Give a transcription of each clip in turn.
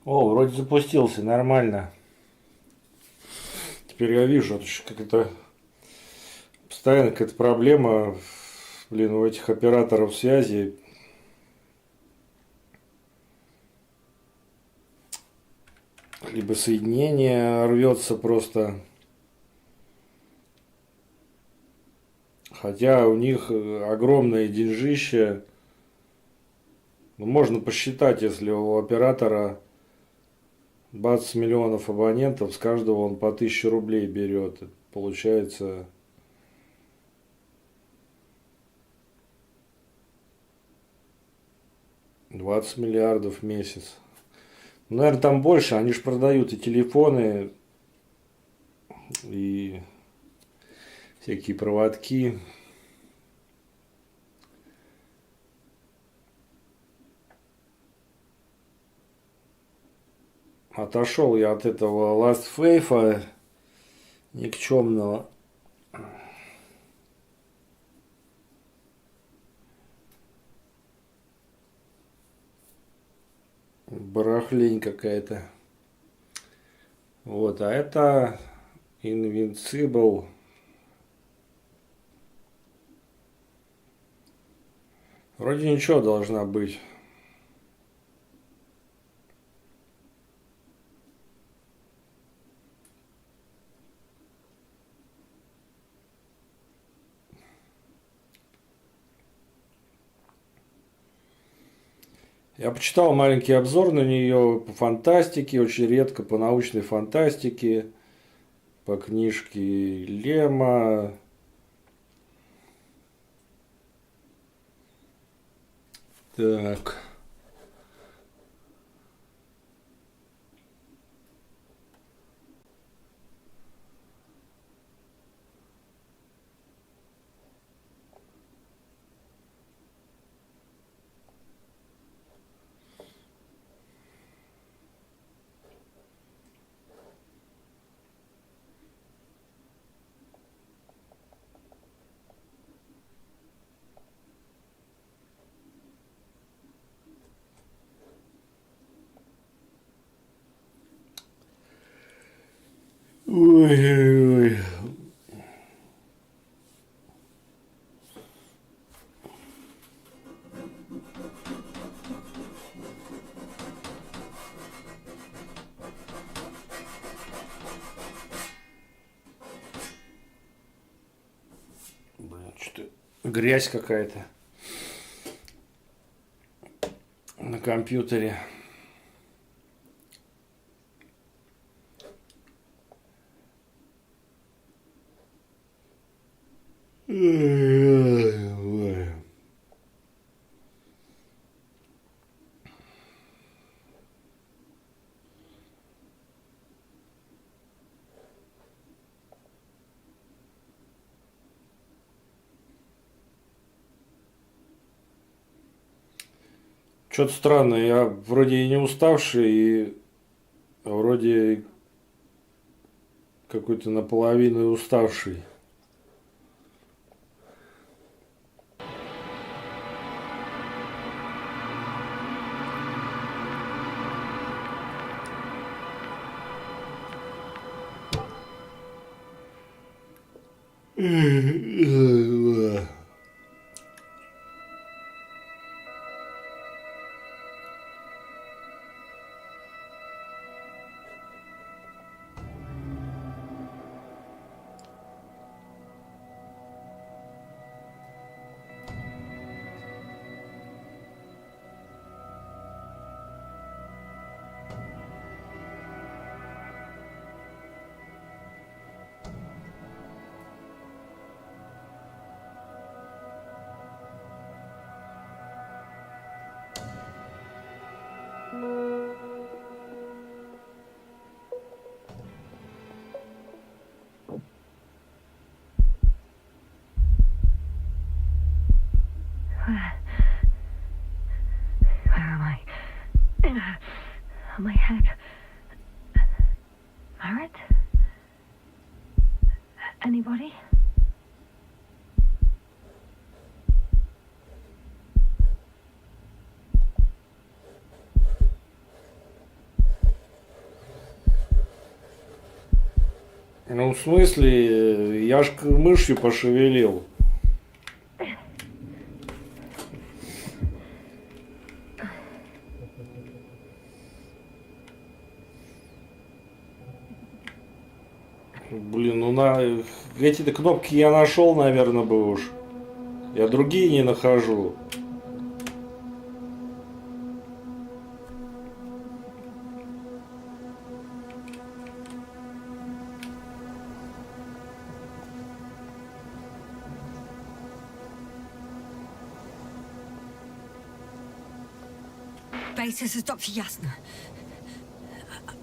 О, вроде запустился, нормально. Теперь я вижу, как это постоянно какая-то проблема, блин, у этих операторов связи. Либо соединение рвется просто. Хотя у них огромное деньжище. Ну, можно посчитать, если у оператора 20 миллионов абонентов, с каждого он по 1000 рублей берет. Получается 20 миллиардов в месяц. Ну, наверное, там больше. Они же продают и телефоны, и всякие проводки. Отошел я от этого Last Faith никчемного. Барахлень какая-то. Вот, а это Invincible. Вроде ничего должна быть. Я почитал маленький обзор на нее по фантастике, очень редко по научной фантастике, по книжке Лема. Так. Ой-ой-ой. Блин, что-то грязь какая-то на компьютере. Ой-ой-ой. Что-то странное, я вроде и не уставший, и вроде какой-то наполовину уставший. Where am I? My head. Barrett? Anybody? Ну, в смысле, я ж мышью пошевелил. Блин, ну на эти-то кнопки я нашел, наверное, бы уж. Я другие не нахожу. Base, this is Dr. Yasna.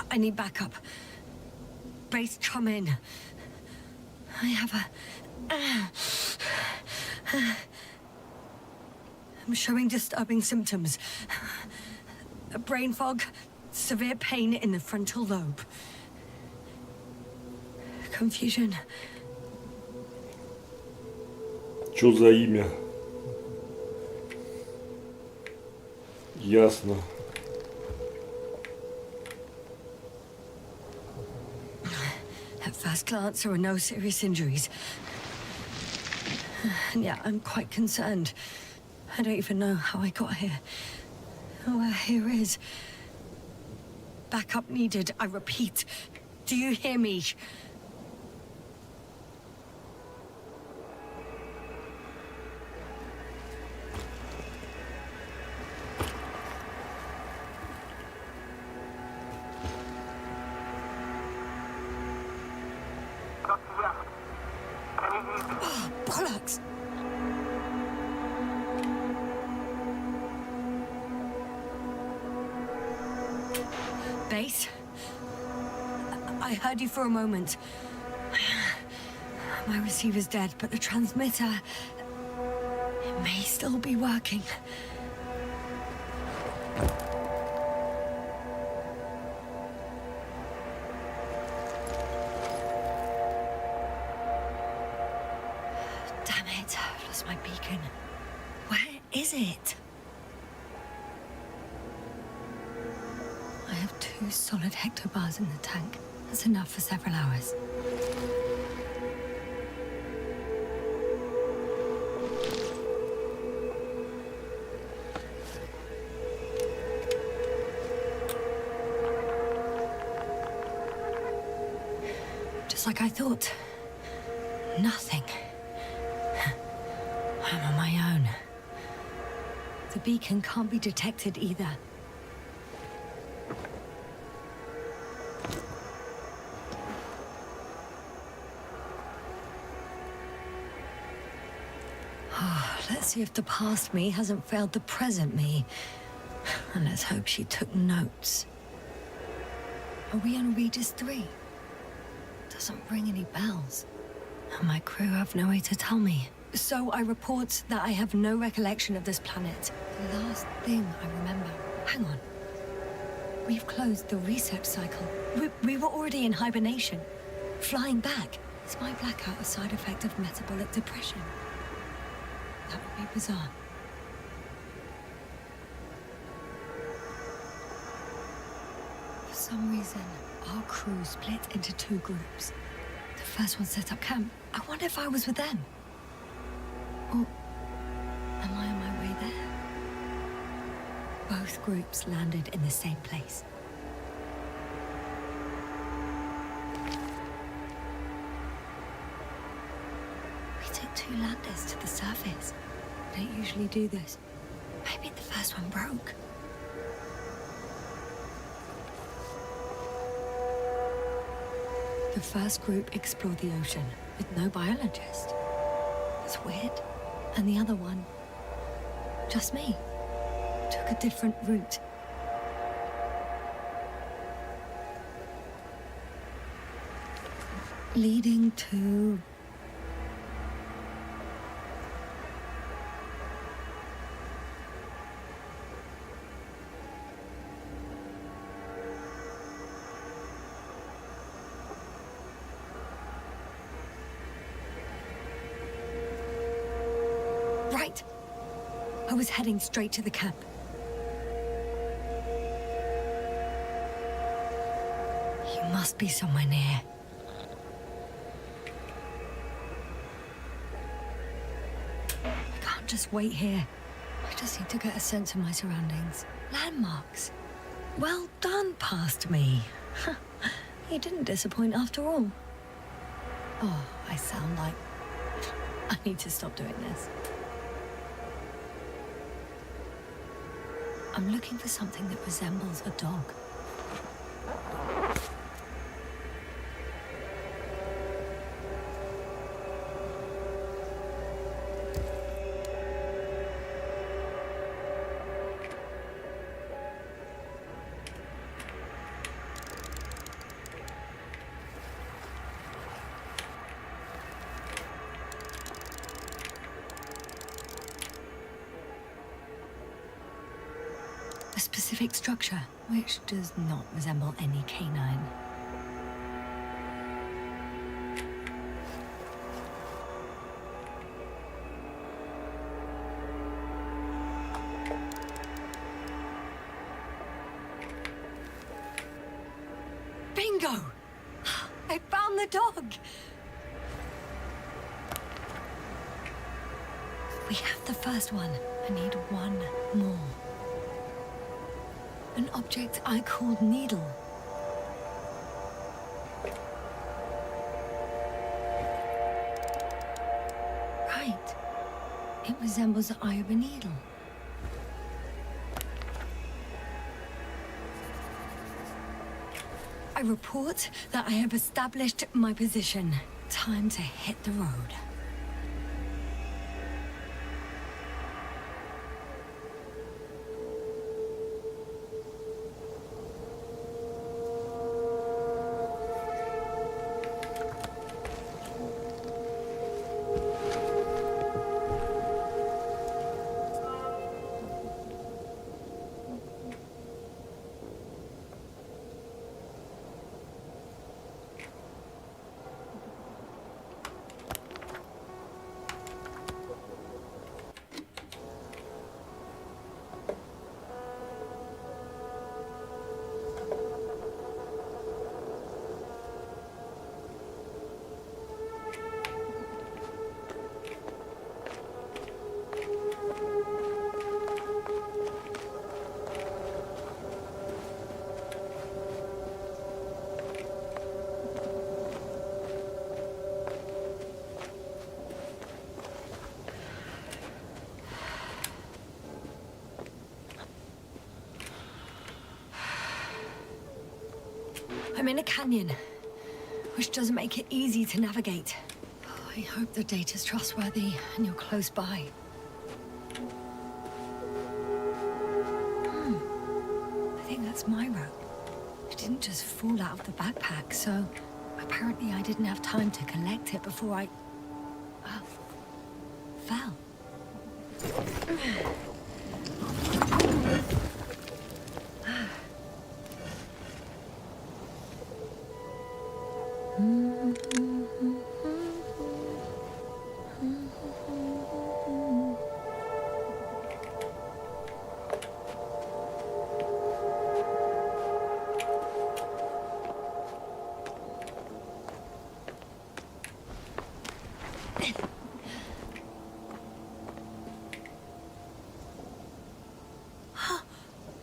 I need backup. Base, come in. I have I'm showing disturbing symptoms. A brain fog, severe pain in the frontal lobe. Confusion. Чё за имя? Ясно. At first glance, there are no serious injuries. And yet, I'm quite concerned. I don't even know how I got here. Where here is. Backup needed, I repeat. Do you hear me? Oh, bollocks! Base? I heard you for a moment. My receiver's dead, but the transmitter... it may still be working. Damn it, I've lost my beacon. Where is it? I have 2 solid hectobars in the tank. That's enough for several hours. Just like I thought. Nothing. I'm on my own. The beacon can't be detected either. Let's see if the past me hasn't failed the present me. And let's hope she took notes. Are we on Regis 3? Doesn't ring any bells. And my crew have no way to tell me. So I report that I have no recollection of this planet. The last thing I remember... Hang on. We've closed the research cycle. We were already in hibernation. Flying back. Is my blackout a side effect of metabolic depression? That would be bizarre. For some reason, our crew split into 2 groups. The first one set up camp. I wonder if I was with them. Or am I on my way there? Both groups landed in the same place. We took 2 landers to the surface. We don't usually do this. Maybe the first one broke. The first group explored the ocean with no biologist. It's weird. And the other one, just me, took a different route. Leading to... Right. I was heading straight to the camp. You must be somewhere near. just wait here. I just need to get a sense of my surroundings. Landmarks. Well done, past me. You didn't disappoint after all. Oh, I sound like... I need to stop doing this. I'm looking for something that resembles a dog. A specific structure, which does not resemble any canine. Bingo! I found the dog! We have the first one. I need one more. An object I called Needle. Right. It resembles the eye of a needle. I report that I have established my position. Time to hit the road. I'm in a canyon, which doesn't make it easy to navigate. Oh, I hope the data's trustworthy and you're close by. I think that's my rope. It didn't just fall out of the backpack, so apparently I didn't have time to collect it before I... fell.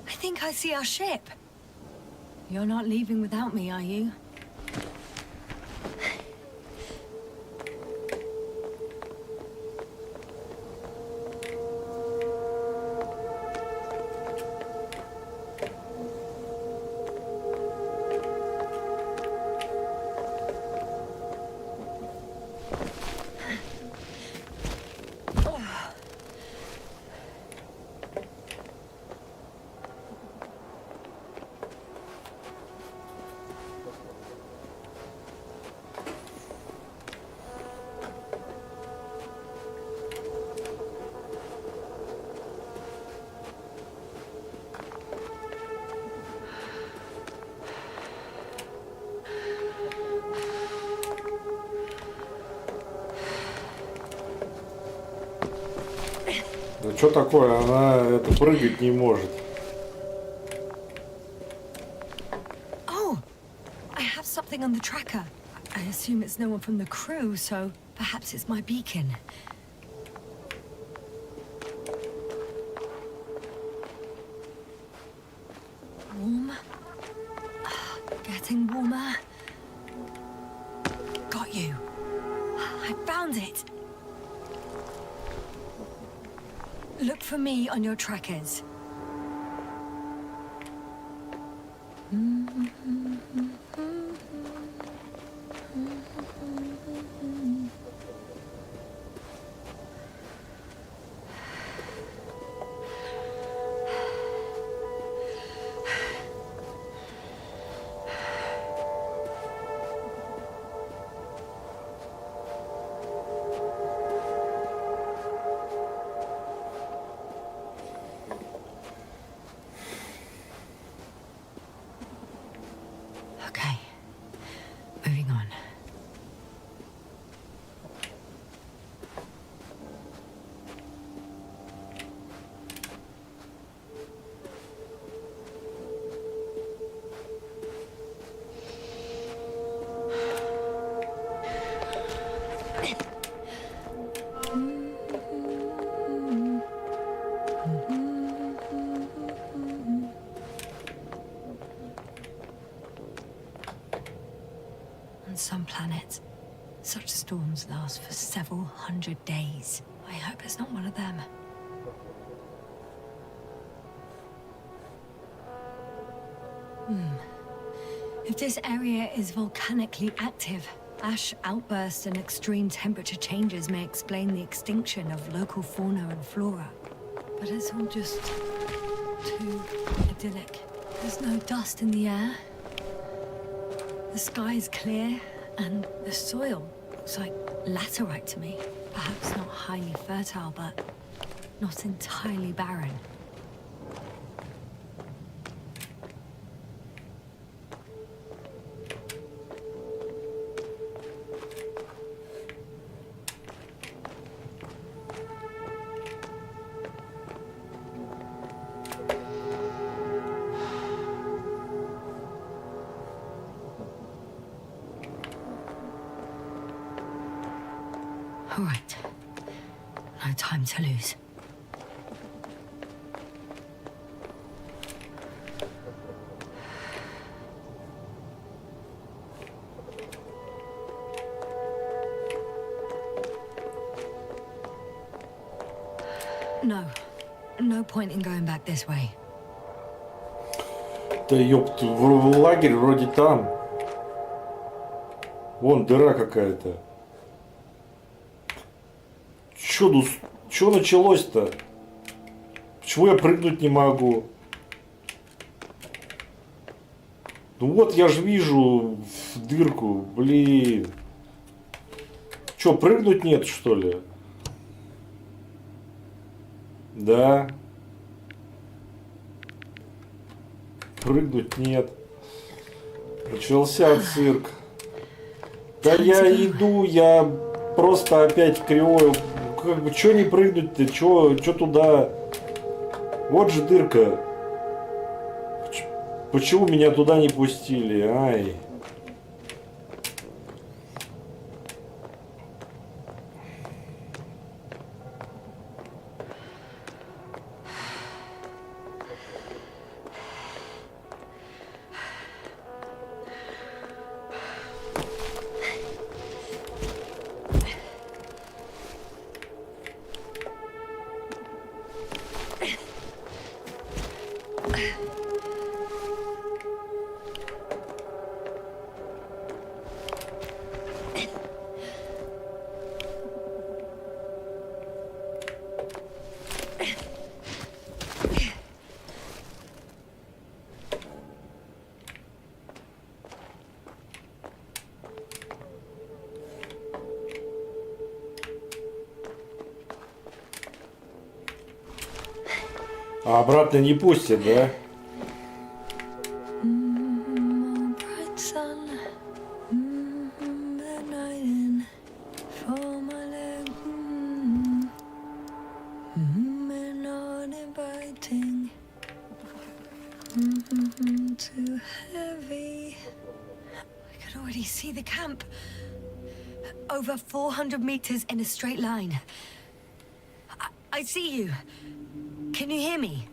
I think I see our ship. You're not leaving without me, are you? Да что такое, она это прыгать не может. Oh, I have something on the tracker. I assume it's no one from the crew, so perhaps it's my beacon. getting warmer. Got you. I found it. Look for me on your trackers. Okay, moving on. On some planets, such storms last for several hundred days. I hope it's not one of them. If this area is volcanically active, ash outbursts and extreme temperature changes may explain the extinction of local fauna and flora. But it's all just too idyllic. There's no dust in the air. The sky is clear, and the soil looks like laterite to me. Perhaps not highly fertile, but not entirely barren. All right. No time to lose. No point in going back this way. Да ёпт, лагерь вроде там. Вон дыра какая-то. Чё началось-то? Почему я прыгнуть не могу? Ну вот я же вижу дырку, блин. Чё, прыгнуть нет, что ли? Да. Прыгнуть нет. Начался цирк. Да я иду, я просто опять кривой. Как бы, чё не прыгнуть-то? Чё туда? Вот же дырка. Почему меня туда не пустили? Ай. А обратно не пустят, да? Too heavy. I can already see the camp. Over 400 meters in a straight line. I see you. Can you hear me?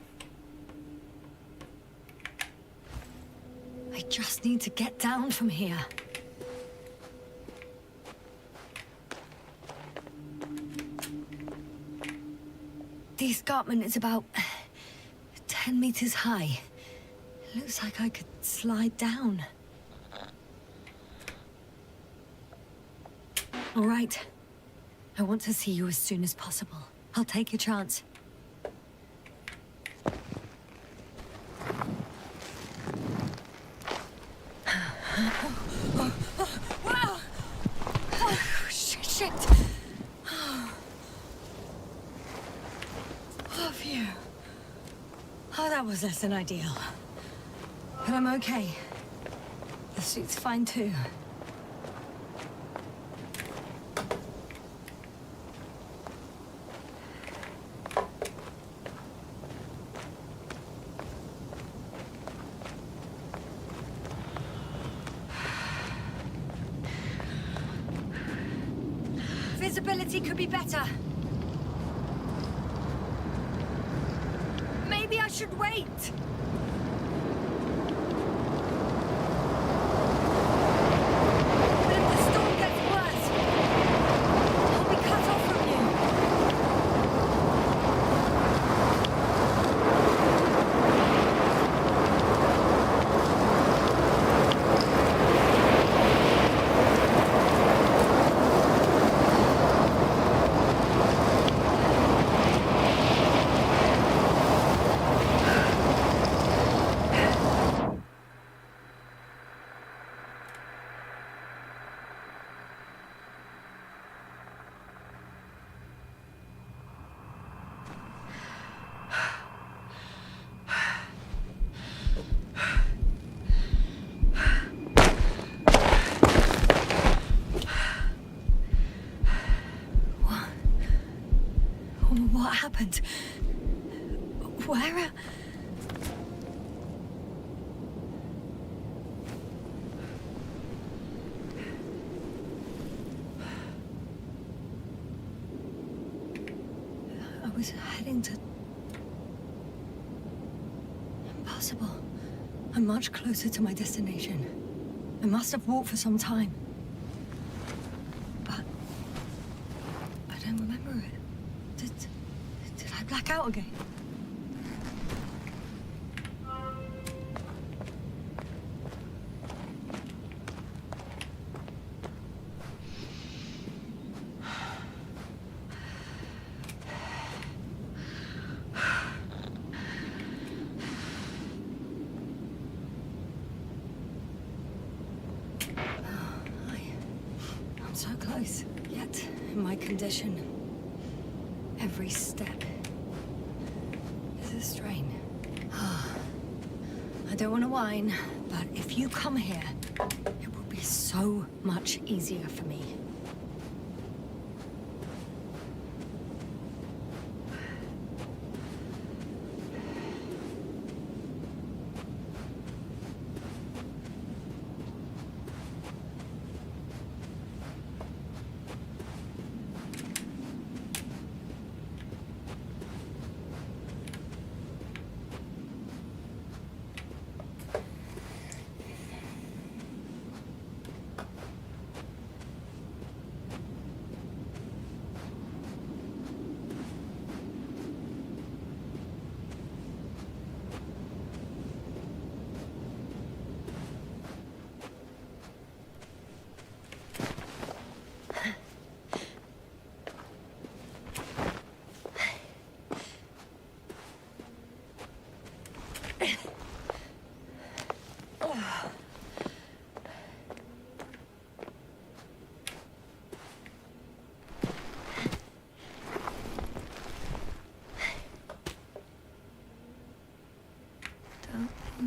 I just need to get down from here. The escarpment is about 10 meters high. It looks like I could slide down. All right. I want to see you as soon as possible. I'll take a chance. Wow! Oh, shit! Oh, phew. Oh, that was less than ideal. But I'm okay. The suit's fine too. Visibility could be better. Maybe I should wait. But if the storm gets worse, I'll be cut off from you. What happened? Where? I was heading to... Impossible. I'm much closer to my destination. I must have walked for some time. But... I don't remember it. Did I black out again? I'm so close, yet in my condition, every step is a strain. I don't want to whine, but if you come here, it will be so much easier for me.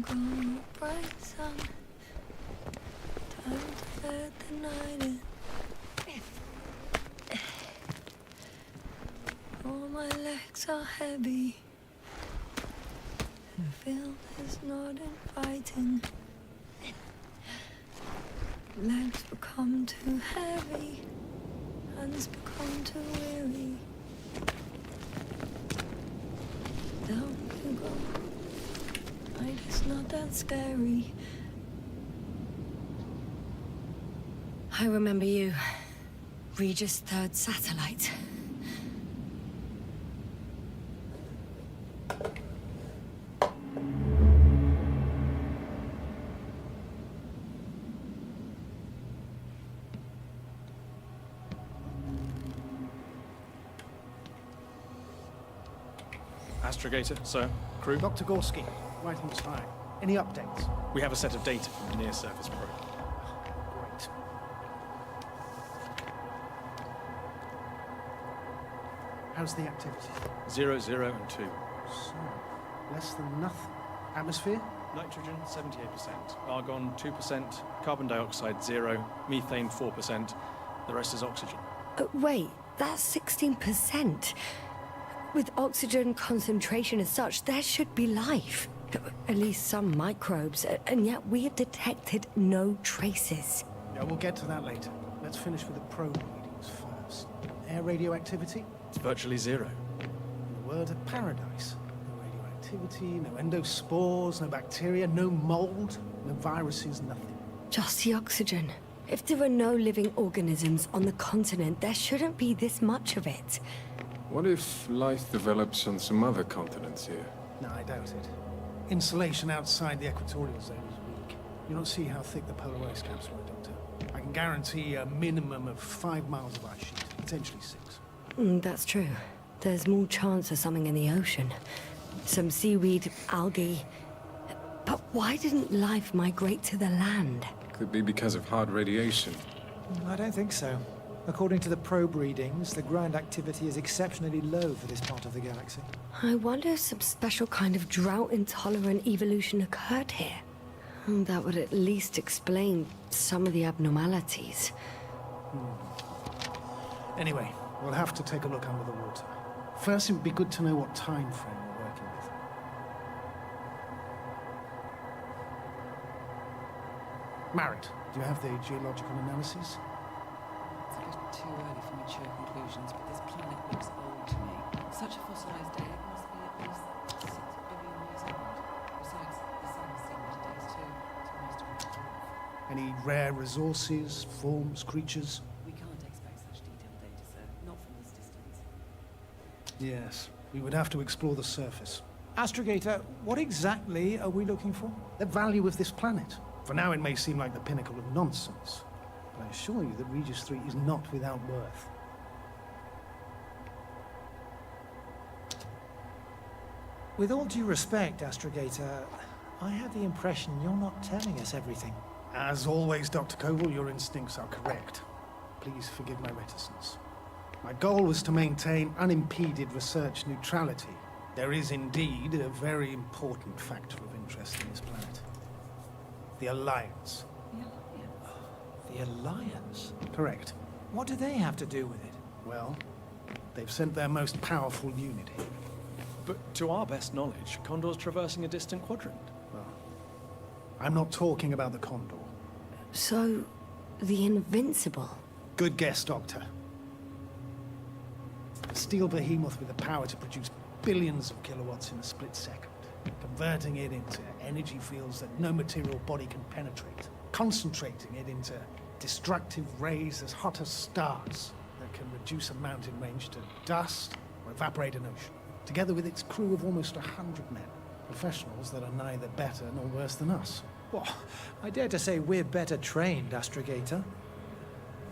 Go bright sun, time to let the night in. All my legs are heavy, the film is not inviting. Legs become too heavy, hands become too weary. Down you go. It's not that scary. I remember you. Regis' third satellite. Astrogator, sir. Crew. Dr. Gorski, right on time. Any updates? We have a set of data from the near-surface probe. Great. How's the activity? 0, 0, and 2. So, less than nothing. Atmosphere? Nitrogen, 78%. Argon, 2%. Carbon dioxide, 0. Methane, 4%. The rest is oxygen. Wait, that's 16%. With oxygen concentration as such, there should be life. At least some microbes, and yet we have detected no traces. Yeah, we'll get to that later. Let's finish with the probe readings first. Air radioactivity? It's virtually 0. In a word, a paradise. No radioactivity, no endospores, no bacteria, no mold, no viruses, nothing. Just the oxygen. If there are no living organisms on the continent, there shouldn't be this much of it. What if life develops on some other continents here? No, I doubt it. Insulation outside the equatorial zone is weak. You don't see how thick the polar ice caps were, Doctor. I can guarantee a minimum of 5 miles of ice sheet, potentially 6. That's true. There's more chance of something in the ocean. Some seaweed, algae. But why didn't life migrate to the land? Could be because of hard radiation. I don't think so. According to the probe readings, the ground activity is exceptionally low for this part of the galaxy. I wonder if some special kind of drought-intolerant evolution occurred here. That would at least explain some of the abnormalities. Anyway, we'll have to take a look under the water. First, it would be good to know what time frame we're working with. Marit, do you have the geological analyses? It's a little too early for mature conclusions, but this planet looks old to me. Such a fossilized egg must be at least 6 billion years old. Besides, the sun has seen better days too. It's almost a month. Any rare resources, forms, creatures? We can't expect such detailed data, sir. Not from this distance. Yes, we would have to explore the surface. Astrogator, what exactly are we looking for? The value of this planet. For now, it may seem like the pinnacle of nonsense, but I assure you that Regis 3 is not without worth. With all due respect, Astrogator, I have the impression you're not telling us everything. As always, Dr. Koval, your instincts are correct. Please forgive my reticence. My goal was to maintain unimpeded research neutrality. There is indeed a very important factor of interest in this planet. The Alliance. The Alliance? Correct. What do they have to do with it? Well, they've sent their most powerful unit here. But to our best knowledge, Condor's traversing a distant quadrant. Well, I'm not talking about the Condor. So, the Invincible. Good guess, Doctor. A steel behemoth with the power to produce billions of kilowatts in a split second, converting it into energy fields that no material body can penetrate, concentrating it into destructive rays as hot as stars that can reduce a mountain range to dust or evaporate an ocean, together with its crew of almost 100 men, professionals that are neither better nor worse than us. Well, I dare to say we're better trained, Astrogator.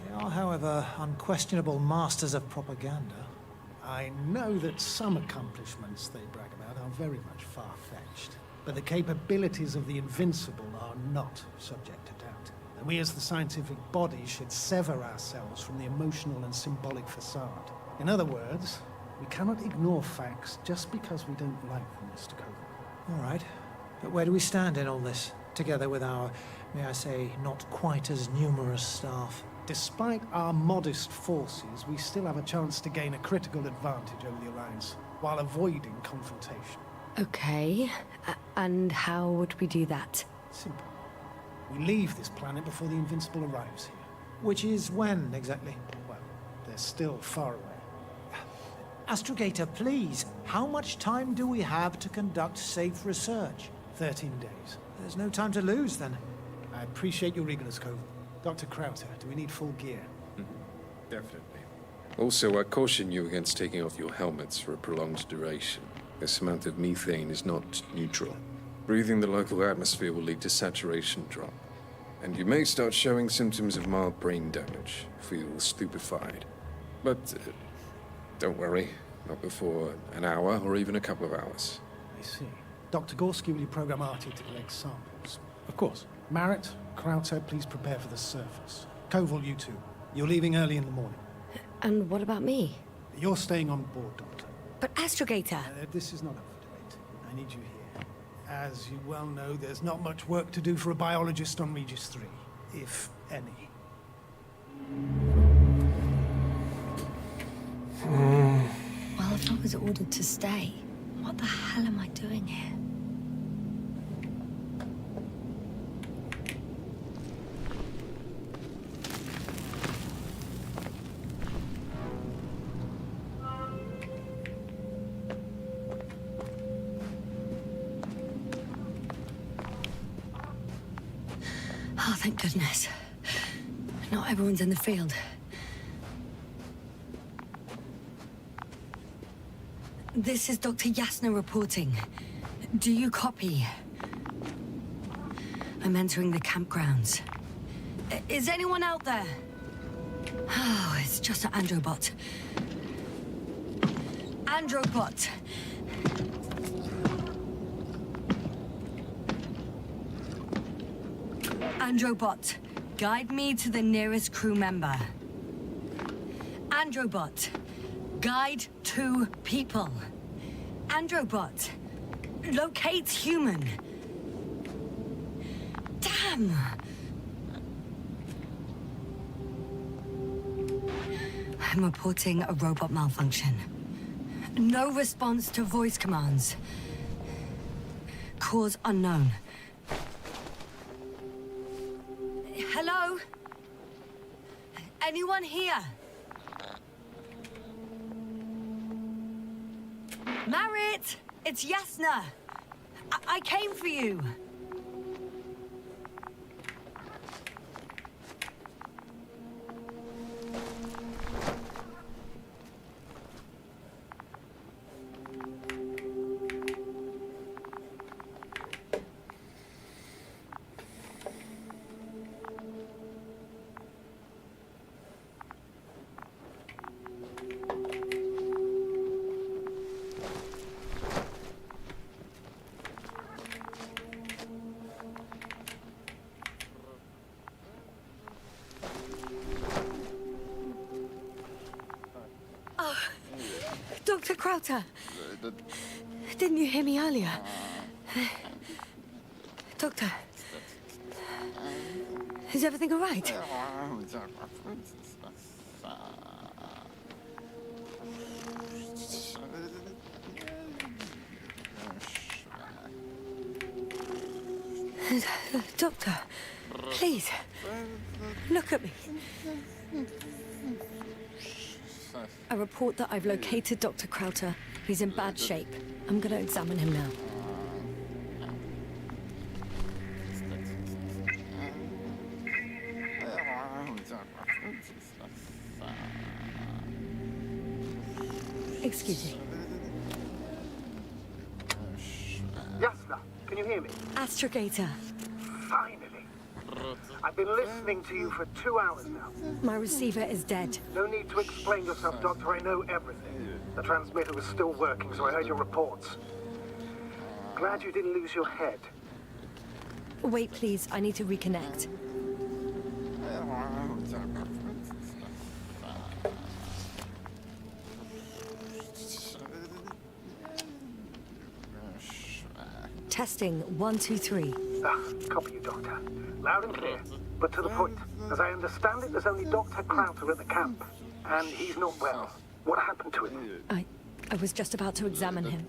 They are, however, unquestionable masters of propaganda. I know that some accomplishments they brag about are very much far-fetched, but the capabilities of the Invincible are not subject to doubt. And we as the scientific body should sever ourselves from the emotional and symbolic facade. In other words, we cannot ignore facts just because we don't like them, Mr. Koval. All right. But where do we stand in all this, together with our, may I say, not quite as numerous staff? Despite our modest forces, we still have a chance to gain a critical advantage over the Alliance, while avoiding confrontation. Okay, and how would we do that? Simple. We leave this planet before the Invincible arrives here. Which is when, exactly? Well, they're still far away. Astrogator, please, how much time do we have to conduct safe research? 13 days. There's no time to lose, then. I appreciate your eagerness, Koval. Dr. Krauter, do we need full gear? Definitely. Also, I caution you against taking off your helmets for a prolonged duration. This amount of methane is not neutral. Breathing the local atmosphere will lead to saturation drop. And you may start showing symptoms of mild brain damage, feel stupefied. But don't worry, not before an hour or even a couple of hours. I see. Dr. Gorski, will you program Artie to collect samples? Of course. Marrett, Krauter, please prepare for the surface. Koval, you two. You're leaving early in the morning. And what about me? You're staying on board, Doctor. But Astrogator... This is not up for debate. I need you here. As you well know, there's not much work to do for a biologist on Regis 3, if any. Well, if I was ordered to stay, what the hell am I doing here? Oh, thank goodness. Not everyone's in the field. This is Dr. Yasna reporting. Do you copy? I'm entering the campgrounds. Is anyone out there? Oh, it's just an Androbot. Androbot! Androbot, guide me to the nearest crew member. Androbot, guide 2 people. Androbot, locate human. Damn! I'm reporting a robot malfunction. No response to voice commands. Cause unknown. Hello? Anyone here? Marrett! It's Yasna! I came for you! Dr. Krauter! Didn't you hear me earlier? Doctor? Is everything all right? Doctor, please, look at me. I report that I've located Dr. Krauter. He's in bad shape. I'm gonna examine him now. Excuse me. Yasna, can you hear me? Astrogator. Finally. I've been listening to you for 2 hours now. My receiver is dead. No need to explain yourself, Doctor. I know everything. The transmitter was still working, so I heard your reports. Glad you didn't lose your head. Wait, please. I need to reconnect. Testing 1, 2, 3. Copy you, Doctor. Loud and clear, but to the point. As I understand it, there's only Dr. Krauter at the camp, and he's not well. What happened to him? I was just about to examine him.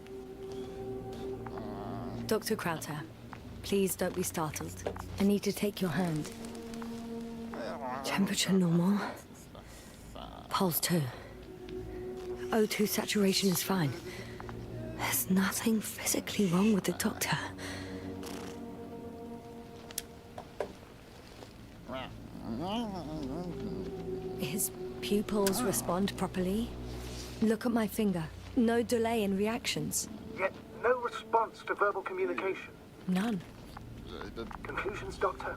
Dr. Krauter, please don't be startled. I need to take your hand. Temperature normal. Pulse 2. O2 saturation is fine. There's nothing physically wrong with the doctor. His pupils respond properly. Look at my finger. No delay in reactions. Yet no response to verbal communication. None. Conclusions, Doctor?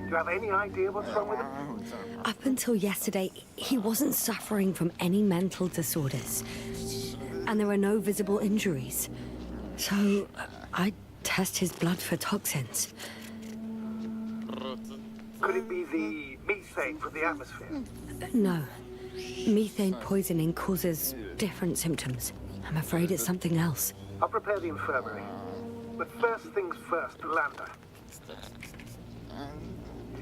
Do you have any idea what's wrong with him? Up until yesterday, he wasn't suffering from any mental disorders. And there were no visible injuries. So, I test his blood for toxins. Could it be the methane from the atmosphere? No. Methane poisoning causes different symptoms. I'm afraid it's something else. I'll prepare the infirmary. But first things first, the lander.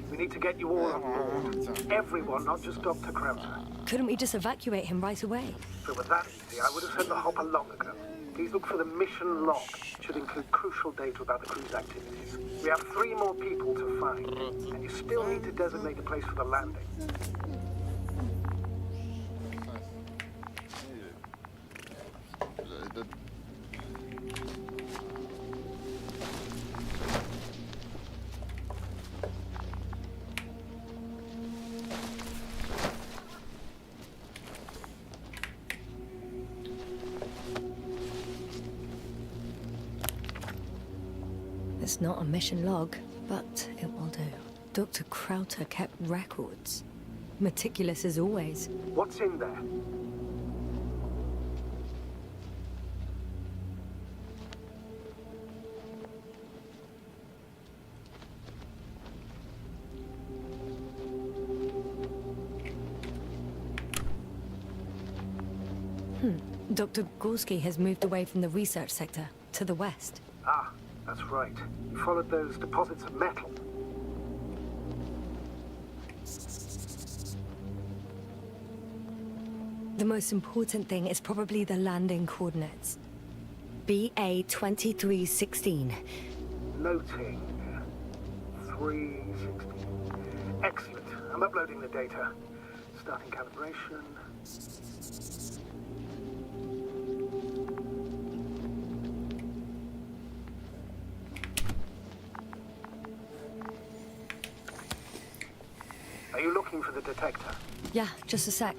We need to get you all on board. Everyone, not just Dr. Krauser. Couldn't we just evacuate him right away? If it were that easy, I would have sent the hopper long ago. Please look for the mission log. It should include crucial data about the crew's activities. We have 3 more people to find, and you still need to designate a place for the landing. It's not a mission log, but it will do. Dr. Krauter kept records. Meticulous as always. What's in there? Dr. Gorski has moved away from the research sector to the west. Ah, that's right. You followed those deposits of metal. The most important thing is probably the landing coordinates. BA 2316. Noting. 316. Excellent. I'm uploading the data. Starting calibration. Are you looking for the detector? Yeah, just a sec.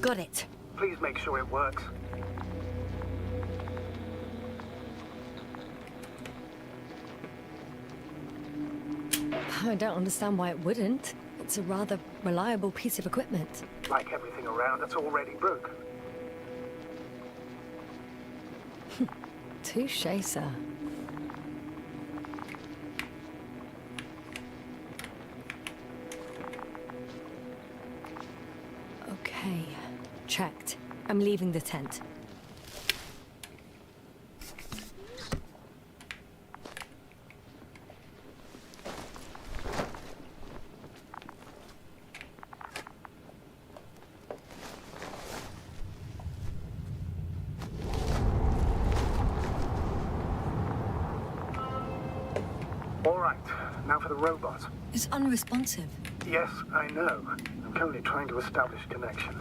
Got it. Please make sure it works. I don't understand why it wouldn't. It's a rather reliable piece of equipment. Like everything around, it's already broken. Touché, sir. Okay, checked. I'm leaving the tent. All right, now for the robot. It's unresponsive. Yes, I know. I'm currently trying to establish connection.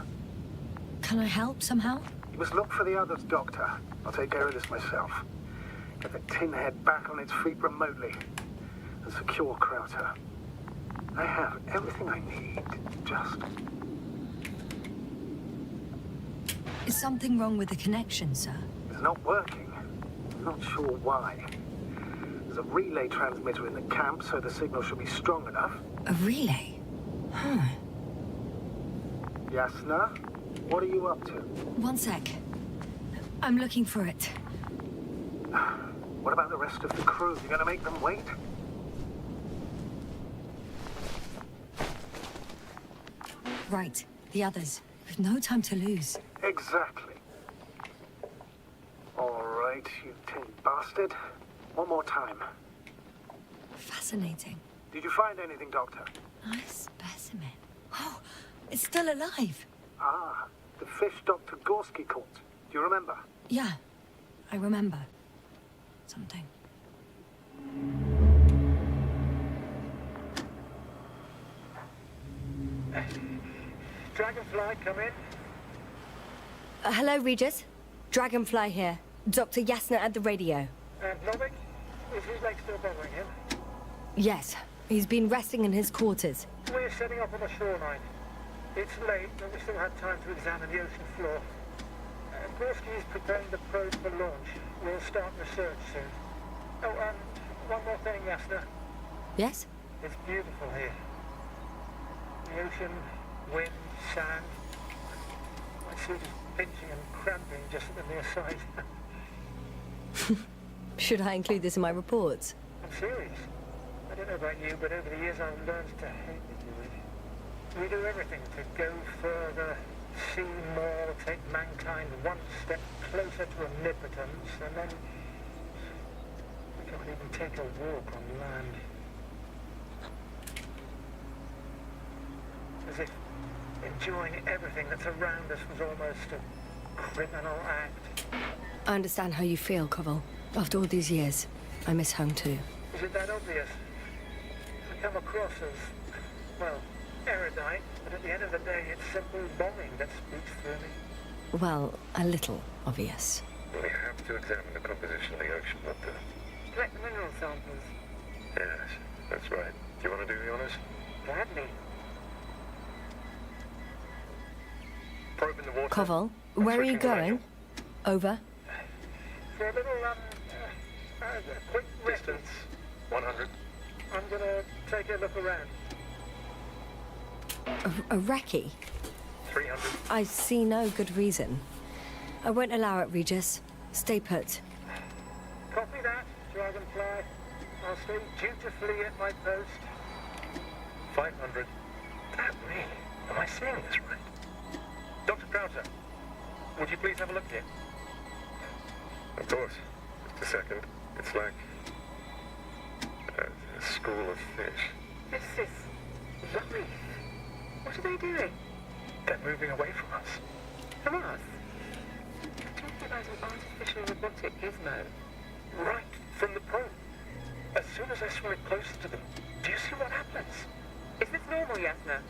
Can I help somehow? You must look for the others, Doctor. I'll take care of this myself. Get the tin head back on its feet remotely. And secure Krauter. I have everything I need. Just... Is something wrong with the connection, sir? It's not working. I'm not sure why. There's a relay transmitter in the camp, so the signal should be strong enough. A relay? Huh. Yasna, what are you up to? One sec. I'm looking for it. What about the rest of the crew? You gonna make them wait? Right, the others. We've no time to lose. Exactly. All right, you tin bastard. One more time. Fascinating. Did you find anything, Doctor? Nice specimen. Oh, it's still alive. Ah, the fish Dr. Gorski caught. Do you remember? Yeah, I remember. Something. Dragonfly, come in. Hello, Regis. Dragonfly here. Dr. Yasna at the radio. And Novik? Is his leg still bothering him? Yes, he's been resting in his quarters. We're setting up on the shoreline. It's late, but we still have time to examine the ocean floor. Gorski is preparing the probe for launch. We'll start research soon. Oh, one more thing, Yasna. Yes? It's beautiful here. The ocean, wind, sand. My suit is pinching and cramping just at the near side. Should I include this in my reports? I'm serious. I don't know about you, but over the years I've learned to hate the druid. We do everything to go further, see more, take mankind one step closer to omnipotence, and then we can't even take a walk on land. As if enjoying everything that's around us was almost a criminal act. I understand how you feel, Koval. After all these years, I miss home too. Is it that obvious? I come across as, well, erudite, but at the end of the day, it's simple longing that speaks through me. Well, a little obvious. We have to examine the composition of the ocean, Doctor. Collect the mineral samples. Yes, that's right. Do you want to do the honors? Gladly. Probe in the water. Koval, where are you Switching to going? manual. Over. For a little, quick Distance, 100. I'm gonna take a look around. A recce? 300. I see no good reason. I won't allow it, Regis. Stay put. Copy that, Dragonfly. I'll stay dutifully at my post. 500. That me? Am I seeing this right? Dr. Crowther, would you please have a look here? Of course. Just a second. It's like a school of fish. This is lovely. What are they doing? They're moving away from us. From us? You're talking about an artificial robotic gizmo. Right from the probe. As soon as I swim it closer to them, do you see what happens? Is this normal, Yasna?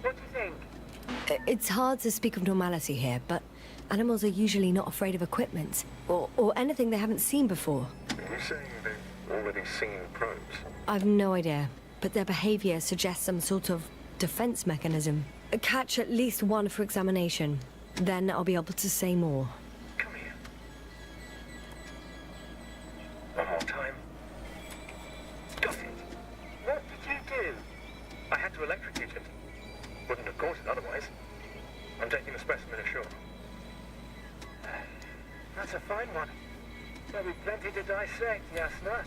What do you think? It's hard to speak of normality here, but animals are usually not afraid of equipment or anything they haven't seen before. Are you saying they've already seen probes? I've no idea, but their behavior suggests some sort of defense mechanism. Catch at least one for examination. Then I'll be able to say more. Come here. One more time. Got it. What did you do? I had to electrocute it. Wouldn't have caught it otherwise. I'm taking the specimen ashore. That's a fine one. There'll be plenty to dissect, Yasna.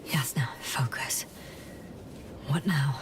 Yasna, focus. What now?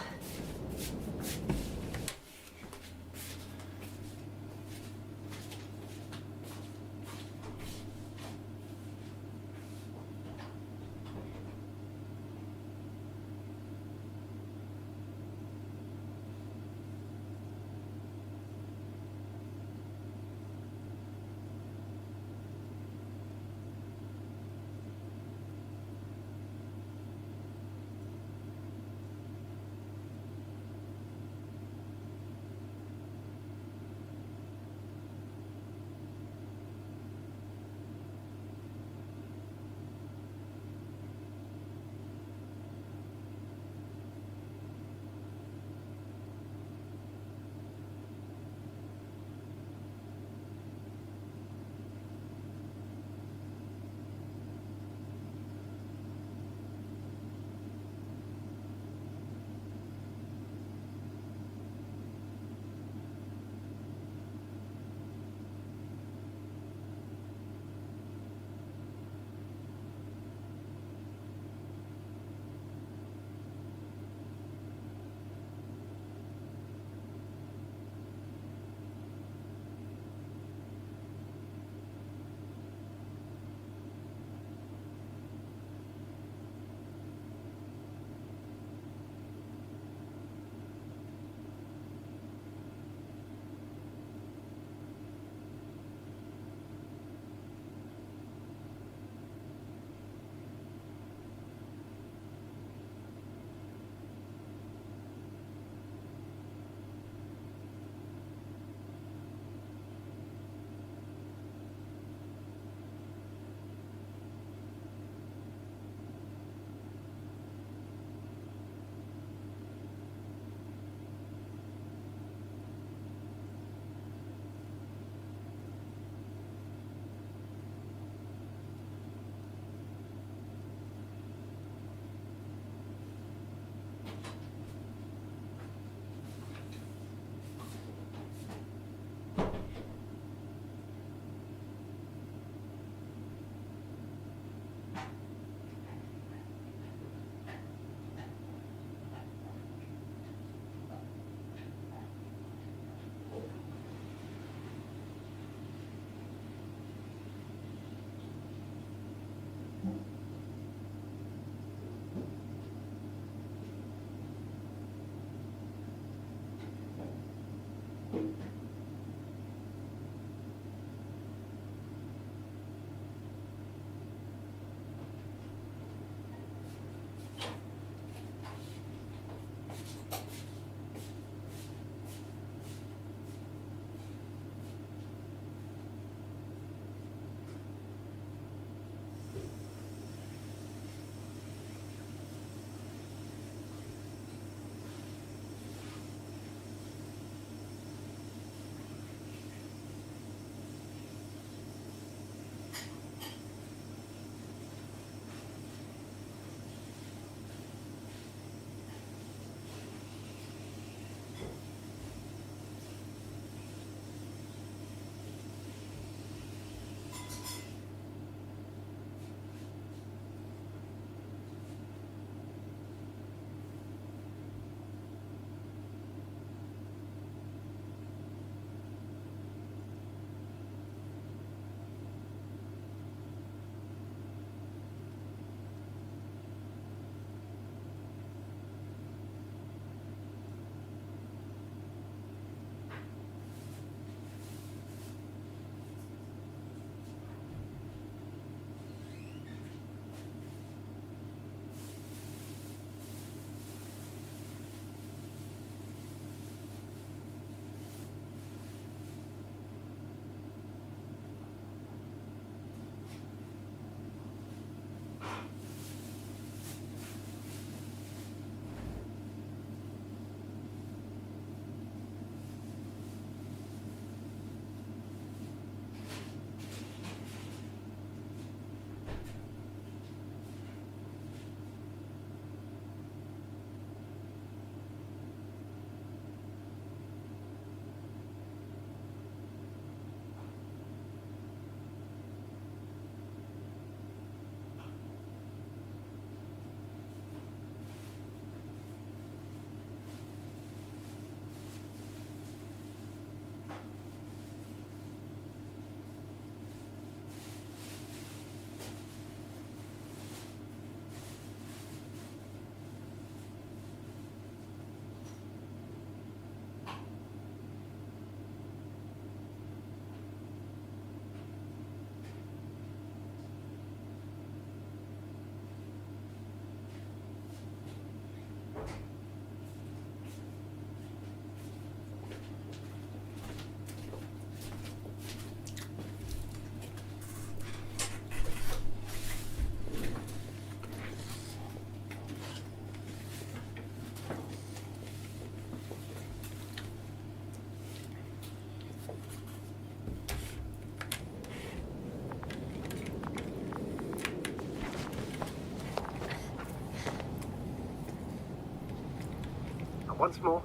Once more.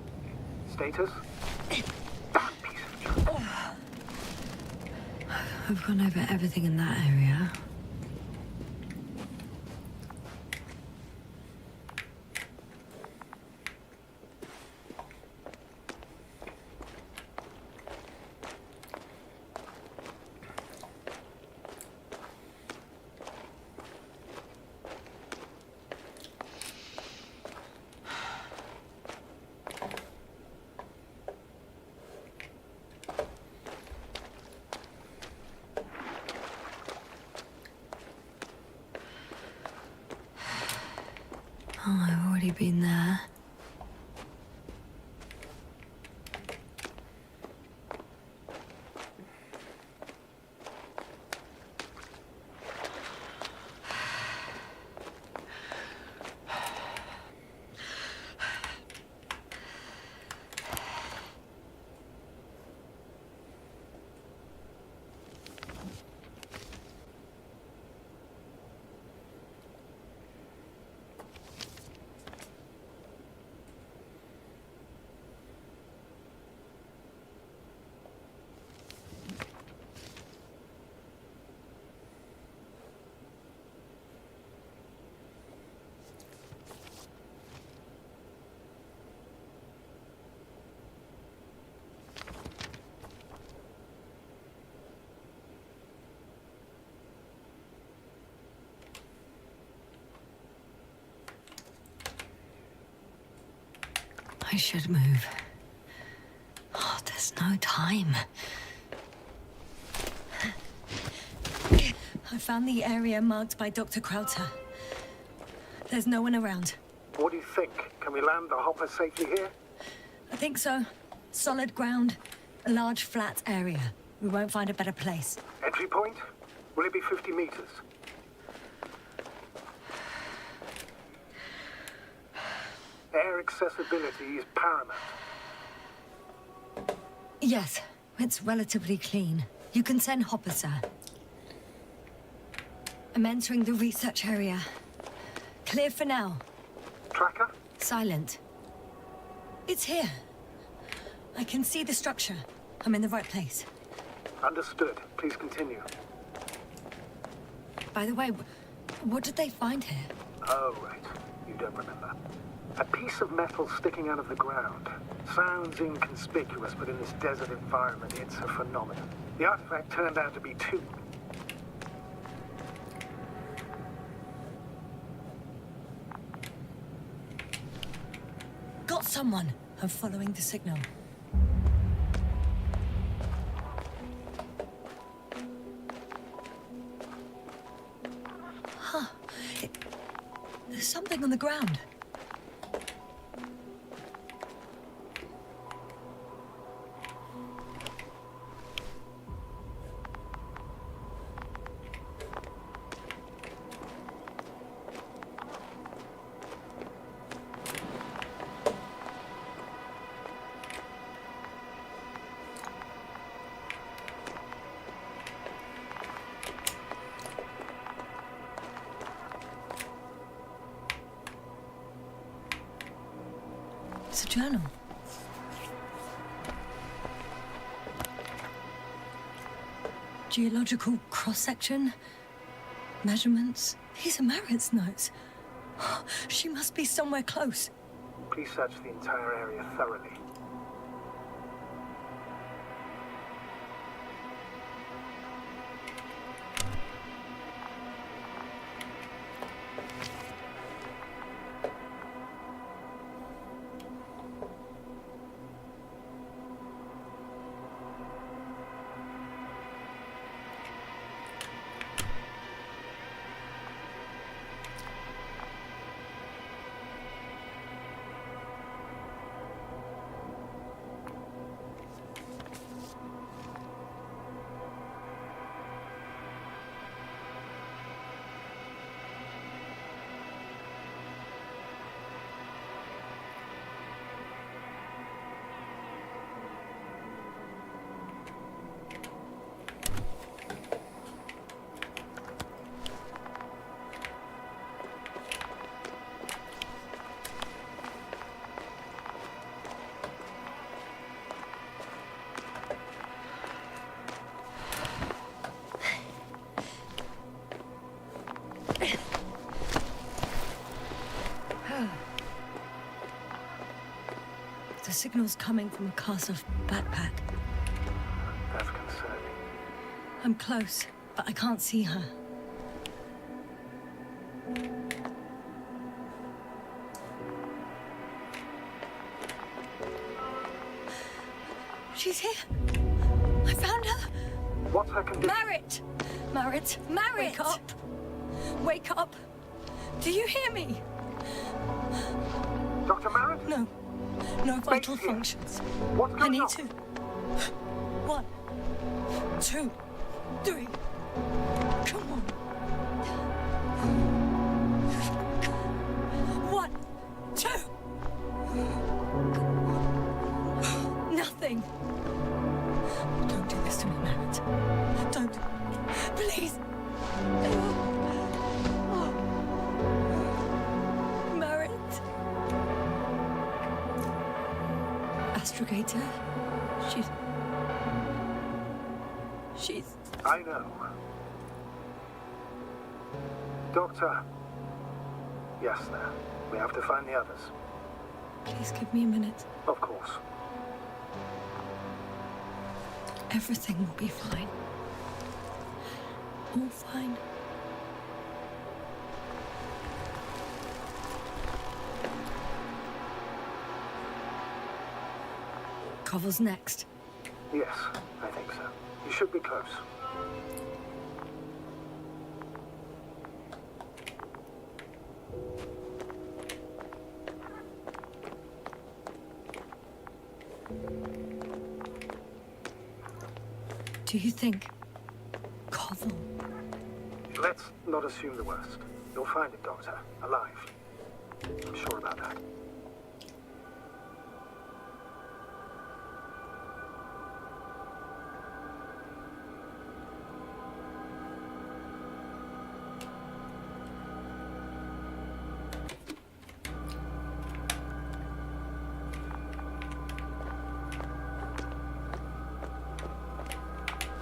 Status? Damn piece of junk. I've gone over everything in that area. Oh, I've already been there. I should move. Oh, there's no time. I found the area marked by Dr. Krauter. There's no one around. What do you think? Can we land the hopper safely here? I think so. Solid ground, a large flat area. We won't find a better place. Entry point? Will it be 50 meters? Air accessibility is paramount. Yes, it's relatively clean. You can send Hopper, sir. I'm entering the research area. Clear for now. Tracker? Silent. It's here. I can see the structure. I'm in the right place. Understood. Please continue. By the way, what did they find here? Oh, right. You don't remember. A piece of metal sticking out of the ground. Sounds inconspicuous, but in this desert environment, it's a phenomenon. The artifact turned out to be two. Got someone. I'm following the signal. Huh. There's something on the ground. It's a journal. Geological cross-section, measurements. These are Marit's notes. She must be somewhere close. Please search the entire area thoroughly. signal's coming from a castle backpack. That's concerning. I'm close, but I can't see her. She's here. I found her. What's her condition? Marrit! Marrit! Marrit! Wake up! Wake up! Do you hear me? Dr. Merritt? No. No vital here. functions. What's I going need on? to. 1, 2, 3. Come on. 1, 2. Nothing. Don't do this to me, Merritt. Don't. Please. Merritt. Astrogator. She's... I know. Doctor. Yes, sir. We have to find the others. Please give me a minute. Of course. Everything will be fine. All fine. Cover's next. Yes, I think so. You should be close. Do you think... Koval? Let's not assume the worst. You'll find it, Doctor. Alive. I'm sure about that.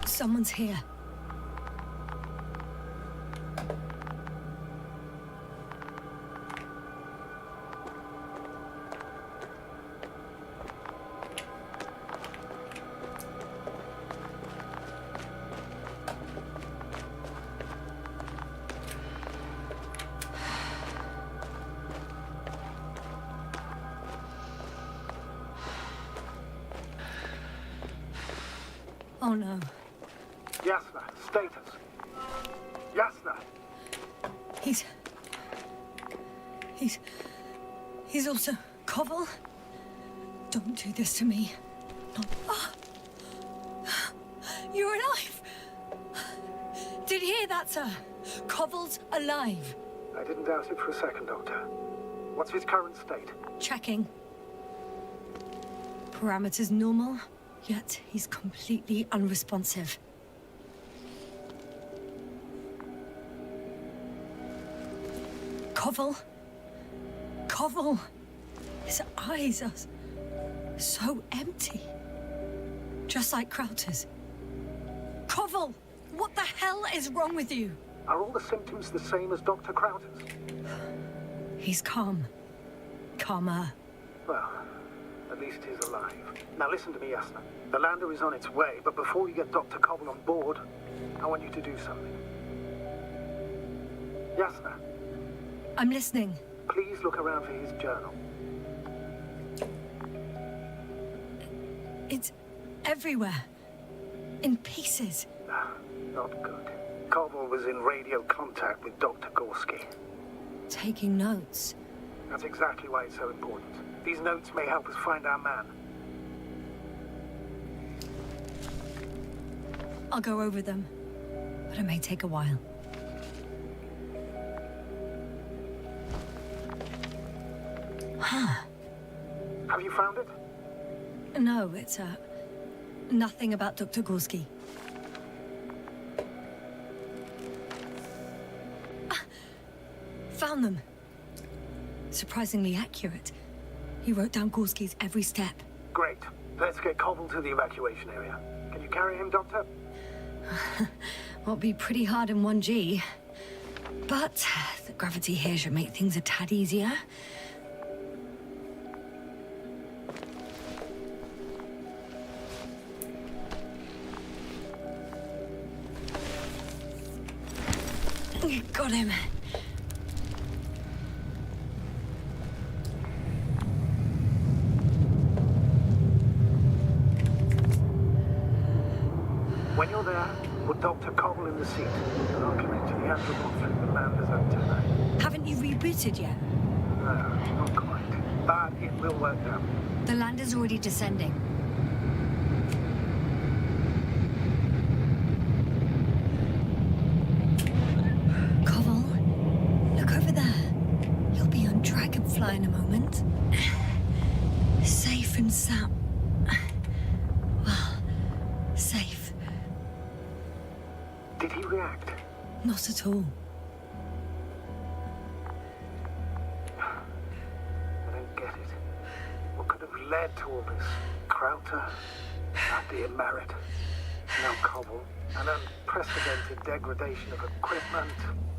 Someone's here. Oh no. Yasna, status. Yasna. He's also Koval. Don't do this to me. Not... Ah! You're alive! Did you hear that, sir? Koval's alive. I didn't doubt it for a second, Doctor. What's his current state? Checking. Parameters normal, yet he's completely unresponsive. Koval. Koval. His eyes are so empty. Just like Krauter's. Koval! What the hell is wrong with you? Are all the symptoms the same as Dr. Krauter's? He's calm. Calmer. Well, at least he's alive. Now listen to me, Yasna. The lander is on its way, but before you get Dr. Koval on board, I want you to do something. Yasna, I'm listening. please look around for his journal. It's everywhere. In pieces. Not good. Koval was in radio contact with Dr. Gorski. Taking notes. That's exactly why it's so important. These notes may help us find our man. I'll go over them. But it may take a while. Huh. Have you found it? No, it's, nothing about Dr. Gorski. Found them. Surprisingly accurate. He wrote down Gorski's every step. Great. Let's get Koval to the evacuation area. Can you carry him, Doctor? Won't be pretty hard in 1G. But the gravity here should make things a tad easier. Got him. When you're there, put Dr. Cobble in the seat, and I'll connect to the Androbot through the lander's antenna. Haven't you rebooted yet? No, not quite. But it will work now. The lander's already descending. Cobble, look over there. You'll be on Dragonfly in a moment. Safe and sound. Well, safe. Did he react? Not at all. I don't get it. What could have led to all this? Krauter, our dear Merritt, now Cobble, an unprecedented degradation of equipment,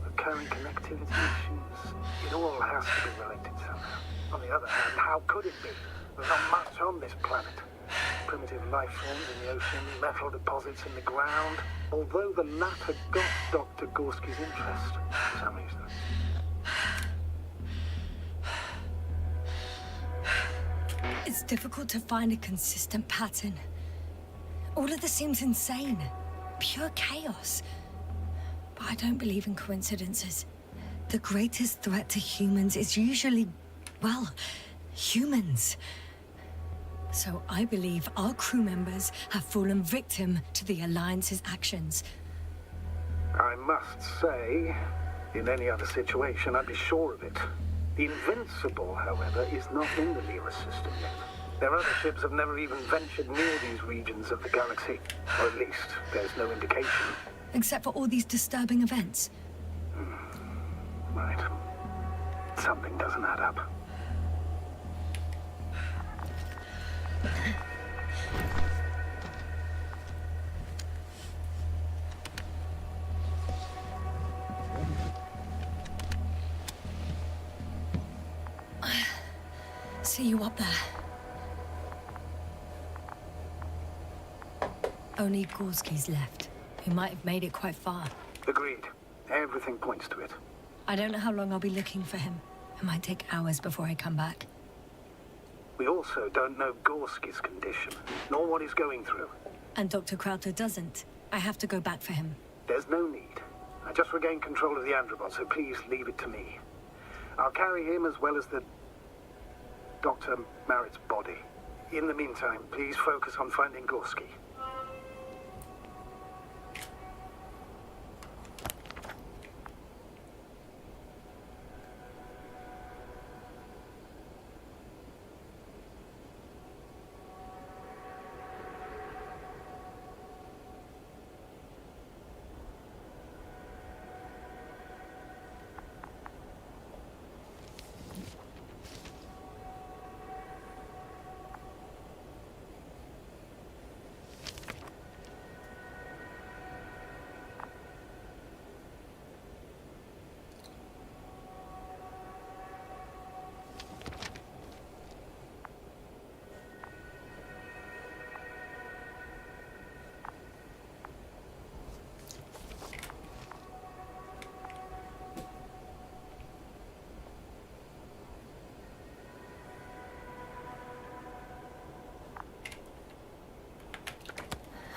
recurring connectivity issues. It all has to be related somehow. On the other hand, how could it be? There's not much on this planet. Primitive life forms in the ocean, metal deposits in the ground. Although the latter got Dr. Gorski's interest for some reason. It's difficult to find a consistent pattern. All of this seems insane. Pure chaos. But I don't believe in coincidences. The greatest threat to humans is usually, well, humans. So I believe our crew members have fallen victim to the Alliance's actions. I must say, in any other situation, I'd be sure of it. The Invincible, however, is not in the Lyra system yet. Their other ships have never even ventured near these regions of the galaxy. Or at least, there's no indication. Except for all these disturbing events. Right. Something doesn't add up. See you up there. Only Gorski's left. He might have made it quite far. Agreed. Everything points to it. I don't know how long I'll be looking for him. It might take hours before I come back. We also don't know Gorski's condition, nor what he's going through. And Dr. Krauter doesn't. I have to go back for him. There's no need. I just regained control of the Androbot, so please leave it to me. I'll carry him as well as the Dr. Merritt's body. In the meantime, please focus on finding Gorski.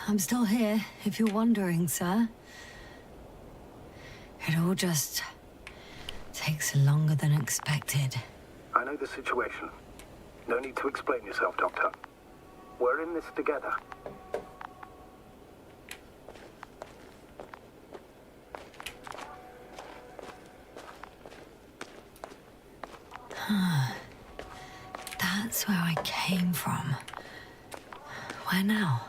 I'm still here, if you're wondering, sir. It all just takes longer than expected. I know the situation. No need to explain yourself, Doctor. We're in this together. That's where I came from. Where now?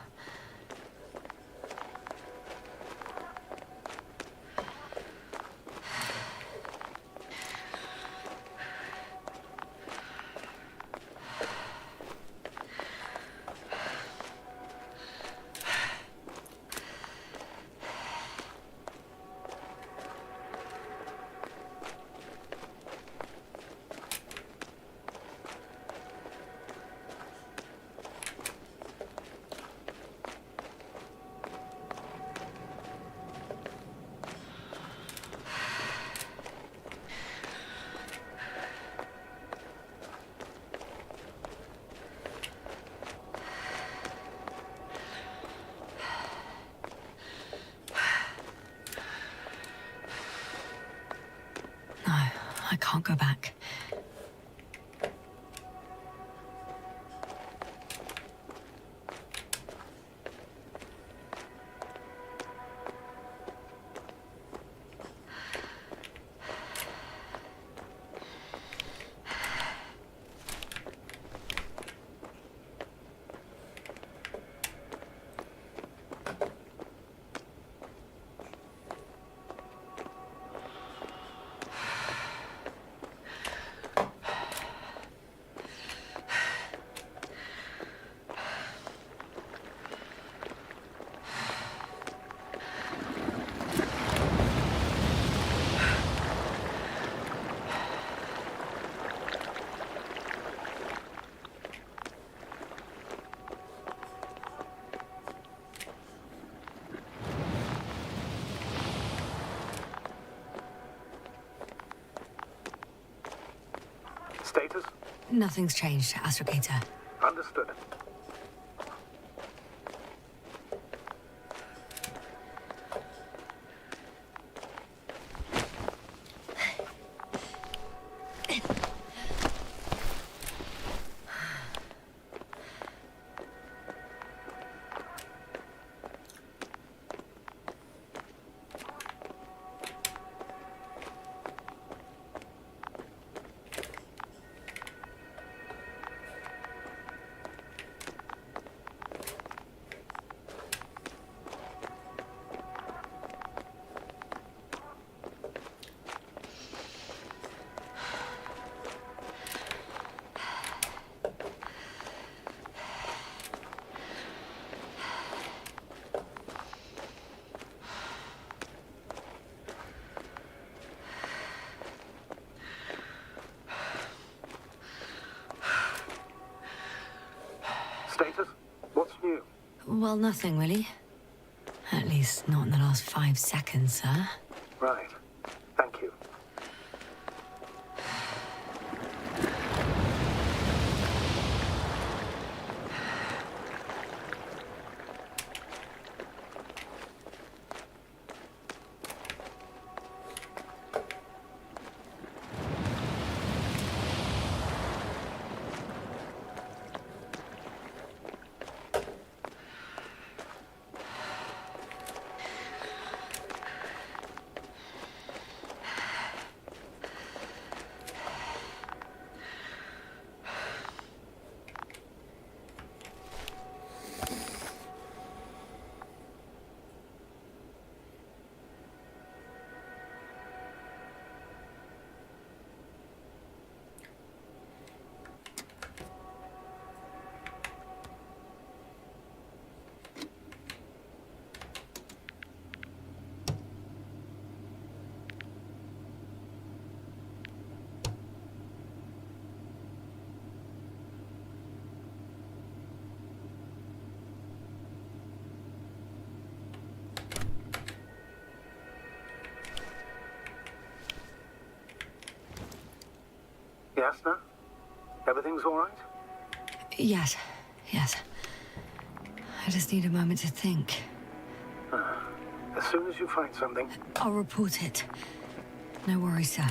I can't go back. Status? Nothing's changed, Astrogator. Understood. Status? What's new? Well, nothing really. At least not in the last 5 seconds, sir. Right. Thank you. Yasna? Everything's all right? Yes, yes. I just need a moment to think. As soon as you find something, I'll report it. No worries, sir.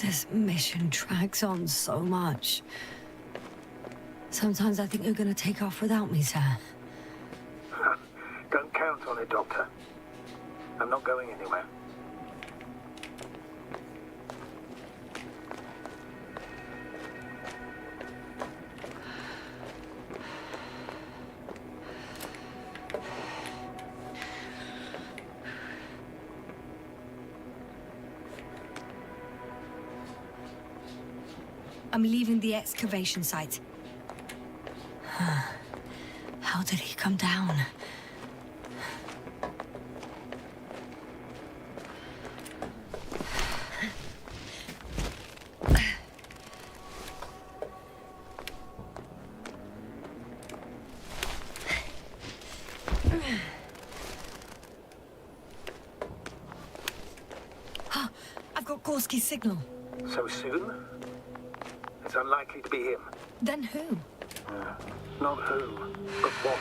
This mission drags on so much. Sometimes I think you're gonna take off without me, sir. don't count on it, Doctor. I'm not going anywhere. I'm leaving the excavation site. How did he come down? I've got Gorski's signal. So soon? It's unlikely to be him. Then who? Not who, but what.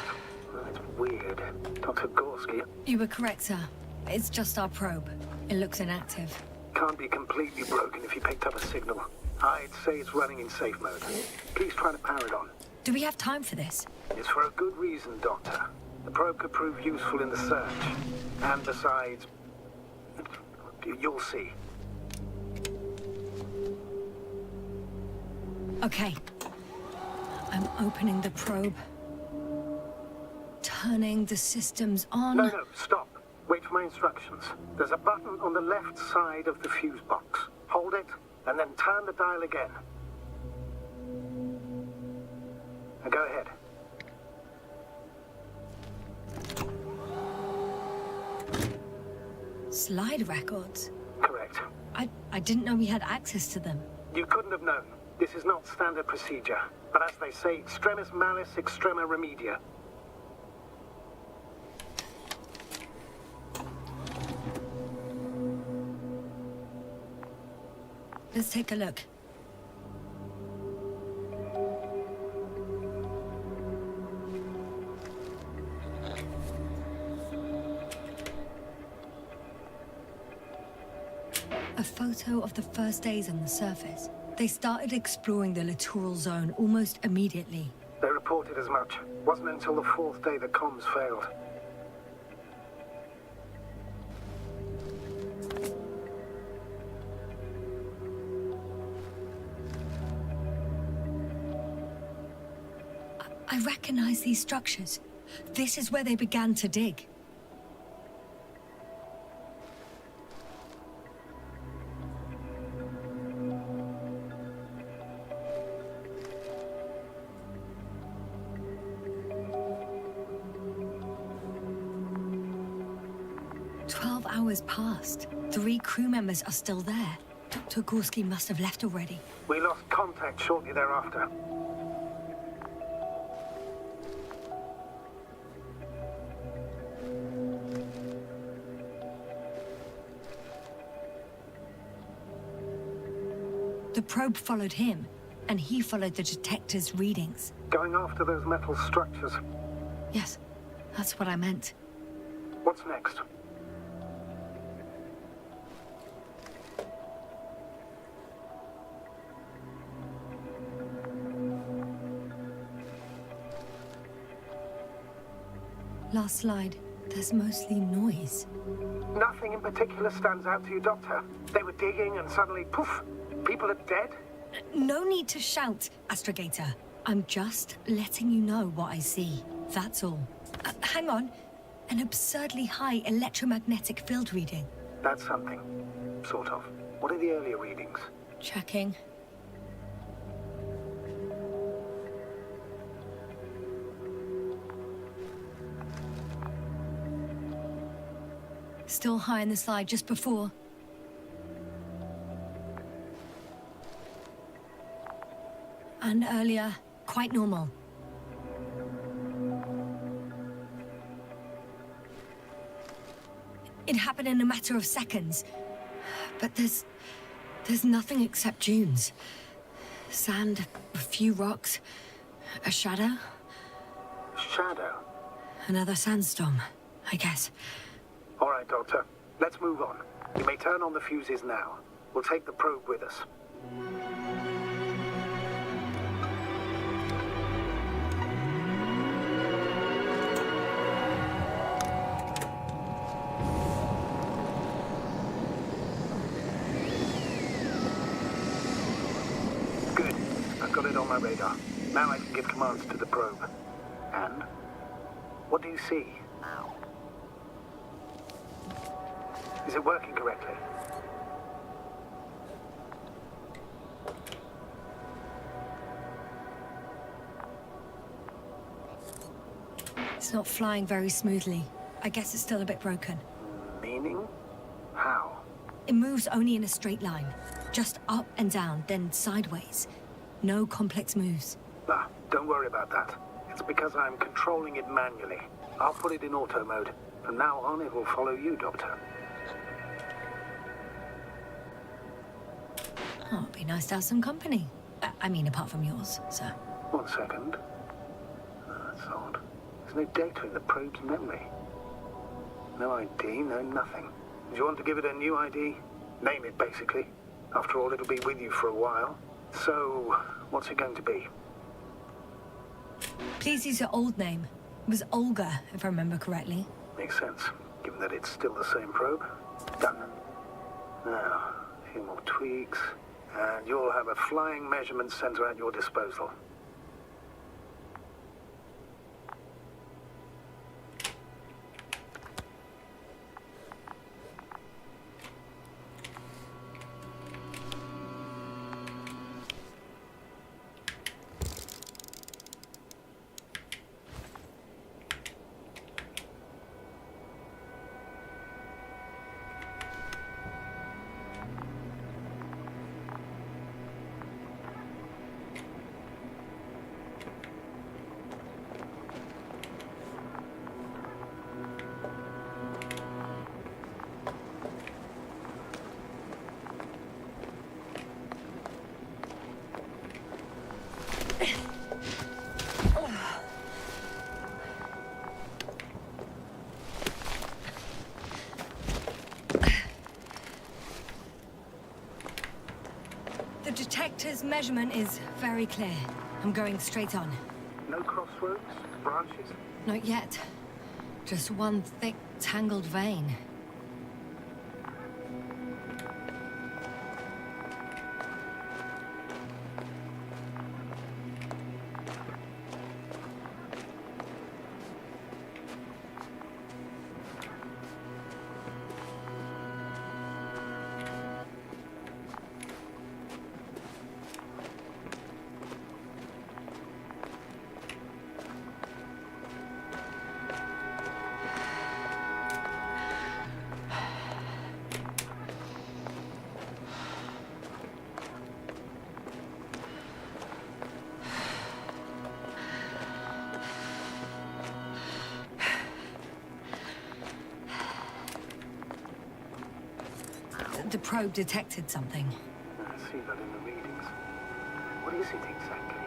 It's weird. Dr. Gorski You were correct, sir. It's just our probe. It looks inactive. can't be completely broken if he picked up a signal. I'd say it's running in safe mode. Please try to power it on. Do we have time for this? It's for a good reason, Doctor. The probe could prove useful in the search. And besides, you'll see. Okay. I'm opening the probe. Turning the systems on. No, stop. Wait for my instructions. There's a button on the left side of the fuse box. Hold it, and then turn the dial again. Now go ahead. Slide records? Correct. I didn't know we had access to them. You couldn't have known. This is not standard procedure. But as they say, extremis malis, extrema remedia. Let's take a look. A photo of the first days on the surface. They started exploring the littoral zone almost immediately. They reported as much. Wasn't until the fourth day that comms failed. I recognize these structures. This is where they began to dig. Hours passed. 3 crew members are still there. Dr. Gorski must have left already. We lost contact shortly thereafter. The probe followed him, and he followed the detector's readings. Going after those metal structures. Yes, that's what I meant. What's next? Last slide. There's mostly noise. Nothing in particular stands out to you, Doctor. They were digging and suddenly, poof, people are dead? No need to shout, Astrogator. I'm just letting you know what I see. That's all. Hang on. An absurdly high electromagnetic field reading. That's something. Sort of. What are the earlier readings? Checking. Still high in the slide just before. And earlier, quite normal. It happened in a matter of seconds. But there's nothing except dunes. Sand, a few rocks, a shadow. Shadow? Another sandstorm, I guess. All right, Doctor. Let's move on. You may turn on the fuses now. We'll take the probe with us. Good. I've got it on my radar. Now I can give commands to the probe. And? What do you see? Is it working correctly? It's not flying very smoothly. I guess it's still a bit broken. Meaning? How? It moves only in a straight line. Just up and down, then sideways. No complex moves. Ah, don't worry about that. It's because I'm controlling it manually. I'll put it in auto mode. From now on, it will follow you, Doctor. Oh, it'd be nice to have some company. I mean, apart from yours, sir. 1 second. That's odd. There's no data in the probe's memory. No ID, no nothing. Do you want to give it a new ID? Name it, basically. After all, it'll be with you for a while. So, what's it going to be? Please use your old name. It was Olga, if I remember correctly. Makes sense, given that it's still the same probe. Done. Now, a few more tweaks, and you'll have a flying measurement center at your disposal. The detector's measurement is very clear. I'm going straight on. No crossroads? Branches? Not yet. Just one thick, tangled vein. The probe detected something. I see that in the readings. What is it exactly?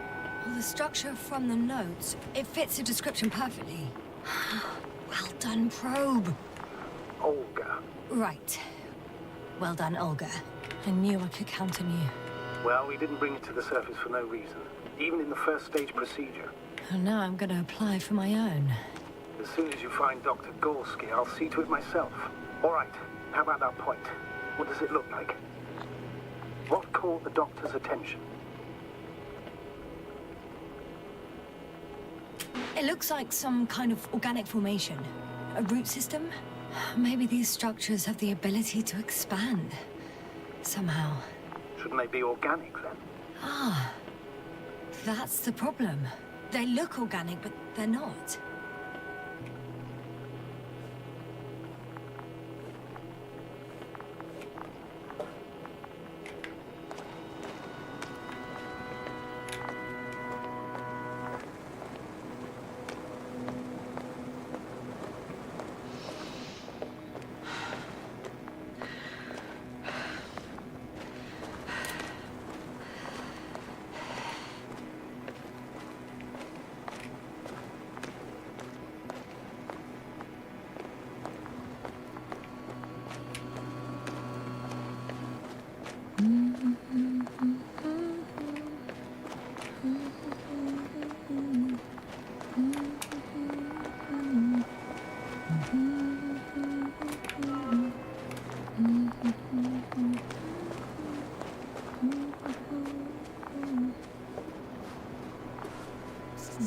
Well, the structure from the notes, it fits the description perfectly. Well done, probe. Olga. Right. Well done, Olga. I knew I could count on you. Well, we didn't bring it to the surface for no reason. Even in the first stage procedure. And now I'm going to apply for my own. As soon as you find Dr. Gorski, I'll see to it myself. All right. How about that point? What does it look like? What caught the doctor's attention? It looks like some kind of organic formation. A root system? Maybe these structures have the ability to expand. Somehow. Shouldn't they be organic, then? Ah. That's the problem. They look organic, but they're not.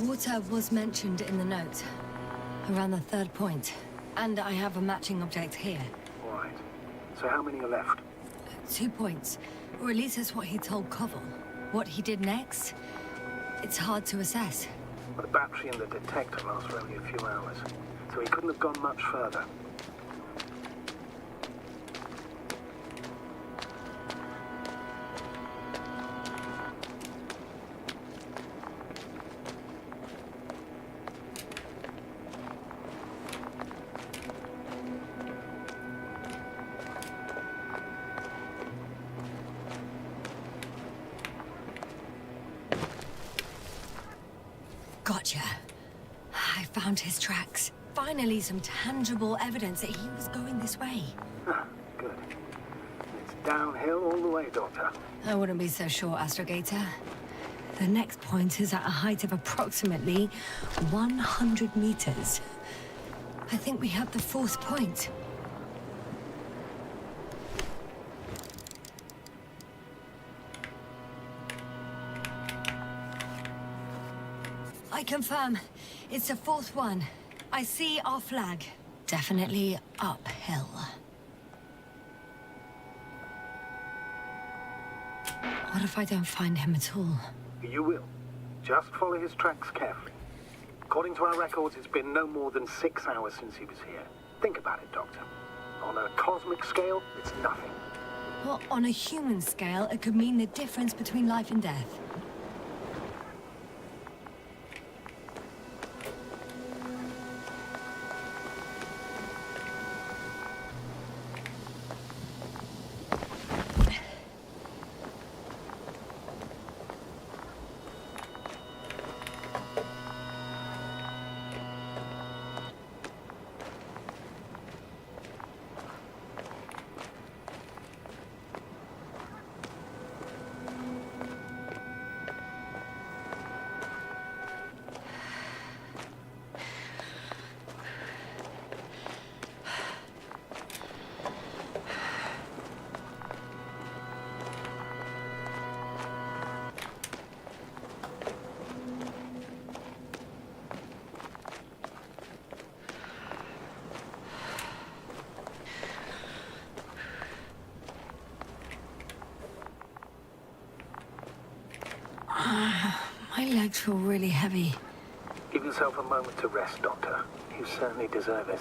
Water was mentioned in the note, around the third point. And I have a matching object here. All right. So how many are left? 2 points. Or at least that's what he told Koval. What he did next, it's hard to assess. But the battery in the detector lasts for only a few hours, so he couldn't have gone much further. Gotcha. I found his tracks. Finally, some tangible evidence that he was going this way. Ah, good. It's downhill all the way, Doctor. I wouldn't be so sure, Astrogator. The next point is at a height of approximately 100 meters. I think we have the fourth point. I confirm. It's the fourth one. I see our flag. Definitely uphill. What if I don't find him at all? You will. Just follow his tracks carefully. According to our records, it's been no more than 6 hours since he was here. Think about it, Doctor. On a cosmic scale, it's nothing. Well, on a human scale, it could mean the difference between life and death. My legs feel really heavy. Give yourself a moment to rest, Doctor. You certainly deserve it.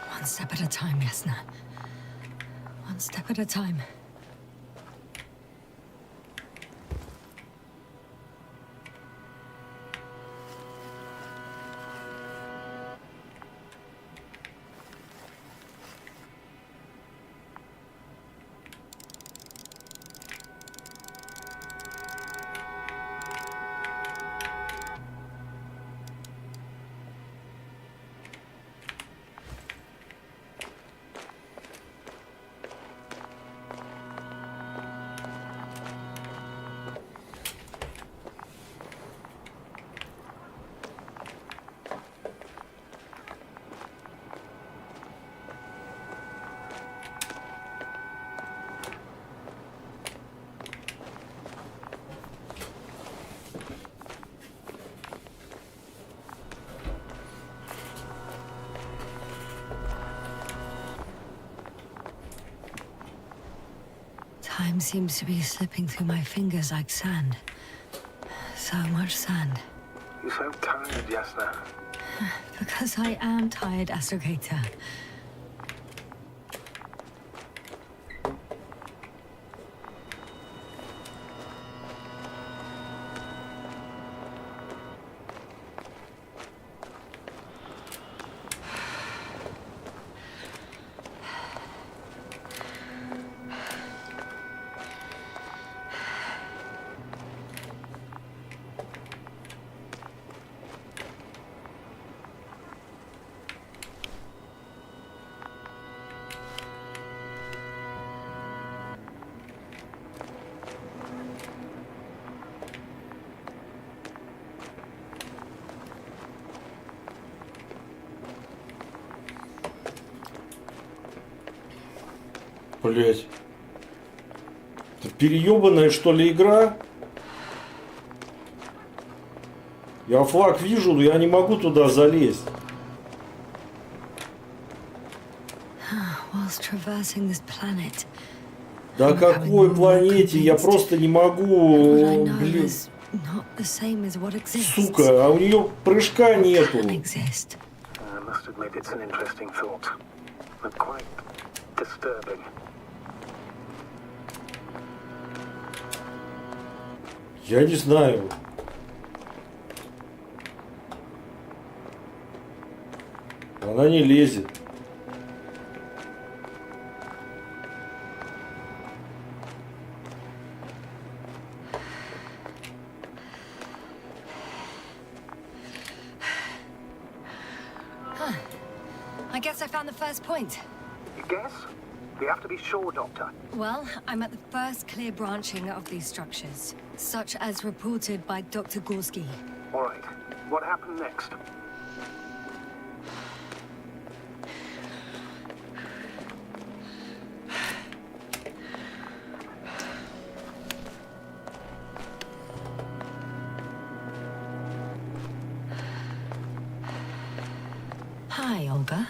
One step at a time, Yasna. One step at a time. Time seems to be slipping through my fingers like sand. So much sand. You sound tired, Yasna. Because I am tired, Astrogator. Блять. Это переебанная, что ли, игра? Я флаг вижу, но я не могу туда залезть. Whilst traversing this planet, Да какой планете? Я просто не what I могу, know блин. is not the same as what exists. Сука, а у нее прыжка нету. Can exist. I must admit it's an interesting thought, and quite disturbing. Я не знаю. Она не лезет. I guess I found the first point. You guess? We have to be sure, Doctor. Well, I'm at the first clear branching of these structures, such as reported by Dr. Gorski. All right. What happened next? Hi, Olga.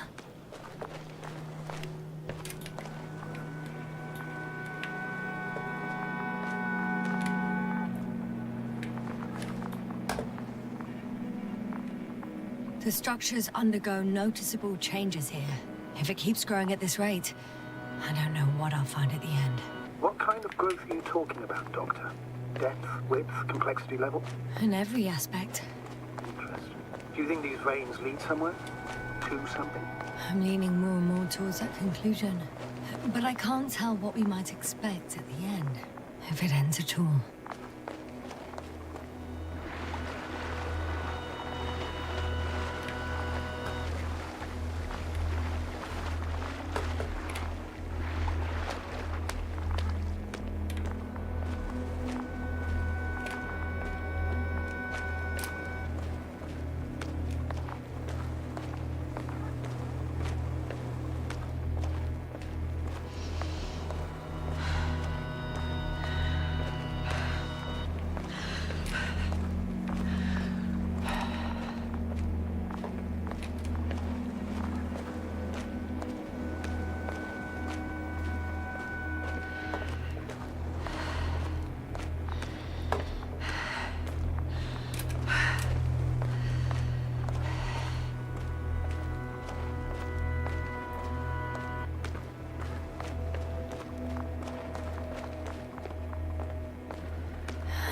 The structures undergo noticeable changes here. If it keeps growing at this rate, I don't know what I'll find at the end. What kind of growth are you talking about, Doctor? Depth, width, complexity level? In every aspect. Interesting. Do you think these veins lead somewhere? To something? I'm leaning more and more towards that conclusion. But I can't tell what we might expect at the end, if it ends at all.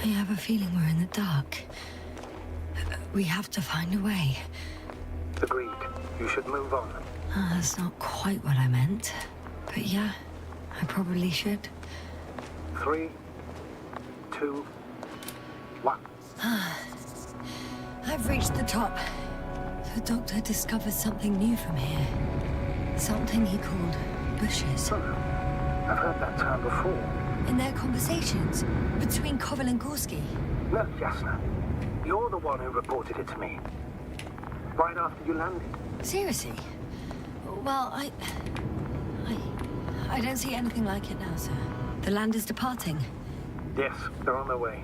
I have a feeling we're in the dark. We have to find a way. Agreed. You should move on. That's not quite what I meant. But yeah, I probably should. 3, 2, 1. I've reached the top. The doctor discovered something new from here. Something he called bushes. I've heard that term before. In their conversations between Koval and Gorski. No, Jasna. You're the one who reported it to me. Right after you landed. Seriously? Well, I don't see anything like it now, sir. The land is departing. Yes, they're on their way.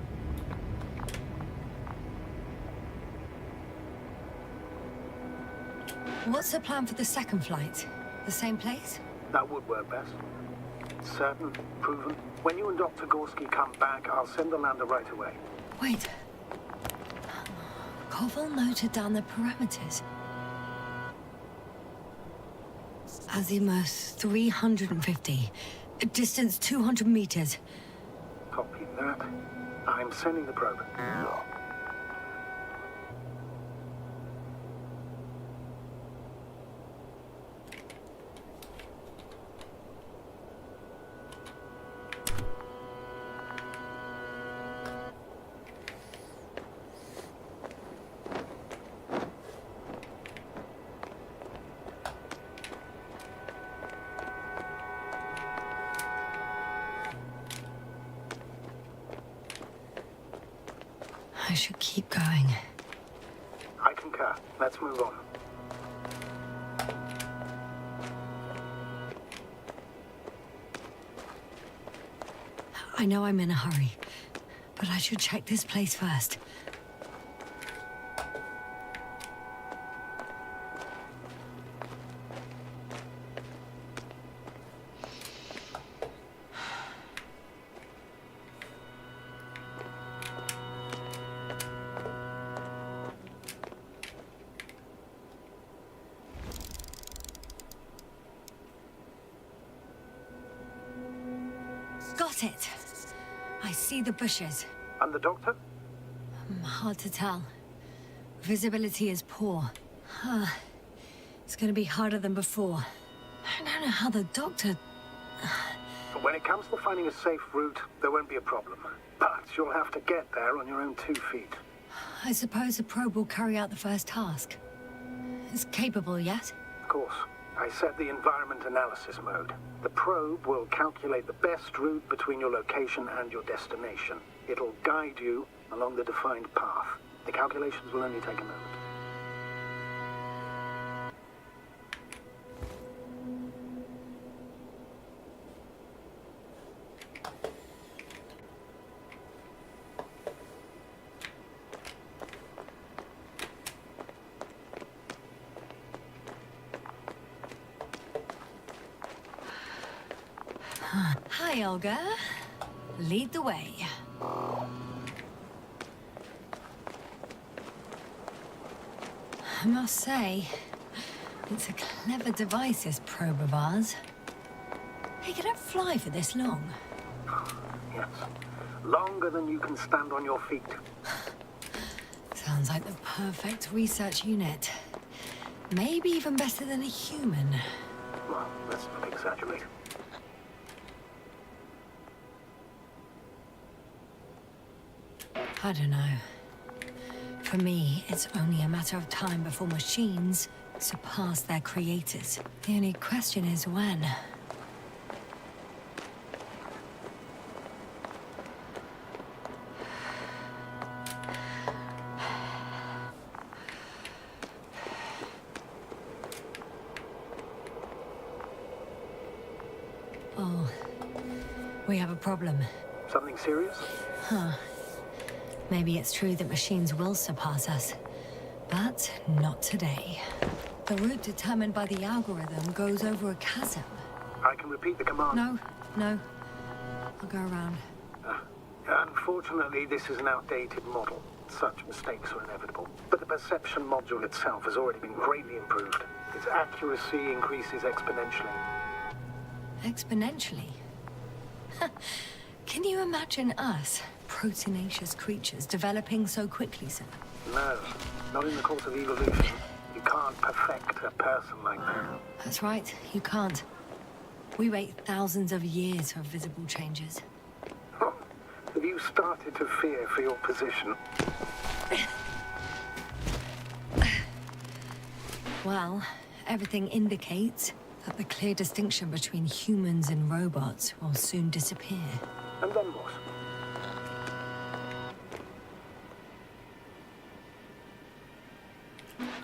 What's the plan for the second flight? The same place? That would work best. Certain, proven. When you and Dr. Gorski come back, I'll send the lander right away. Wait. Koval noted down the parameters. Azimuth 350. Distance 200 meters. Copy that. I'm sending the probe. I should keep going. I concur. Let's move on. I know I'm in a hurry, but I should check this place first. Got it. I see the bushes. And the doctor? Hard to tell. Visibility is poor. It's gonna be harder than before. I don't know how the doctor... When it comes to finding a safe route, there won't be a problem. But you'll have to get there on your own 2 feet. I suppose the probe will carry out the first task. It's capable yet? Of course. I set the environment analysis mode. The probe will calculate the best route between your location and your destination. It'll guide you along the defined path. The calculations will only take a moment. Hi, Olga. Lead the way. I must say, it's a clever device, this probe of ours. Hey, can it fly for this long? Yes. Longer than you can stand on your feet. Sounds like the perfect research unit. Maybe even better than a human. Well, let's not exaggerate. I don't know. For me, it's only a matter of time before machines surpass their creators. The only question is when. Oh, we have a problem. Something serious? Huh. Maybe it's true that machines will surpass us, but not today. The route determined by the algorithm goes over a chasm. I can repeat the command. No. I'll go around. Unfortunately, this is an outdated model. Such mistakes are inevitable. But the perception module itself has already been greatly improved. Its accuracy increases exponentially. Exponentially? Can you imagine us, proteinaceous creatures, developing so quickly, sir? No, not in the course of evolution. You can't perfect a person like that. That's right, you can't. We wait thousands of years for visible changes. Have you started to fear for your position? Well, everything indicates that the clear distinction between humans and robots will soon disappear. And then what?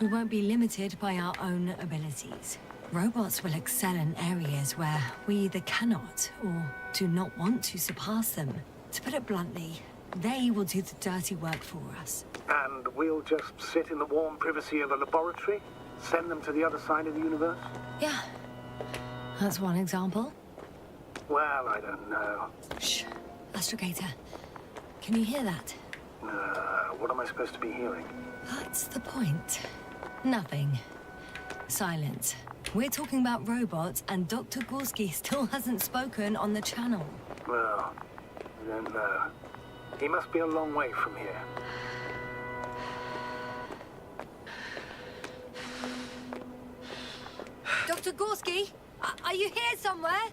We won't be limited by our own abilities. Robots will excel in areas where we either cannot or do not want to surpass them. To put it bluntly, they will do the dirty work for us. And we'll just sit in the warm privacy of a laboratory? Send them to the other side of the universe? Yeah, that's one example. Well, I don't know. Shh, Astrogator. Can you hear that? What am I supposed to be hearing? That's the point. Nothing. Silence. We're talking about robots, and Dr. Gorski still hasn't spoken on the channel. Well, I don't know. He must be a long way from here. Dr. Gorski, are you here somewhere?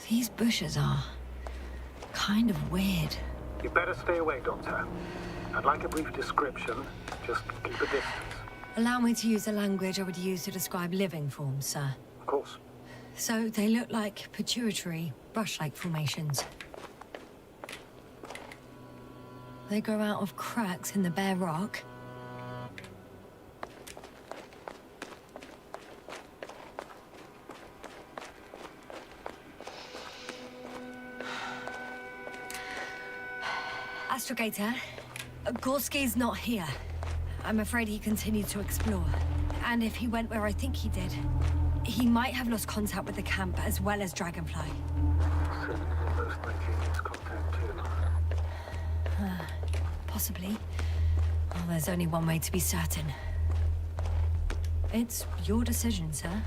These bushes are kind of weird. You better stay away, Doctor. I'd like a brief description. Just keep a distance. Allow me to use the language I would use to describe living forms, sir. Of course. So they look like pituitary, brush-like formations. They grow out of cracks in the bare rock. Astrogator, Gorski's not here. I'm afraid he continued to explore. And if he went where I think he did, he might have lost contact with the camp as well as Dragonfly. Certainly most likely lose contact too. Possibly. Well, there's only one way to be certain. It's your decision, sir.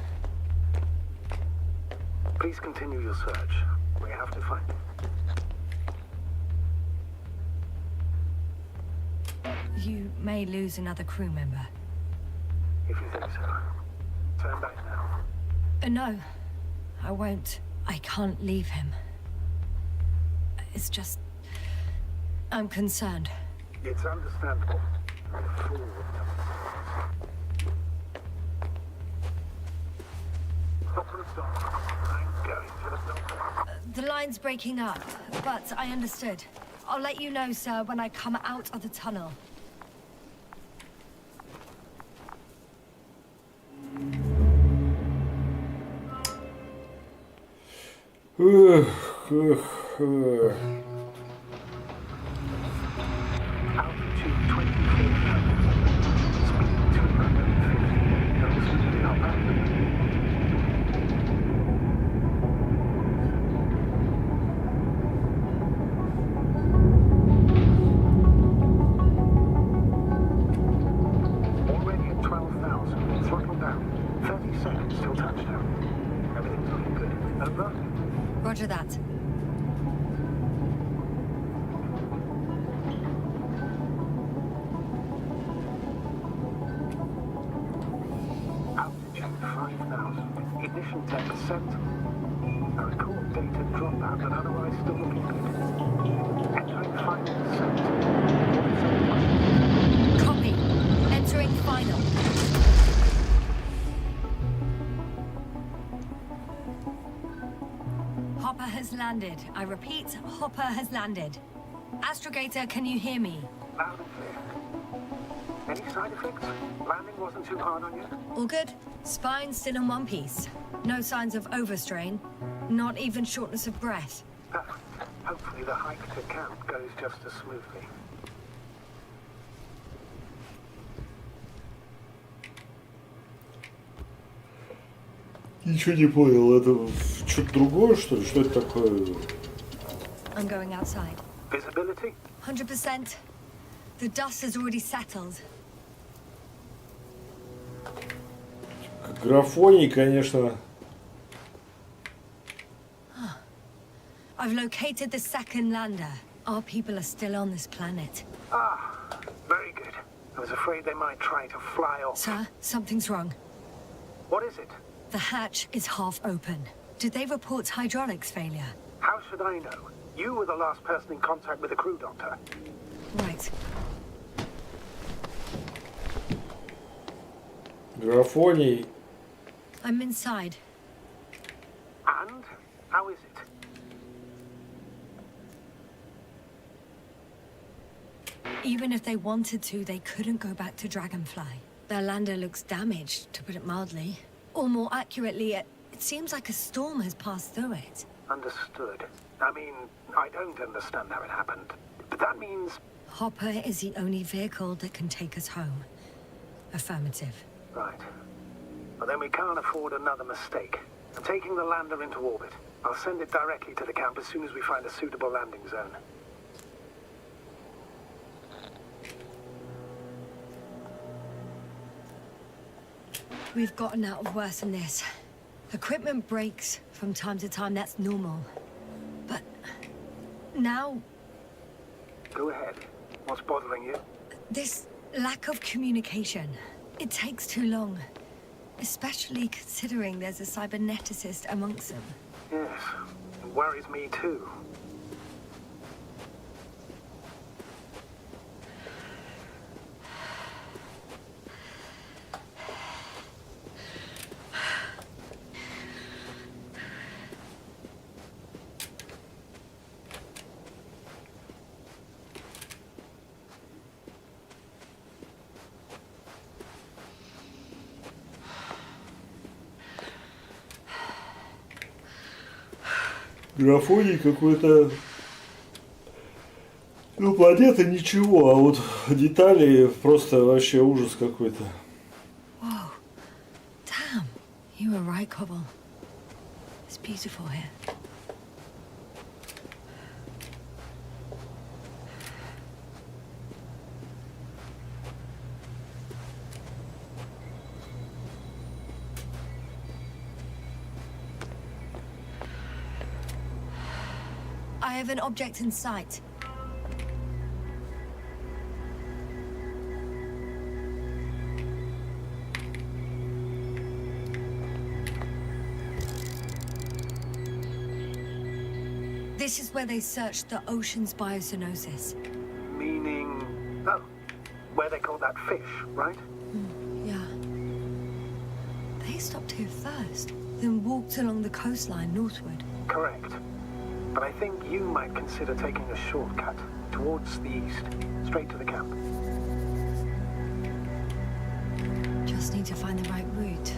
Please continue your search. We have to find him. You may lose another crew member. If you think so. Turn back now. No, I won't. I can't leave him. It's just... I'm concerned. It's understandable. A fool would have. Stop for the stop. I'm going to the doctor. The line's breaking up, but I understood. I'll let you know, sir, when I come out of the tunnel. Altitude 24,000. Speed 250. Notice the hopper. Already at 12,000. Throttle down. 30 seconds till touchdown. Everything's looking good. Over. Roger that. Altitude 5,000. Ignition 10%. I record data dropout, but otherwise still looking good. Entering final descent. Copy. Entering final. Hopper has landed. I repeat, Hopper has landed. Astrogator, can you hear me? Loud and clear. Any side effects? Landing wasn't too hard on you? All good? Spine still in one piece. No signs of overstrain. Not even shortness of breath. Perfect. Hopefully the hike to camp goes just as smoothly. Ничего не понял, это что-то другое, что ли? Что это такое? I'm going outside. Visibility? 100%. The dust has already settled. Графоний, конечно. I've located the second lander. Our people are still on this planet. Ah, very good. I was afraid they might try to fly off. Sir, something's wrong. What is it? The hatch is half open. Did they report hydraulics failure? How should I know? You were the last person in contact with the crew doctor. Right. Графоний. I'm inside. And? How is it? Even if they wanted to, they couldn't go back to Dragonfly. Their lander looks damaged, to put it mildly. Or more accurately, it seems like a storm has passed through it. Understood. I mean, I don't understand how it happened. But that means... Hopper is the only vehicle that can take us home. Affirmative. Right. Well, then we can't afford another mistake. I'm taking the lander into orbit. I'll send it directly to the camp as soon as we find a suitable landing zone. We've gotten out of worse than this. Equipment breaks from time to time, that's normal. But now, Go ahead. What's bothering you? this lack of communication, it takes too long. Especially considering there's a cyberneticist amongst them. Yes. It worries me too. графоний какой-то. Ну, планета ничего, а вот детали просто вообще ужас какой-то. Whoa. Damn. You were right, Cobble. It's beautiful here. I have an object in sight. This is where they searched the ocean's biosynosis. Meaning... Oh, where they caught that fish, right? Yeah. They stopped here first, then walked along the coastline northward. Correct. But I think you might consider taking a shortcut towards the east, straight to the camp. Just need to find the right route.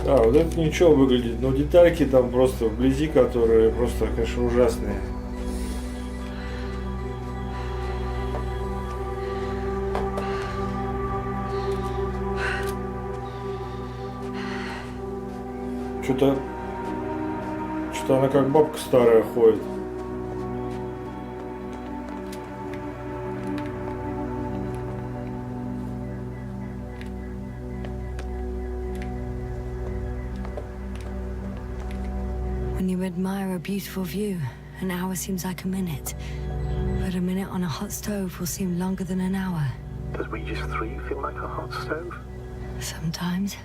Да, вот это ничего выглядит, но детальки там просто вблизи, которые просто, конечно, ужасные. Что-то она как бабка старая ходит. When you admire a beautiful view, an hour seems like a minute. But a minute on a hot stove will seem longer than an hour. Does Regis 3 feel like a hot stove? Sometimes.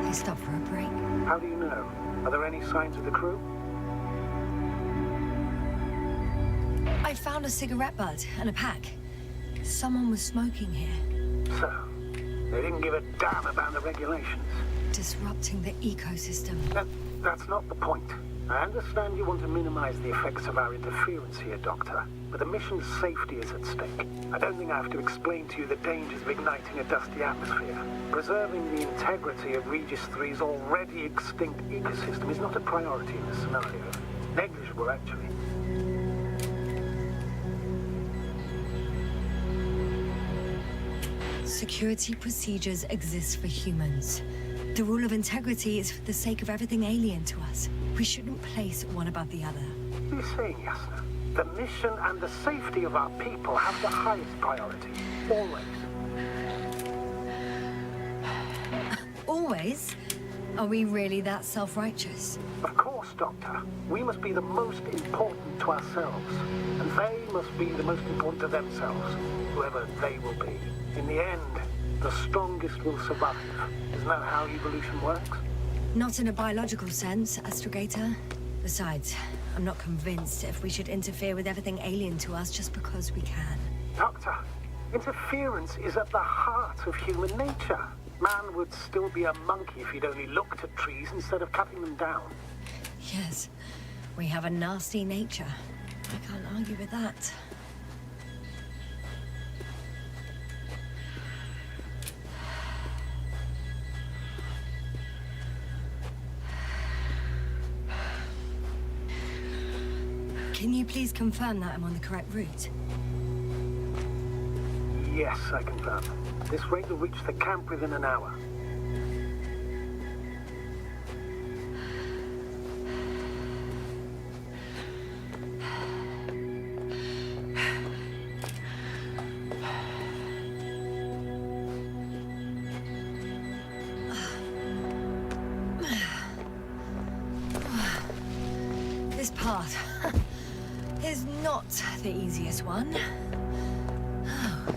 They stop for a break. How do you know? Are there any signs of the crew? I found a cigarette butt and a pack. Someone was smoking here, So, they didn't give a damn about the regulations. disrupting the ecosystem. That's not the point. I understand you want to minimize the effects of our interference here, Doctor, but the mission's safety is at stake. I don't think I have to explain to you the dangers of igniting a dusty atmosphere. Preserving the integrity of Regis 3's already extinct ecosystem is not a priority in this scenario. Negligible, actually. Security procedures exist for humans. The rule of integrity is for the sake of everything alien to us. We shouldn't place one above the other. You're saying, Yasna, the mission and the safety of our people have the highest priority. Always. Always? Are we really that self-righteous? Of course, Doctor. We must be the most important to ourselves. And they must be the most important to themselves, whoever they will be. In the end, the strongest will survive. Isn't that how evolution works? Not in a biological sense, Astrogator. Besides, I'm not convinced if we should interfere with everything alien to us just because we can. Doctor, interference is at the heart of human nature. Man would still be a monkey if he'd only looked at trees instead of cutting them down. Yes, we have a nasty nature. I can't argue with that. Can you please confirm that I'm on the correct route? Yes, I confirm. This rate will reach the camp within an hour. This path is not the easiest one. Oh,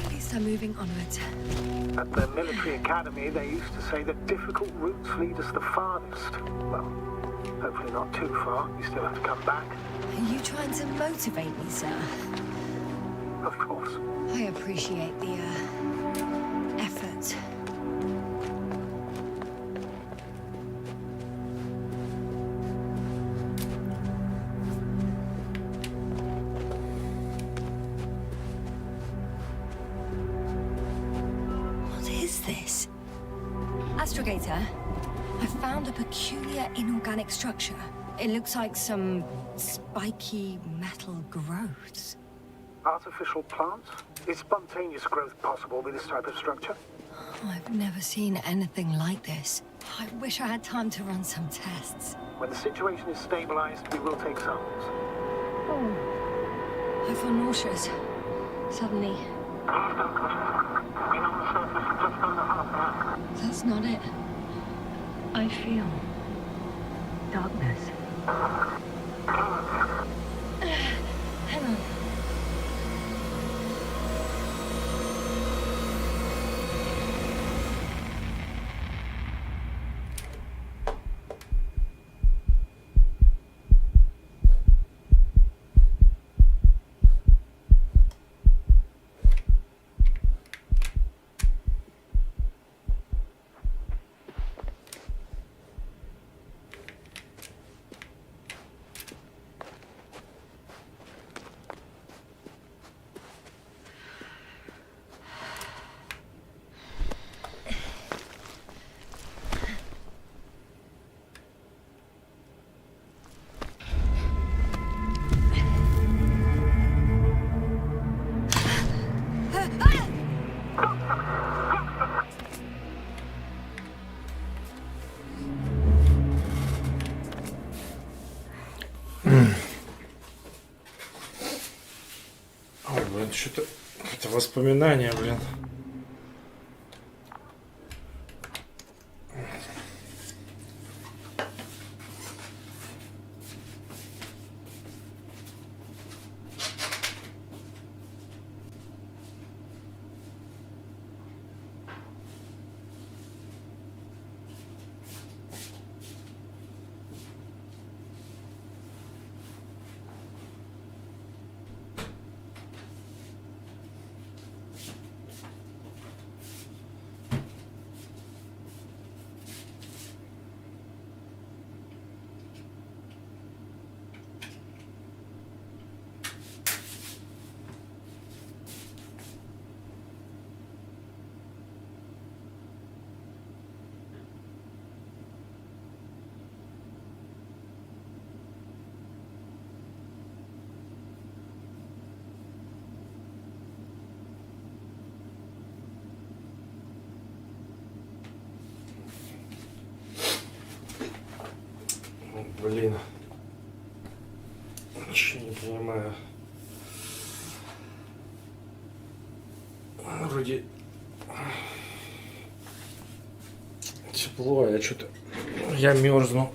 really least I'm moving onwards. At the military academy, they used to say that difficult routes lead us the farthest. Well, hopefully not too far. You still have to come back. Are you trying to motivate me, sir? Of course. I appreciate the, effort. What is this? Astrogator, I found a peculiar inorganic structure. It looks like some spiky metal growths. Artificial plants? Is spontaneous growth possible with this type of structure? Oh, I've never seen anything like this. I wish I had time to run some tests. When the situation is stabilized, we will take samples. Oh. I feel nauseous. Suddenly. That's not it. I feel darkness. Hang on. Ой, блин, что-то... Это воспоминания, блин. Блин. Ничего не понимаю. Вроде тепло, а я что-то... Я мерзну.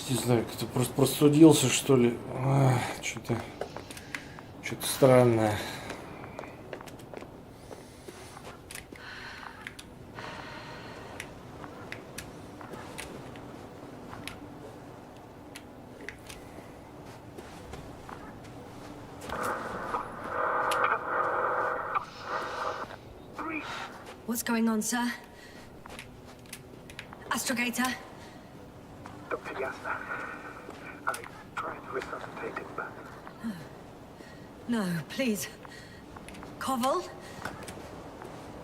Не знаю, как-то просто простудился, что ли. Что-то странное. What's going on, sir? Astrogator? Dr. Yasna, I tried to resuscitate him, but... No, please. Koval?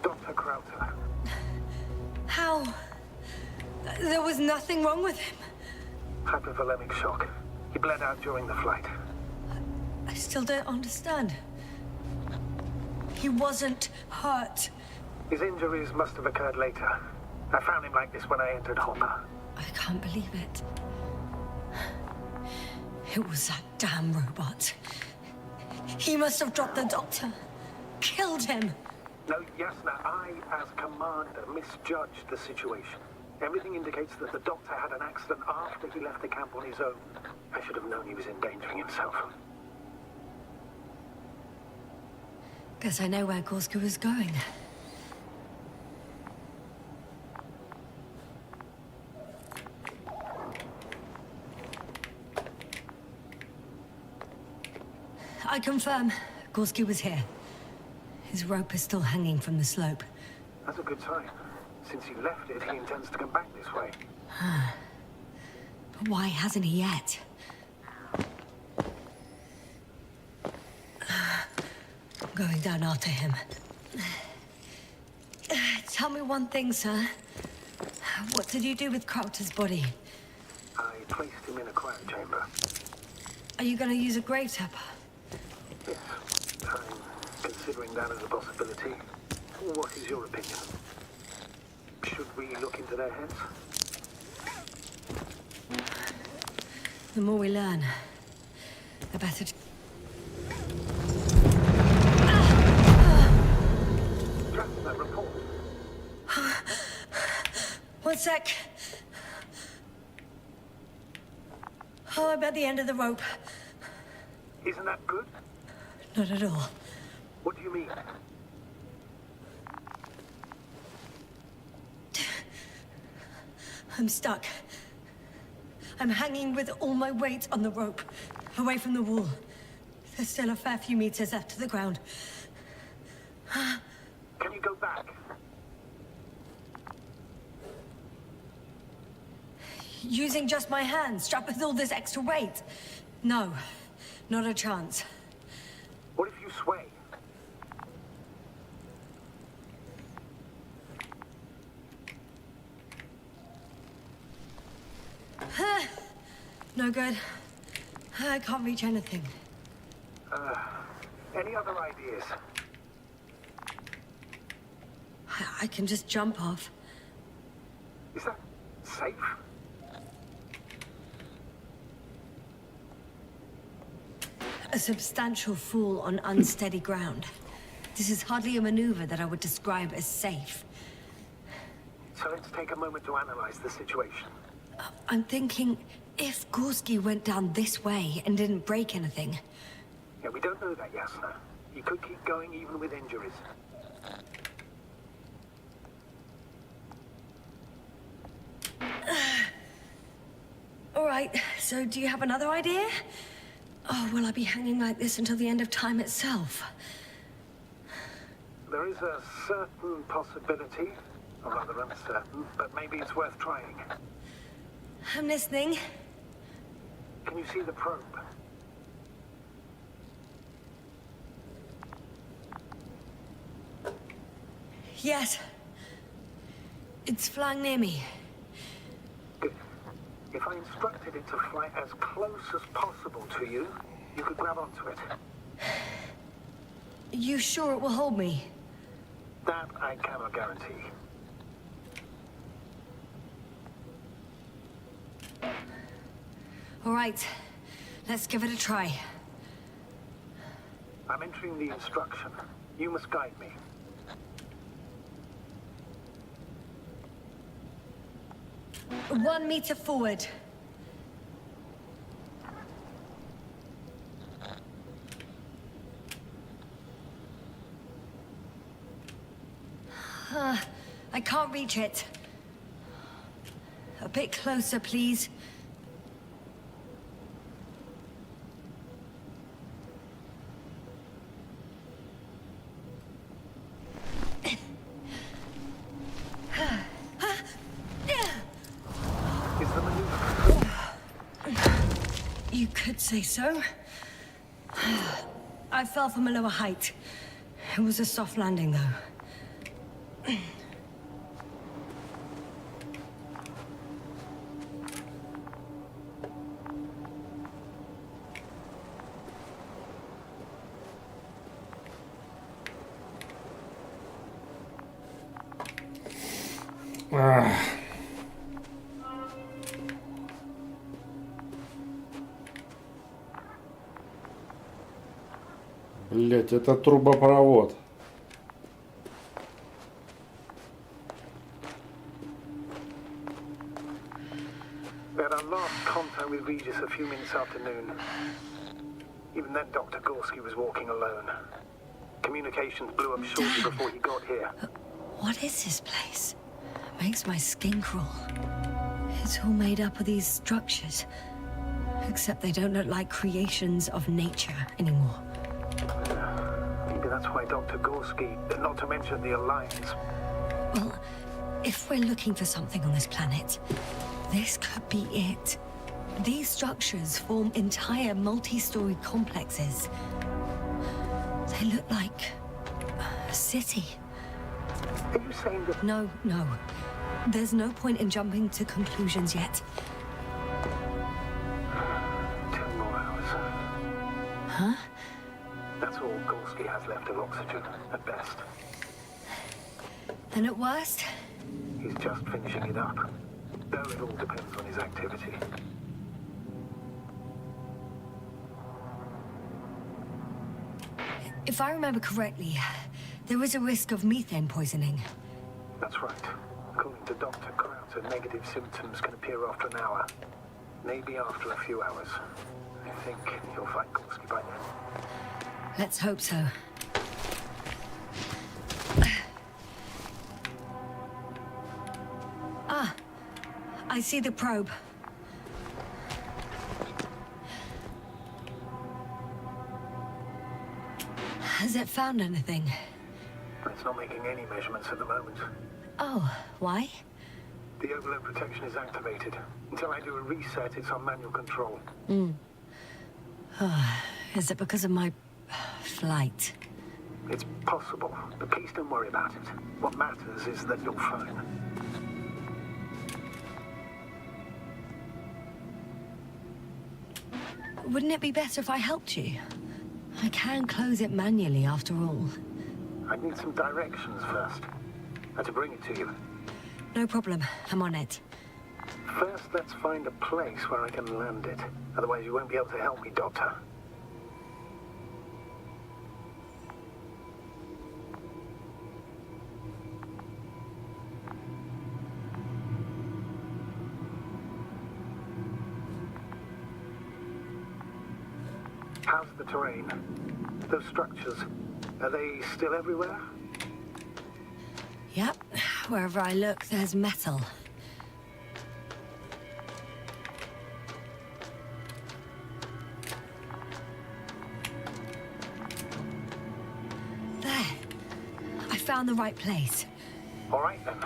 Dr. Krauter. How? There was nothing wrong with him. Hypovolemic shock. He bled out during the flight. I still don't understand. He wasn't hurt. His injuries must have occurred later. I found him like this when I entered Hopper. I can't believe it. It was that damn robot. He must have dropped the doctor. Killed him. No, Yasna, I, as commander, misjudged the situation. Everything indicates that the doctor had an accident after he left the camp on his own. I should have known he was endangering himself. Guess I know where Gorska was going. I confirm, Gorski was here. His rope is still hanging from the slope. That's a good sign. Since he left it, he intends to come back this way. But why hasn't he yet? I'm going down after him. Tell me one thing, sir. What did you do with Crowther's body? I placed him in a quiet chamber. Are you going to use a grave tap? Yes, I'm considering that as a possibility. What is your opinion? Should we look into their heads? The more we learn, the better. Just that report. One sec. Oh, I'm at the end of the rope. Isn't that good? Not at all. What do you mean? I'm stuck. I'm hanging with all my weight on the rope, away from the wall. There's still a fair few meters left to the ground. Can you go back? Using just my hands, strapped with all this extra weight? No, not a chance. What if you sway? No good. I can't reach anything. Any other ideas? I can just jump off. Is that safe? A substantial fall on unsteady ground. This is hardly a maneuver that I would describe as safe. So let's take a moment to analyze the situation. I'm thinking, if Gorski went down this way and didn't break anything... Yeah, we don't know that, Yasna. He could keep going even with injuries. All right, so do you have another idea? Oh, will I be hanging like this until the end of time itself? There is a certain possibility, or rather uncertain, but maybe it's worth trying. I'm listening. Can you see the probe? Yes. It's flying near me. Good. If I instructed it to fly as close as possible to you, you could grab onto it. You sure it will hold me? That I cannot guarantee. All right, let's give it a try. I'm entering the instruction. You must guide me. One meter forward. I can't reach it. A bit closer, please. Is the maneuver? You could say so. I fell from a lower height. It was a soft landing, though. Блять, это трубопровод. We had our last contact with Regis a few minutes after noon. Even then, Dr. Gorski was walking alone. Communications blew up shortly before he got here. What is this place? Makes my skin crawl. It's all made up of these structures. Except they don't look like creations of nature anymore. Maybe that's why Dr. Gorski, not to mention the Alliance. Well, if we're looking for something on this planet, this could be it. These structures form entire multi-story complexes. They look like a city. Are you saying that... No. There's no point in jumping to conclusions yet. 2 more hours. Huh? That's all Gorski has left of oxygen, at best. And at worst? He's just finishing it up. Though it all depends on his activity. If I remember correctly, there is a risk of methane poisoning. That's right. According to Dr. Krauter, negative symptoms can appear after an hour. Maybe after a few hours. I think he'll find Gorski by then. Let's hope so. Ah, I see the probe. Has it found anything? It's not making any measurements at the moment. Oh, why? The overload protection is activated. Until I do a reset, it's on manual control. Is it because of my flight? It's possible, but please don't worry about it. What matters is that you're fine. Wouldn't it be better if I helped you? I can close it manually after all. I need some directions first. And to bring it to you. No problem. I'm on it. First, let's find a place where I can land it. Otherwise, you won't be able to help me, Doctor. How's the terrain? Those structures, are they still everywhere? Yep. Wherever I look, there's metal. There. I found the right place. All right, then.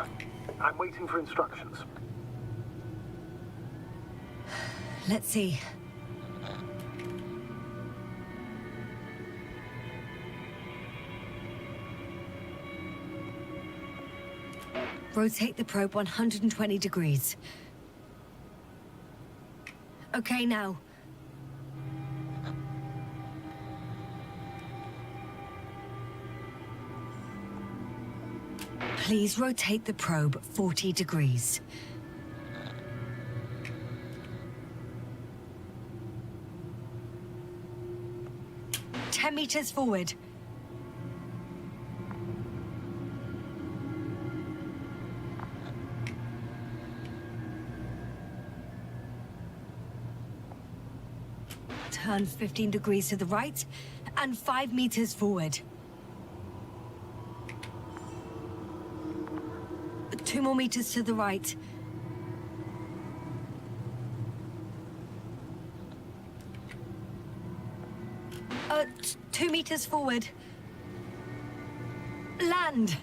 I'm waiting for instructions. Let's see. Rotate the probe 120 degrees. Okay, now. Please rotate the probe 40 degrees. Ten meters forward. Turn 15 degrees to the right and 5 meters forward. 2 more meters to the right. Uh, 2 meters forward. Land.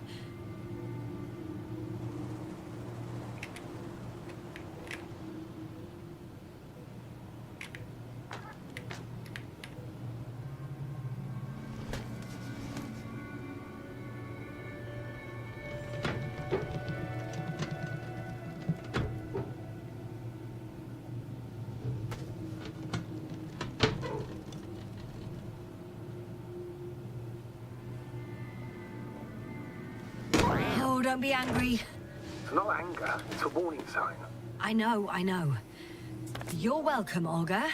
Oh, don't be angry. It's not anger, it's a warning sign. I know. You're welcome, Olga.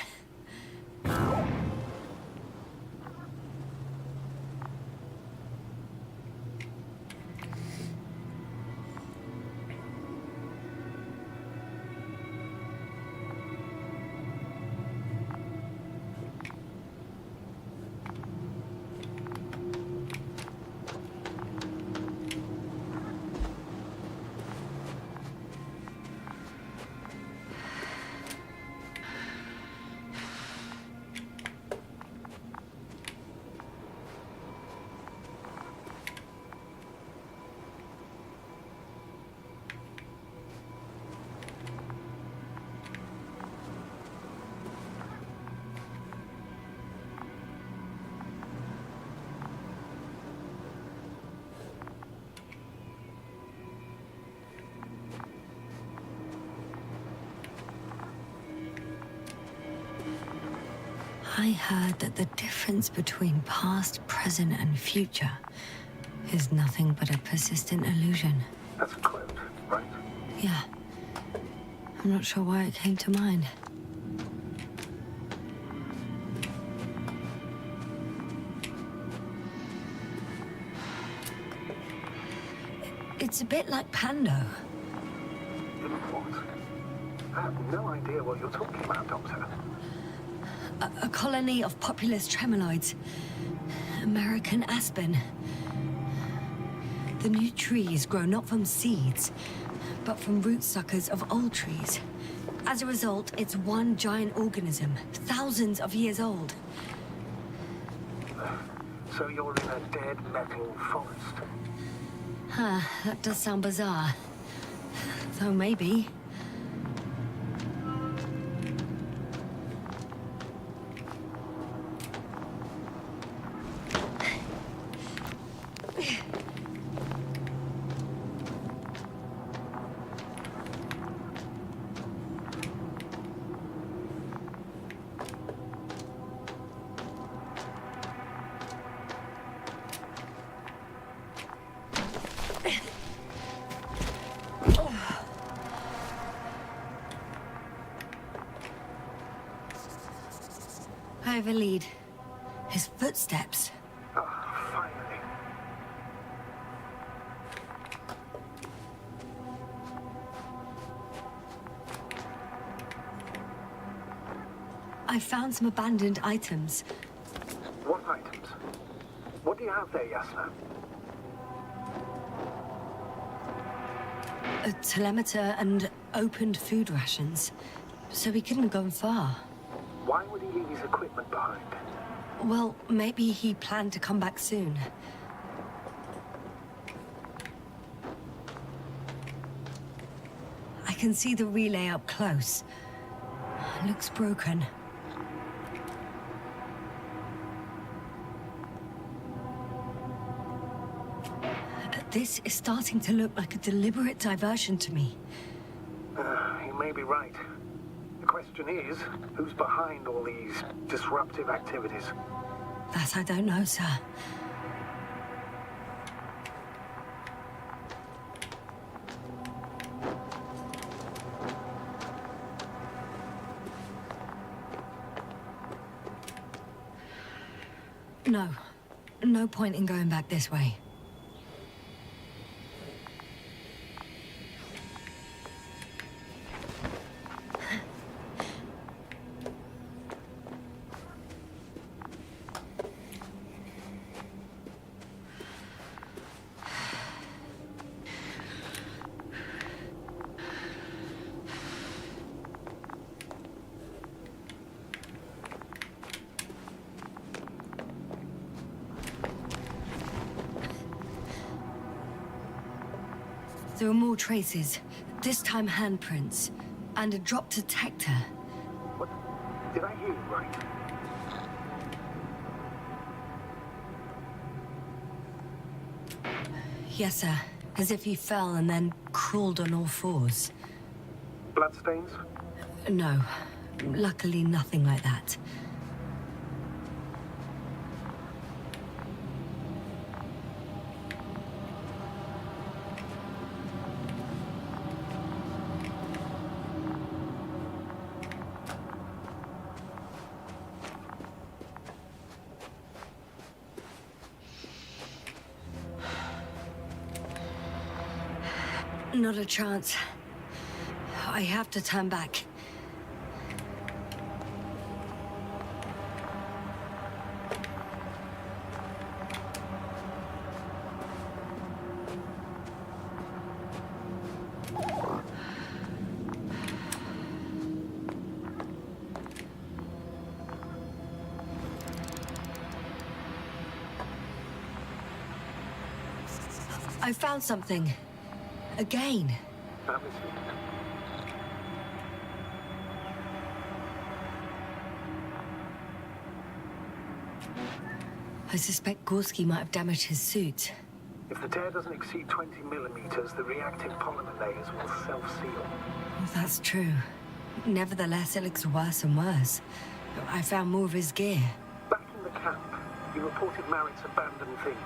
I heard that the difference between past, present, and future is nothing but a persistent illusion. That's a quote, right? Yeah. I'm not sure why it came to mind. It's a bit like Pando. What? I have no idea what you're talking about, Doctor. A colony of populous tremoloids. American aspen. The new trees grow not from seeds, but from root suckers of old trees. As a result, it's one giant organism, thousands of years old. So you're in a dead metal forest? Huh, that does sound bizarre. Though maybe. I have a lead. His footsteps. Ah, finally. I found some abandoned items. What items? What do you have there, Yasna? A telemeter and opened food rations. So he couldn't have gone far. Why would he leave his equipment behind? Well, maybe he planned to come back soon. I can see the relay up close. Looks broken. This is starting to look like a deliberate diversion to me. You may be right. The question is, who's behind all these disruptive activities? That I don't know, sir. No. No point in going back this way. There are more traces, this time handprints, and a drop detector. What? Did I hear you right? Yes, sir. As if he fell and then crawled on all fours. Bloodstains? No. Luckily, nothing like that. Not a chance. I have to turn back. I found something. Again. That was it. I suspect Gorski might have damaged his suit. If the tear doesn't exceed 20 millimeters, the reactive polymer layers will self-seal. Well, that's true. Nevertheless, it looks worse and worse. I found more of his gear. Back in the camp, you reported Marritt's abandoned things.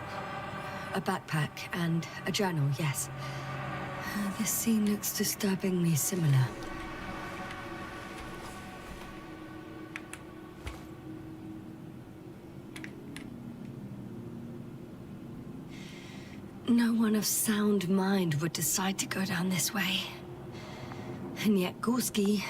A backpack and a journal, yes. This scene looks disturbingly similar. No one of sound mind would decide to go down this way. And yet Gorski...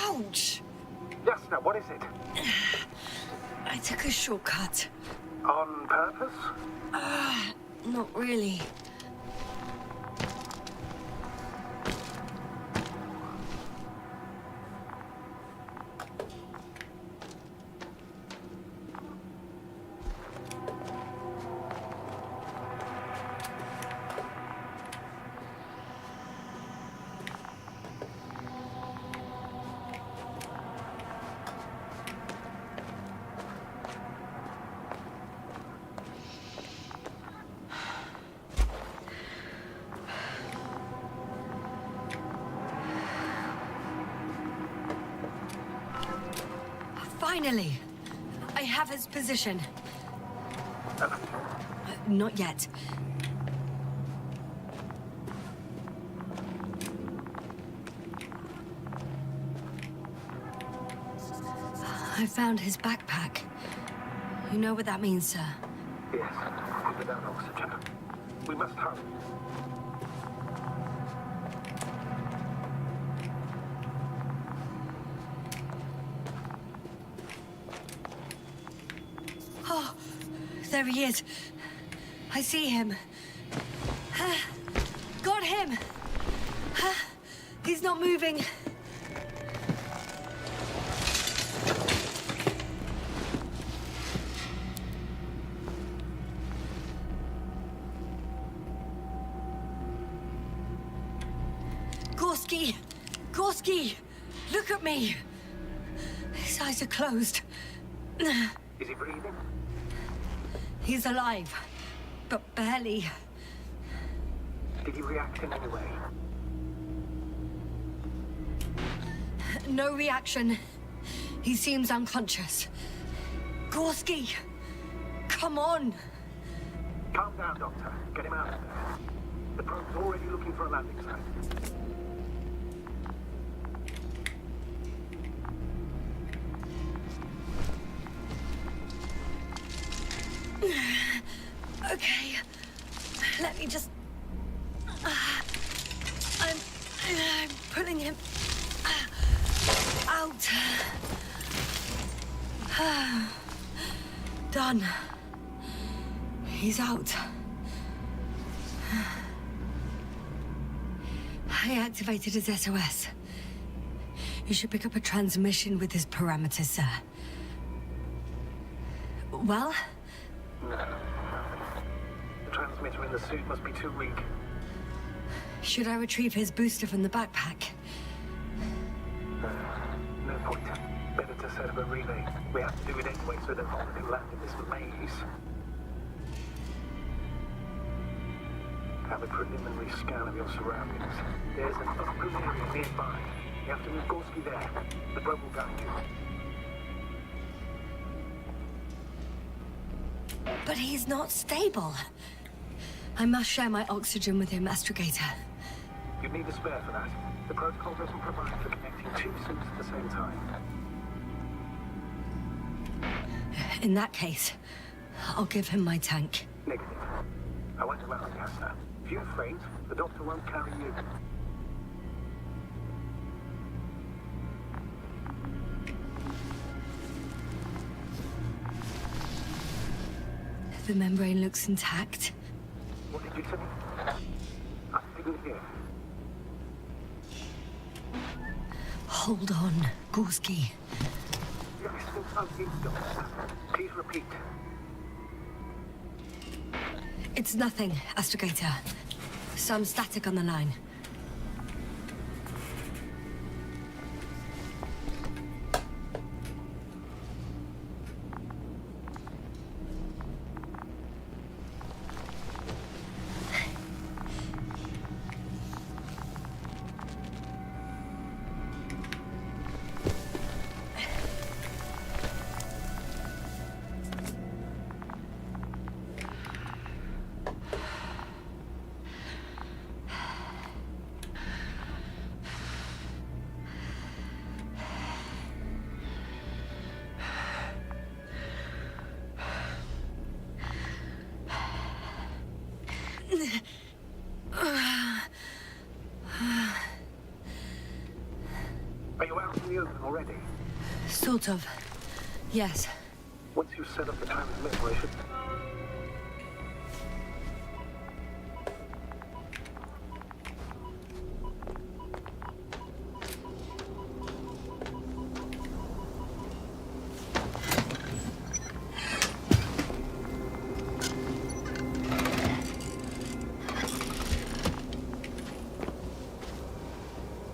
Ouch! Yes, now what is it? I took a shortcut. On purpose? Not really. Finally! I have his position. Not yet. I found his backpack. You know what that means, sir? Yes, without oxygen. We must hurry. Oh, there he is. I see him. Got him! He's not moving. Gorski! Gorski! Look at me! His eyes are closed. Is he breathing? He's alive, but barely. Did he react in any way? No reaction. He seems unconscious. Gorski! Come on! Calm down, Doctor. Get him out of there. The probe's already looking for a landing site. Okay, let me just... I'm pulling him out. Done. He's out. I activated his SOS. You should pick up a transmission with his parameters, sir. Well? No. The transmitter in the suit must be too weak. Should I retrieve his booster from the backpack? No point. Better to set up a relay. We have to do it anyway so that Volker can land in this maze. Have a preliminary scan of your surroundings. There's an open area nearby. You have to move Gorski there. The probe will guide you. But he's not stable. I must share my oxygen with him, Astrogator. You'd need a spare for that. The protocol doesn't provide for connecting two suits at the same time. In that case, I'll give him my tank. Negative. I won't allow gas now. If you faint, the doctor won't carry you. The membrane looks intact. What did you say? I didn't hear. Hold on, Gorski. Yes, I'm in, Doctor. Please repeat. It's nothing, Astrogator. Some static on the line. Are you out in the open already? Sort of. Yes. Once you set up the transmitter, I should...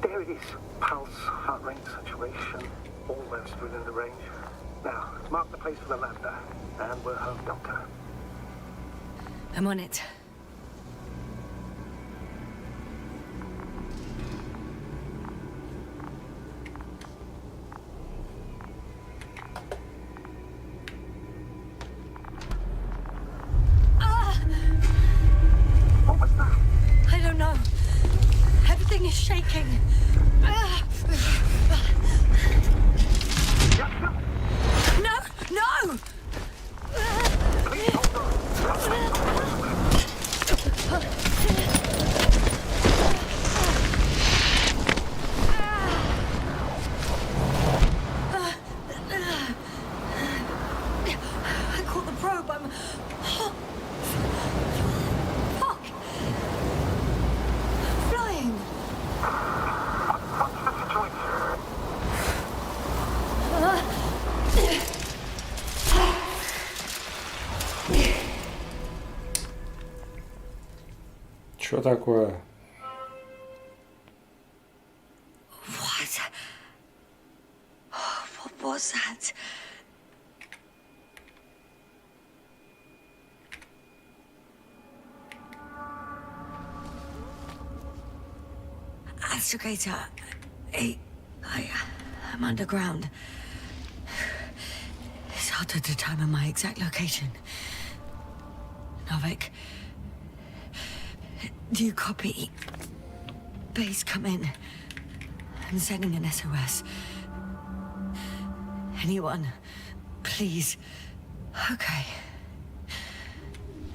There it is. Pulse, heart rate, saturation, almost within the range. Now, mark the place for the lander, and we're home, Doctor. I'm on it. What was that? I don't know. Everything is shaking. No! No! Please hold on. I caught the probe. I'm... Fuck! Flying! What's the situation? Что такое? What? What was that? Astrogator, I'm underground. It's hard to determine my exact location. Novik, do you copy? Base, come in. I'm sending an SOS. Anyone, please. Okay.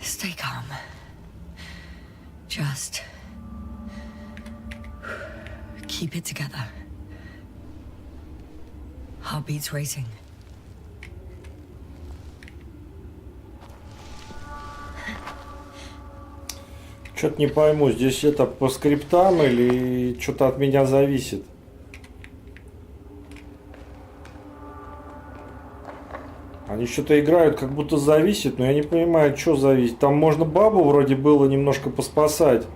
Stay calm. Just keep it together. Heartbeats racing. Что-то не пойму, здесь это по скриптам или что-то от меня зависит? Они что-то играют, как будто зависит, но я не понимаю, что зависит. Там можно бабу вроде было немножко поспасать.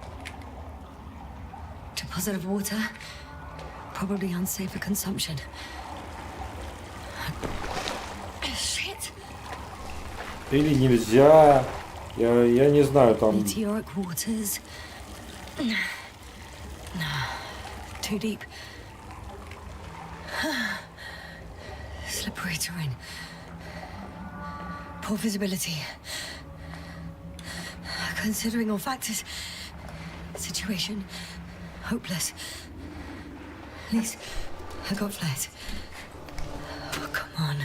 Deposit of water, probably unsafe for consumption. Shit! Или нельзя. Я не знаю, там... Meteoric waters. No. Too deep. Slippery terrain. Poor visibility. Considering all factors, situation hopeless. At least I got flares. Oh, come on.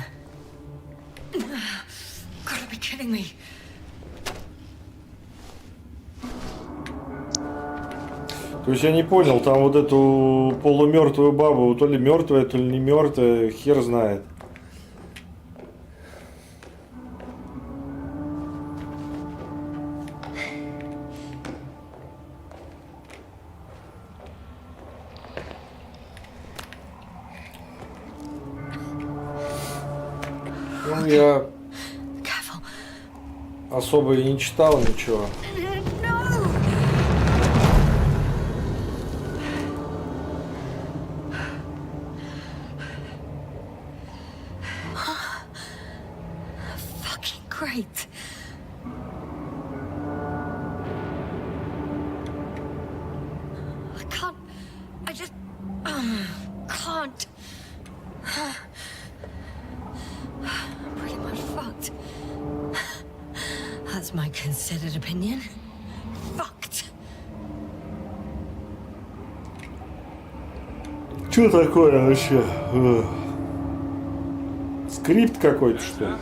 Gotta be kidding me. То есть я не понял, там вот эту полумертвую бабу, то ли мертвая, то ли не мертвая, хер знает. Ну, я особо и не читал ничего. Fucking great. I can't. I just can't. I'm pretty much fucked. That's my considered opinion. Fucked. Что такое вообще? Скрипт какой-то, что ли?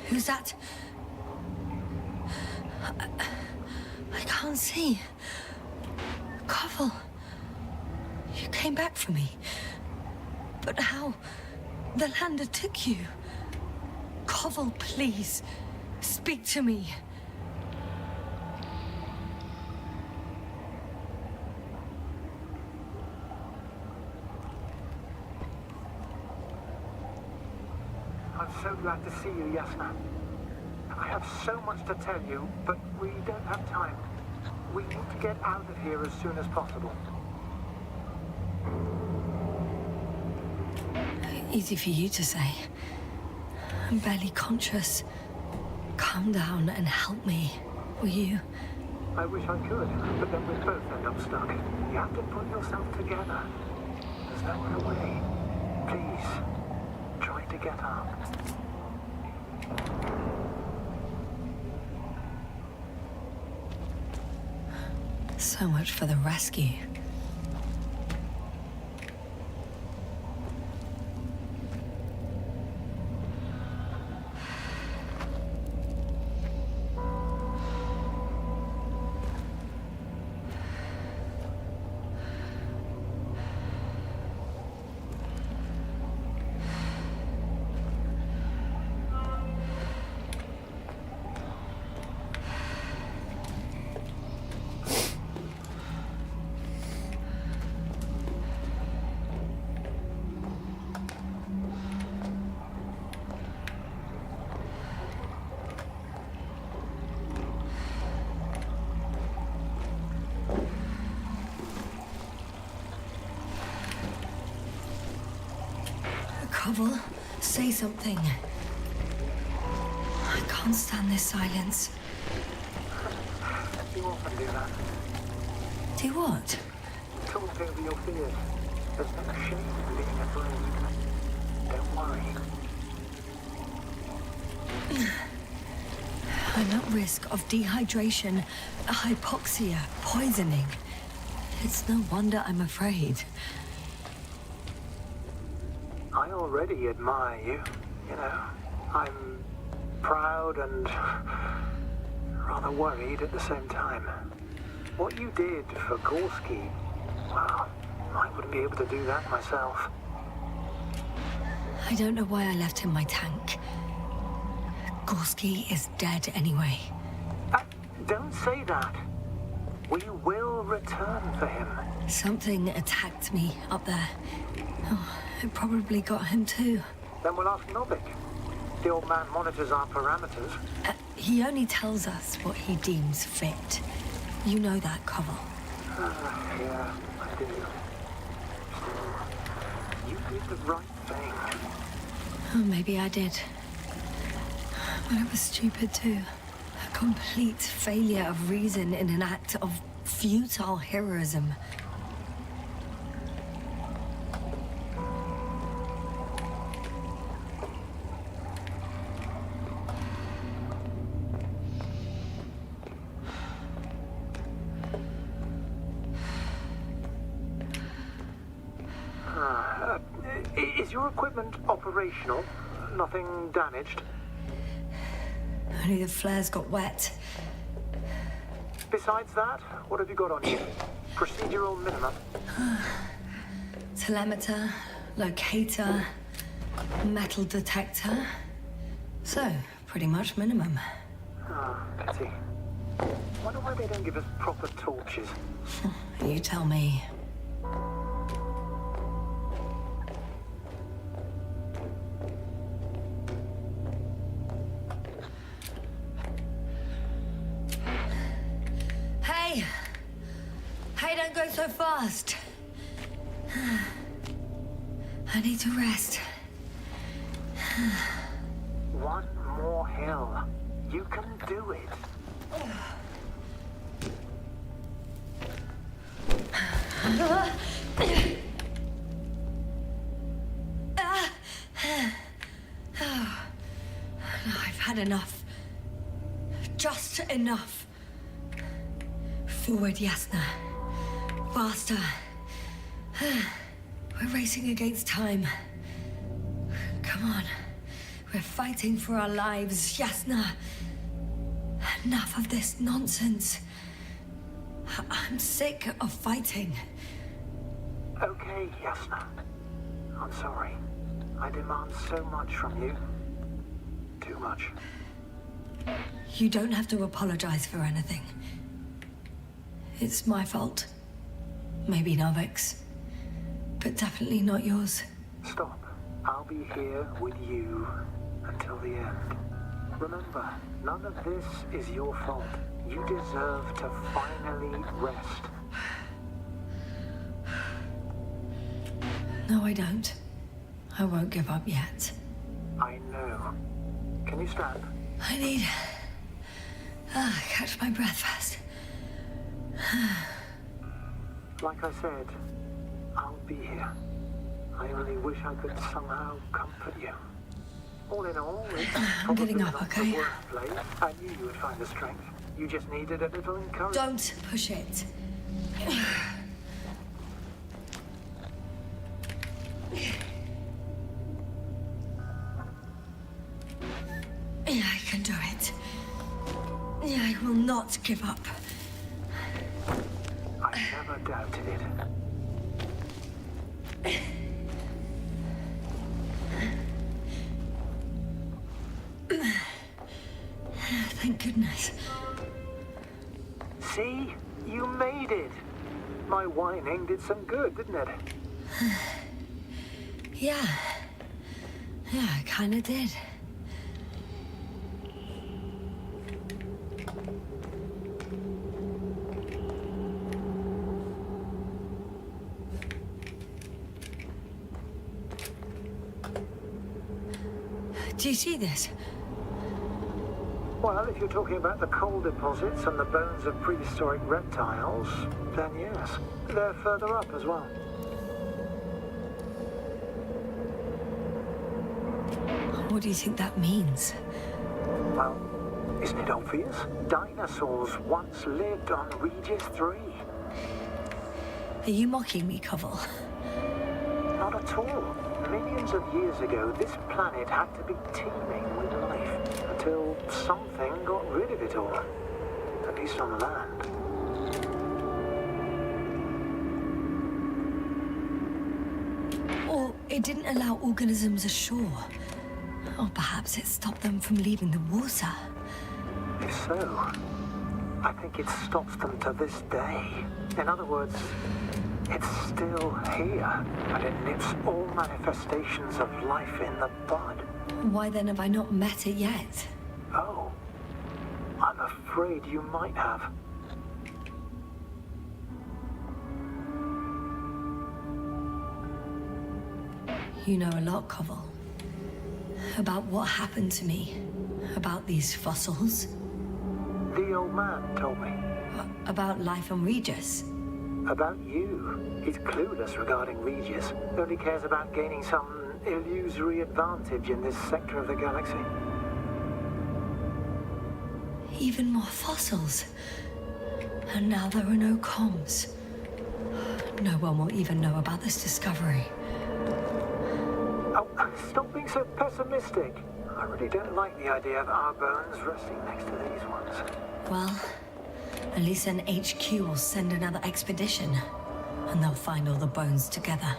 Who's that? I can't see. Koval, you came back for me. But how? The lander took you. Koval, please, speak to me. I'm so glad to see you, Yasna. I have so much to tell you, but we don't have time. We need to get out of here as soon as possible. Easy for you to say. I'm barely conscious. Calm down and help me, will you? I wish I could, but then we'd both end up stuck. You have to put yourself together. There's no other way. Please, try to get up. So much for the rescue. Koval, say something. I can't stand this silence. You often do that. Do what? Talk over your fears. There's no shame in being afraid. Don't worry. I'm at risk of dehydration, hypoxia, poisoning. It's no wonder I'm afraid. I already admire you. You know, I'm proud and rather worried at the same time. What you did for Gorski, well, I wouldn't be able to do that myself. I don't know why I left him my tank. Gorski is dead anyway. Don't say that. We will return for him. Something attacked me up there. Oh, it probably got him too. Then we'll ask Novik. The old man monitors our parameters. He only tells us what he deems fit. You know that, Koval. Yeah, I do. Still, you did the right thing. Oh, maybe I did. But I was stupid too. A complete failure of reason in an act of futile heroism. Is your equipment operational? Nothing damaged? Only the flares got wet. Besides that, what have you got on you? Procedural minimum? Telemeter, locator, metal detector. So, pretty much minimum. Ah, pity. Wonder why they don't give us proper torches. You tell me. Hey! Hey, don't go so fast. I need to rest. One more hill. You can do it. I've had enough. Just enough. Forward, Yasna. Faster. We're racing against time. Come on. We're fighting for our lives, Yasna. Enough of this nonsense. I'm sick of fighting. Okay, Yasna. I'm sorry. I demand so much from you. Too much. You don't have to apologize for anything. It's my fault. Maybe Narvik's. But definitely not yours. Stop. I'll be here with you until the end. Remember, none of this is your fault. You deserve to finally rest. No, I don't. I won't give up yet. I know. Can you stand? I need... catch my breath first. Like I said, I'll be here. I only wish I could somehow comfort you. All in all, it's I'm getting probably up, not okay? the worst place. I knew you would find the strength. You just needed a little encouragement. Don't push it. I can do it. I will not give up. I never doubted it. Thank goodness. See? You made it. My whining did some good, didn't it? Yeah. Yeah, I kinda did. Do you see this? Well, if you're talking about the coal deposits and the bones of prehistoric reptiles, then yes. They're further up as well. What do you think that means? Well, isn't it obvious? Dinosaurs once lived on Regis 3. Are you mocking me, Koval? Not at all. Millions of years ago, this planet had to be teeming with life until something got rid of it all. At least on land. Or it didn't allow organisms ashore. Or perhaps it stopped them from leaving the water. If so, I think it stops them to this day. In other words, it's still here, and it nips all manifestations of life in the bud. Why then have I not met it yet? Oh, I'm afraid you might have. You know a lot, Koval. About what happened to me. About these fossils. The old man told me. About life on Regis. About you. He's clueless regarding Regis. Only cares about gaining some illusory advantage in this sector of the galaxy. Even more fossils. And now there are no comms. No one will even know about this discovery. Oh, stop being so pessimistic. I really don't like the idea of our bones resting next to these ones. Well, at least then HQ will send another expedition. And they'll find all the bones together.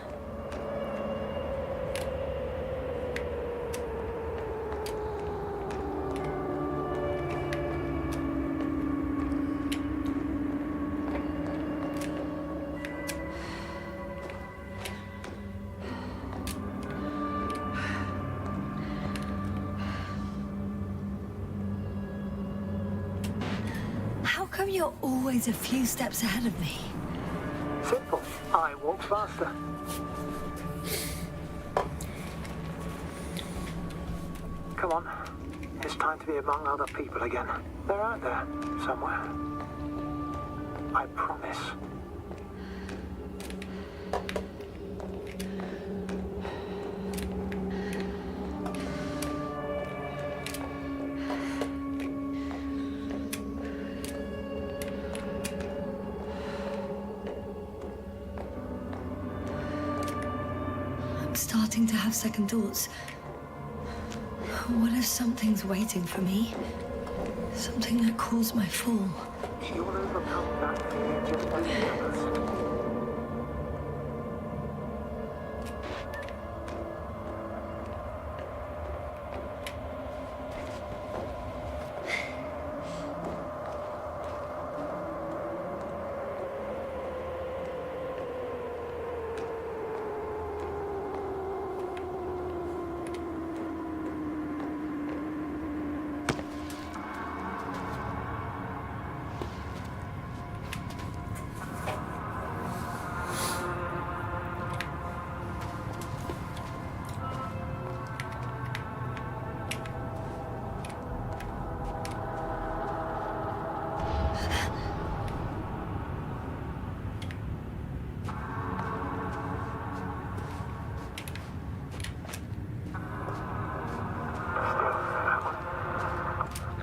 you're always a few steps ahead of me? Simple. I walk faster. Come on. It's time to be among other people again. They're out there, somewhere. I promise. I'm starting to have second thoughts. What if something's waiting for me? Something that caused my fall. You'll overcome that fear just like the others.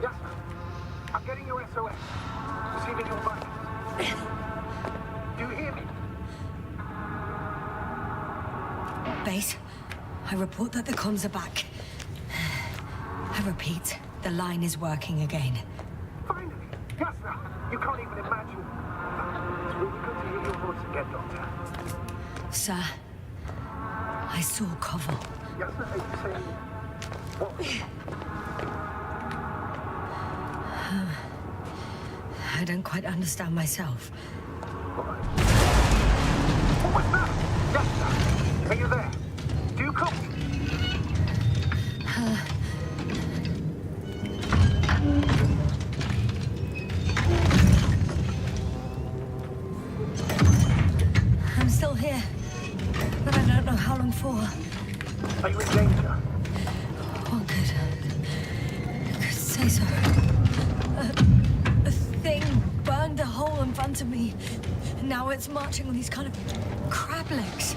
Yes, I'm getting your SOS. Receiving your vitals. Do you hear me? Base, I report that the comms are back. I repeat, the line is working again. Finally! Yes, sir. You can't even imagine. It's really good to hear your voice again, Doctor. Sir, I saw Koval. Yes, sir. You say what? I don't quite understand myself. What was that? Yes, sir. Are you there? Do you copy? I'm still here, but I don't know how long for. Are you in danger? One could say so. A thing burned a hole in front of me. Now it's marching on these kind of crab legs.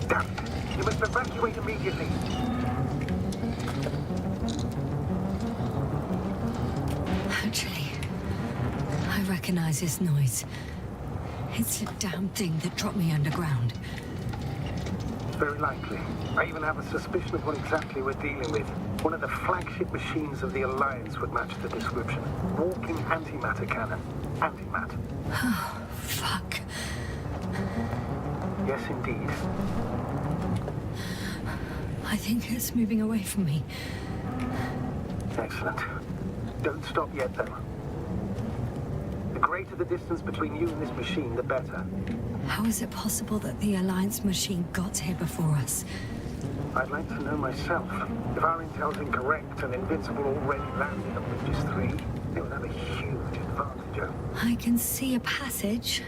Damn it. You must evacuate immediately. Actually, I recognize this noise. It's a damn thing that dropped me underground. Very likely. I even have a suspicion of what exactly we're dealing with. One of the flagship machines of the Alliance would match the description. Walking antimatter cannon. Antimat. Oh, fuck. Yes, indeed. I think it's moving away from me. Excellent. Don't stop yet, though. The greater the distance between you and this machine, the better. How is it possible that the Alliance machine got here before us? I'd like to know myself. If our intel's incorrect and Invincible already landed on Bridges 3, they would have a huge advantage over. I can see a passage,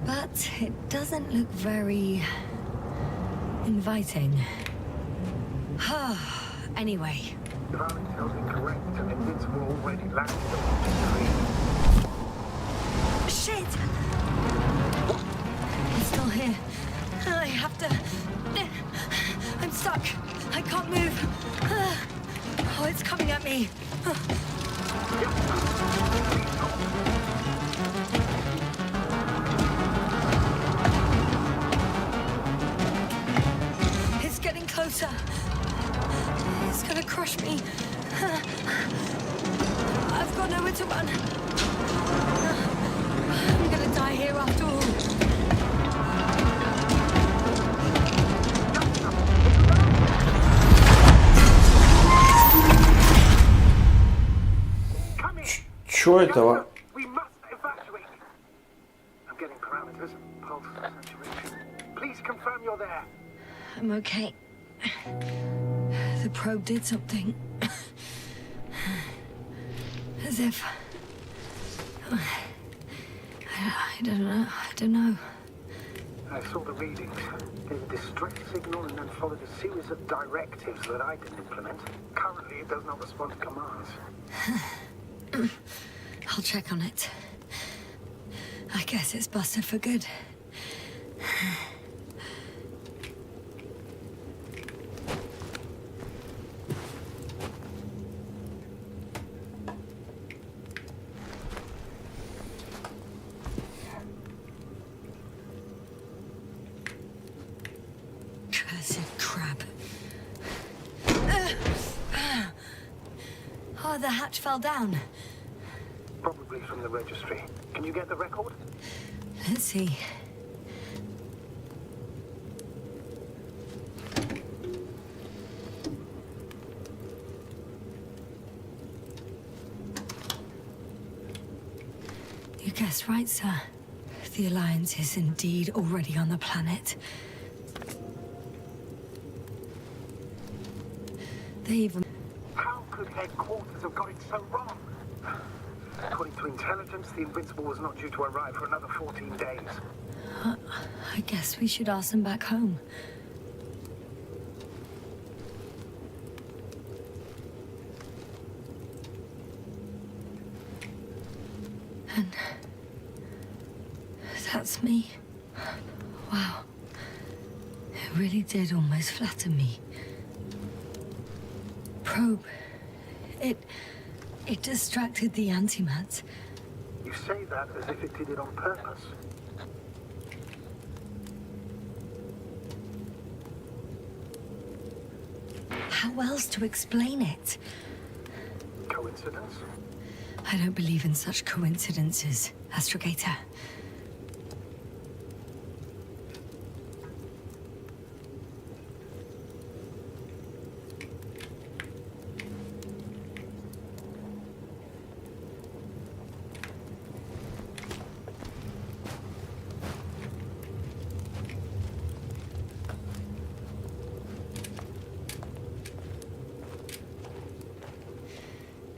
but it doesn't look very inviting. Anyway. If our intel's incorrect and Invincible already landed on Bridges 3... Shit! It's still here. I have to... I'm stuck. I can't move. Oh, it's coming at me. It's getting closer. It's gonna crush me. I've got nowhere to run. I'm gonna die here after all. Чё это? We must evacuate. I'm getting parameters. Pulse saturation. Please confirm you're there. I'm okay. The probe did something. As if I don't know. I don't know. I saw the readings. Gave a distress signal and then followed a series of directives that I didn't implement. Currently, it does not respond to commands. I'll check on it. I guess it's busted for good. Cursed crap. Oh, the hatch fell down. Probably from the registry. Can you get the record? Let's see. You guessed right, sir. The Alliance is indeed already on the planet. They even... How could headquarters have got it so wrong? According to intelligence, the Invincible was not due to arrive for another 14 days. I guess we should ask them back home. And... that's me. Wow. It really did almost flatter me. Probe. It distracted the antimats. You say that as if it did it on purpose. How else to explain it? Coincidence? I don't believe in such coincidences, Astrogator.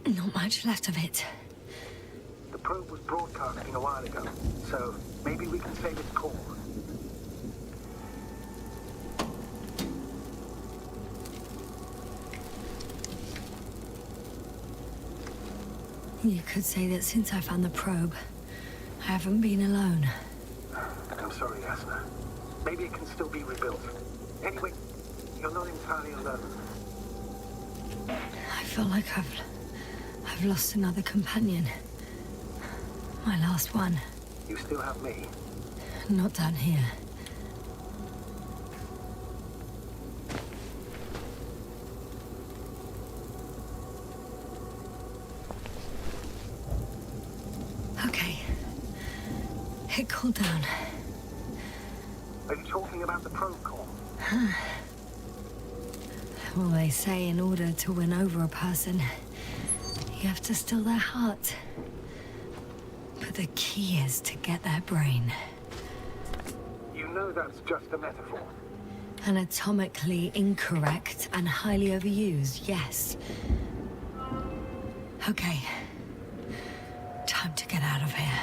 Not much left of it. The probe was broadcasting a while ago, so maybe we can save its call. You could say that since I found the probe, I haven't been alone. I'm sorry, Asna. Maybe it can still be rebuilt. Anyway, you're not entirely alone. I feel like I've lost another companion. My last one. You still have me. Not down here. Okay. It cooled down. Are you talking about the probe call? Well, they say in order to win over a person, you have to still their heart. But the key is to get their brain. You know that's just a metaphor. Anatomically incorrect and highly overused, yes. Okay. Time to get out of here.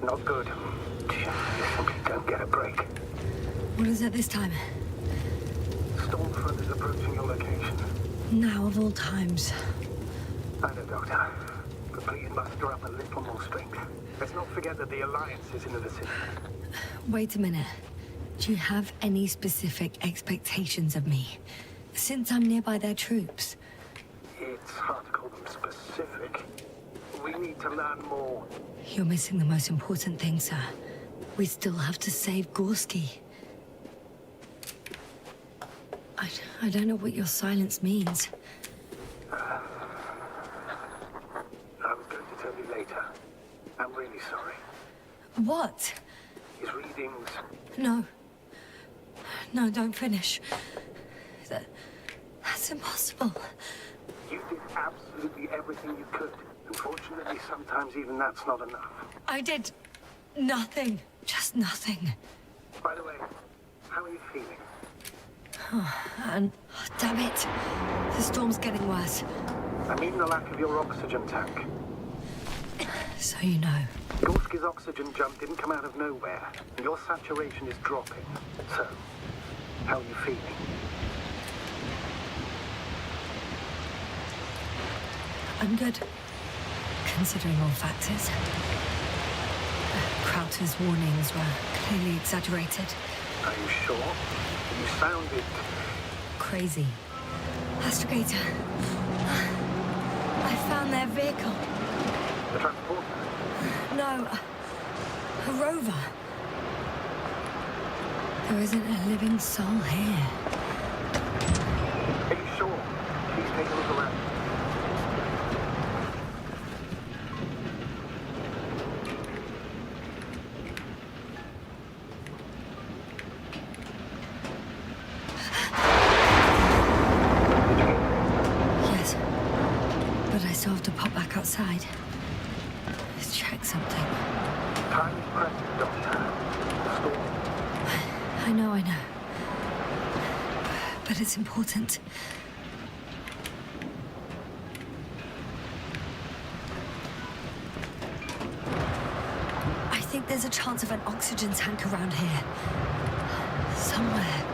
Not good. You simply don't get a break. What is it this time? Stormfront is approaching your location. Now of all times. I know, Doctor. But please muster up a little more strength. Let's not forget that the Alliance is in the vicinity. Wait a minute. Do you have any specific expectations of me? Since I'm nearby their troops. It's hard to call them specific. We need to learn more. You're missing the most important thing, sir. We still have to save Gorski. I don't know what your silence means. I was going to tell you later. I'm really sorry. What? His readings... No. No, don't finish. That's impossible. You did absolutely everything you could. Unfortunately, sometimes even that's not enough. I did nothing. Just nothing. By the way, how are you feeling? And damn it. The storm's getting worse. I mean the lack of your oxygen tank. So you know. Gorski's oxygen jump didn't come out of nowhere, and your saturation is dropping. So, how are you feeling? I'm good. Considering all factors. Crowther's warnings were clearly exaggerated. Are you sure? You sounded... Crazy. Astrogator. I found their vehicle. The transporter? No, a rover. There isn't a living soul here. Are you sure? Please take a look around. Yes, but I still have to pop back outside. Let's check something. Time is pressing, Doctor. Storm. I know. But it's important. I think there's a chance of an oxygen tank around here. Somewhere.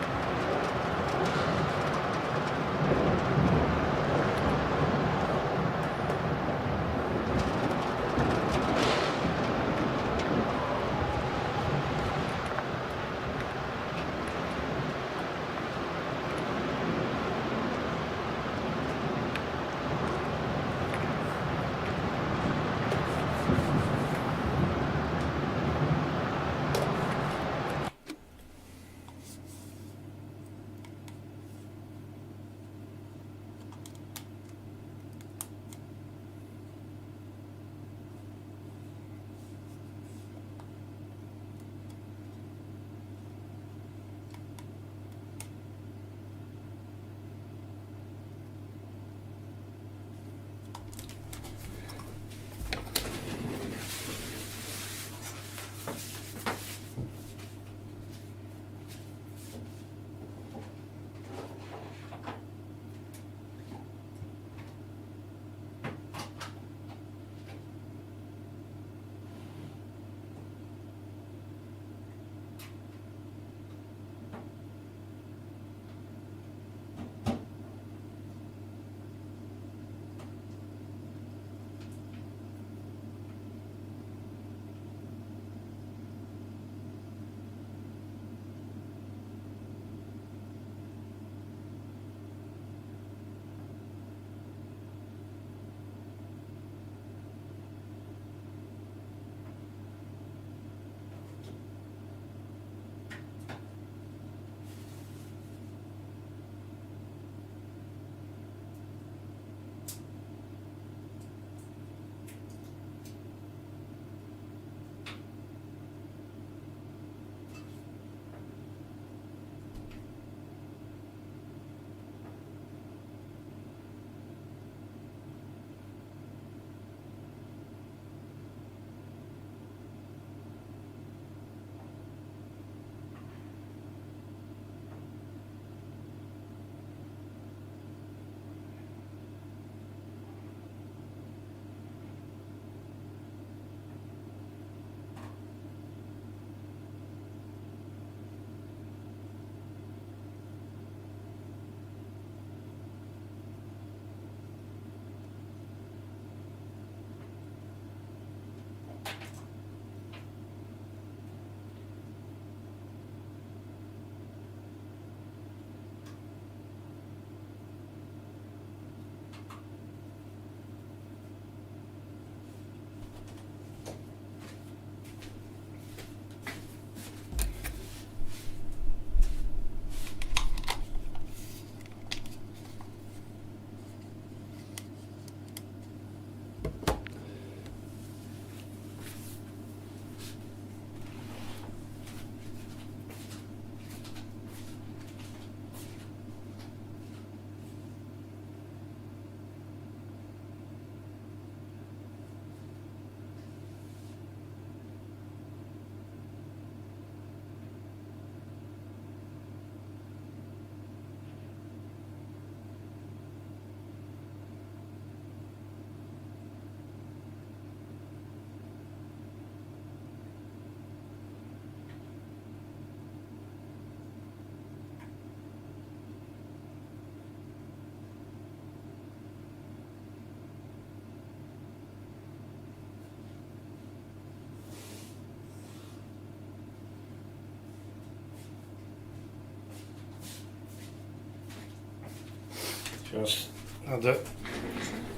Сейчас надо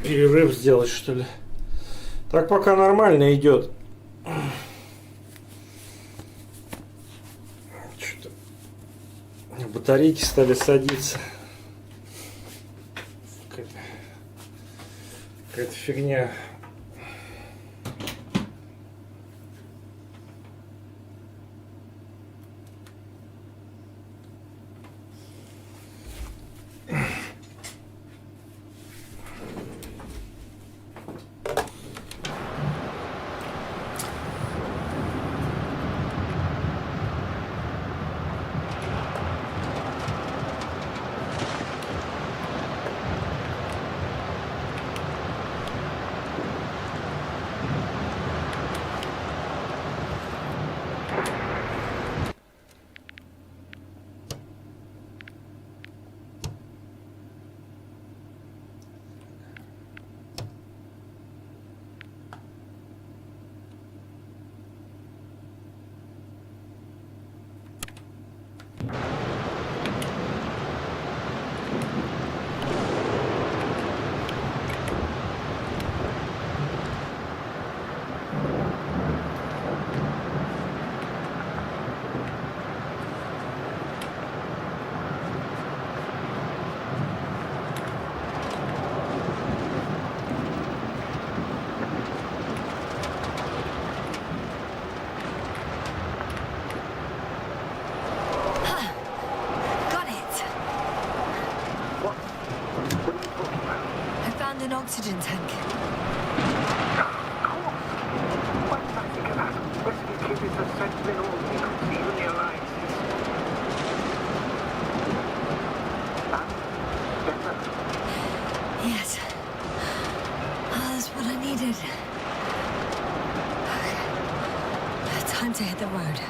перерыв сделать, что ли. Так пока нормально идет. Что-то батарейки стали садиться. Какая-то фигня. An oxygen tank. Why did I think of that? Rescue kit is essential in all vehicles, even the Alliances. And better. Yes. Oh, that's what I needed. Okay. Time to hit the road.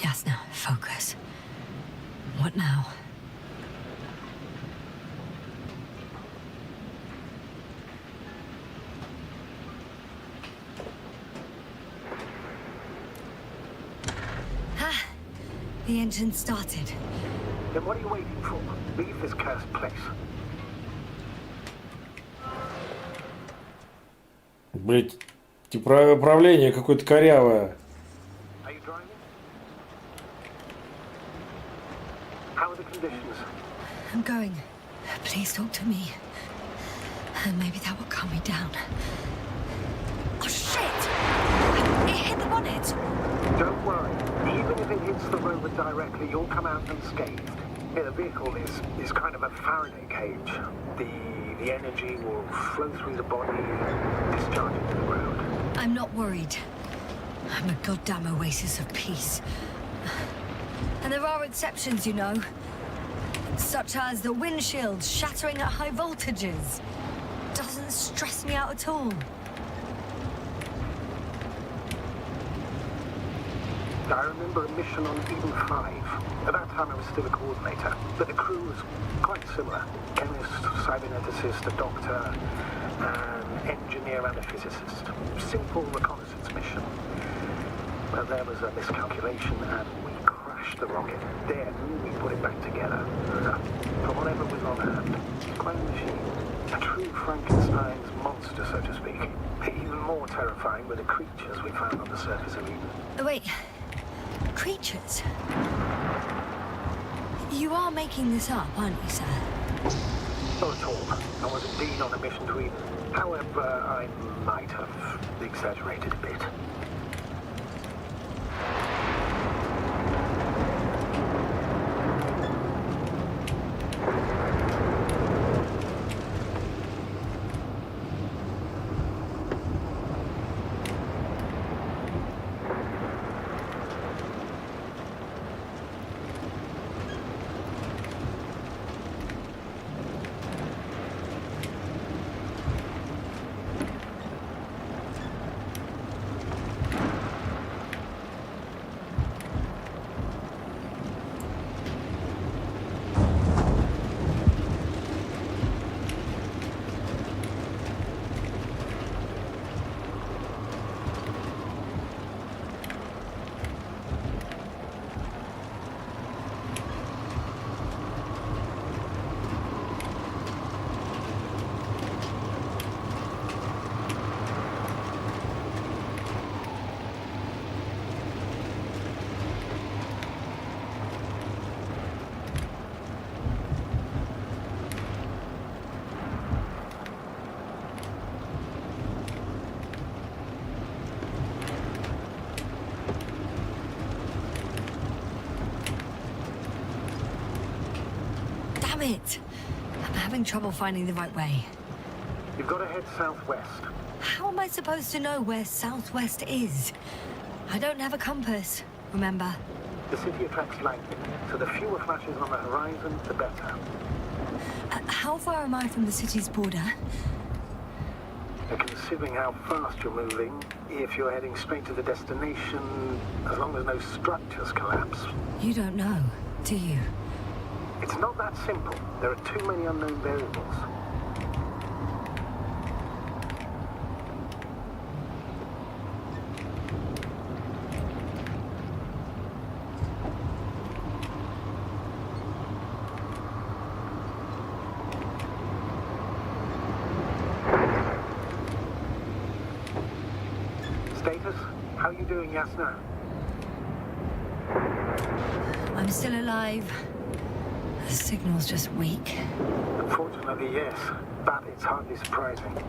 Yes, now, focus. What now? Ah, the engine started. Then what are you waiting for? Leave this cursed place. Блять, типа управление какое-то корявое. Are you driving? How are the conditions? I'm going. Please talk to me. And maybe that will calm me down. Oh, shit! It hit the bonnet! Don't worry. Even if it hits the rover directly, you'll come out unscathed. Yeah, the vehicle is kind of a Faraday cage. The energy will flow through the body and discharge into the ground. I'm not worried. I'm a goddamn oasis of peace. And there are exceptions, you know. Such as the windshield shattering at high voltages. Doesn't stress me out at all. I remember a mission on Eden 5. At that time I was still a coordinator, but the crew was quite similar. Chemist, cyberneticist, a doctor, an engineer and a physicist. Simple reconnaissance mission. But there was a miscalculation and we crashed the rocket. Then we put it back together. From whatever was on hand. Clone machine. A true Frankenstein's monster, so to speak. Even more terrifying were the creatures we found on the surface of Eden. Oh, wait. Creatures? You are making this up, aren't you, sir? Not at all. I was indeed on a mission to Eden. However, I might have exaggerated a bit. Damn it! I'm having trouble finding the right way. You've got to head southwest. How am I supposed to know where southwest is? I don't have a compass, remember? The city attracts lightning, so the fewer flashes on the horizon, the better. How far am I from the city's border? Considering how fast you're moving, if you're heading straight to the destination, as long as no structures collapse. You don't know, do you? It's not that simple. There are too many unknown variables. Status? How are you doing, Yasna? I'm still alive. The signal's just weak. Unfortunately, yes. But it's hardly surprising.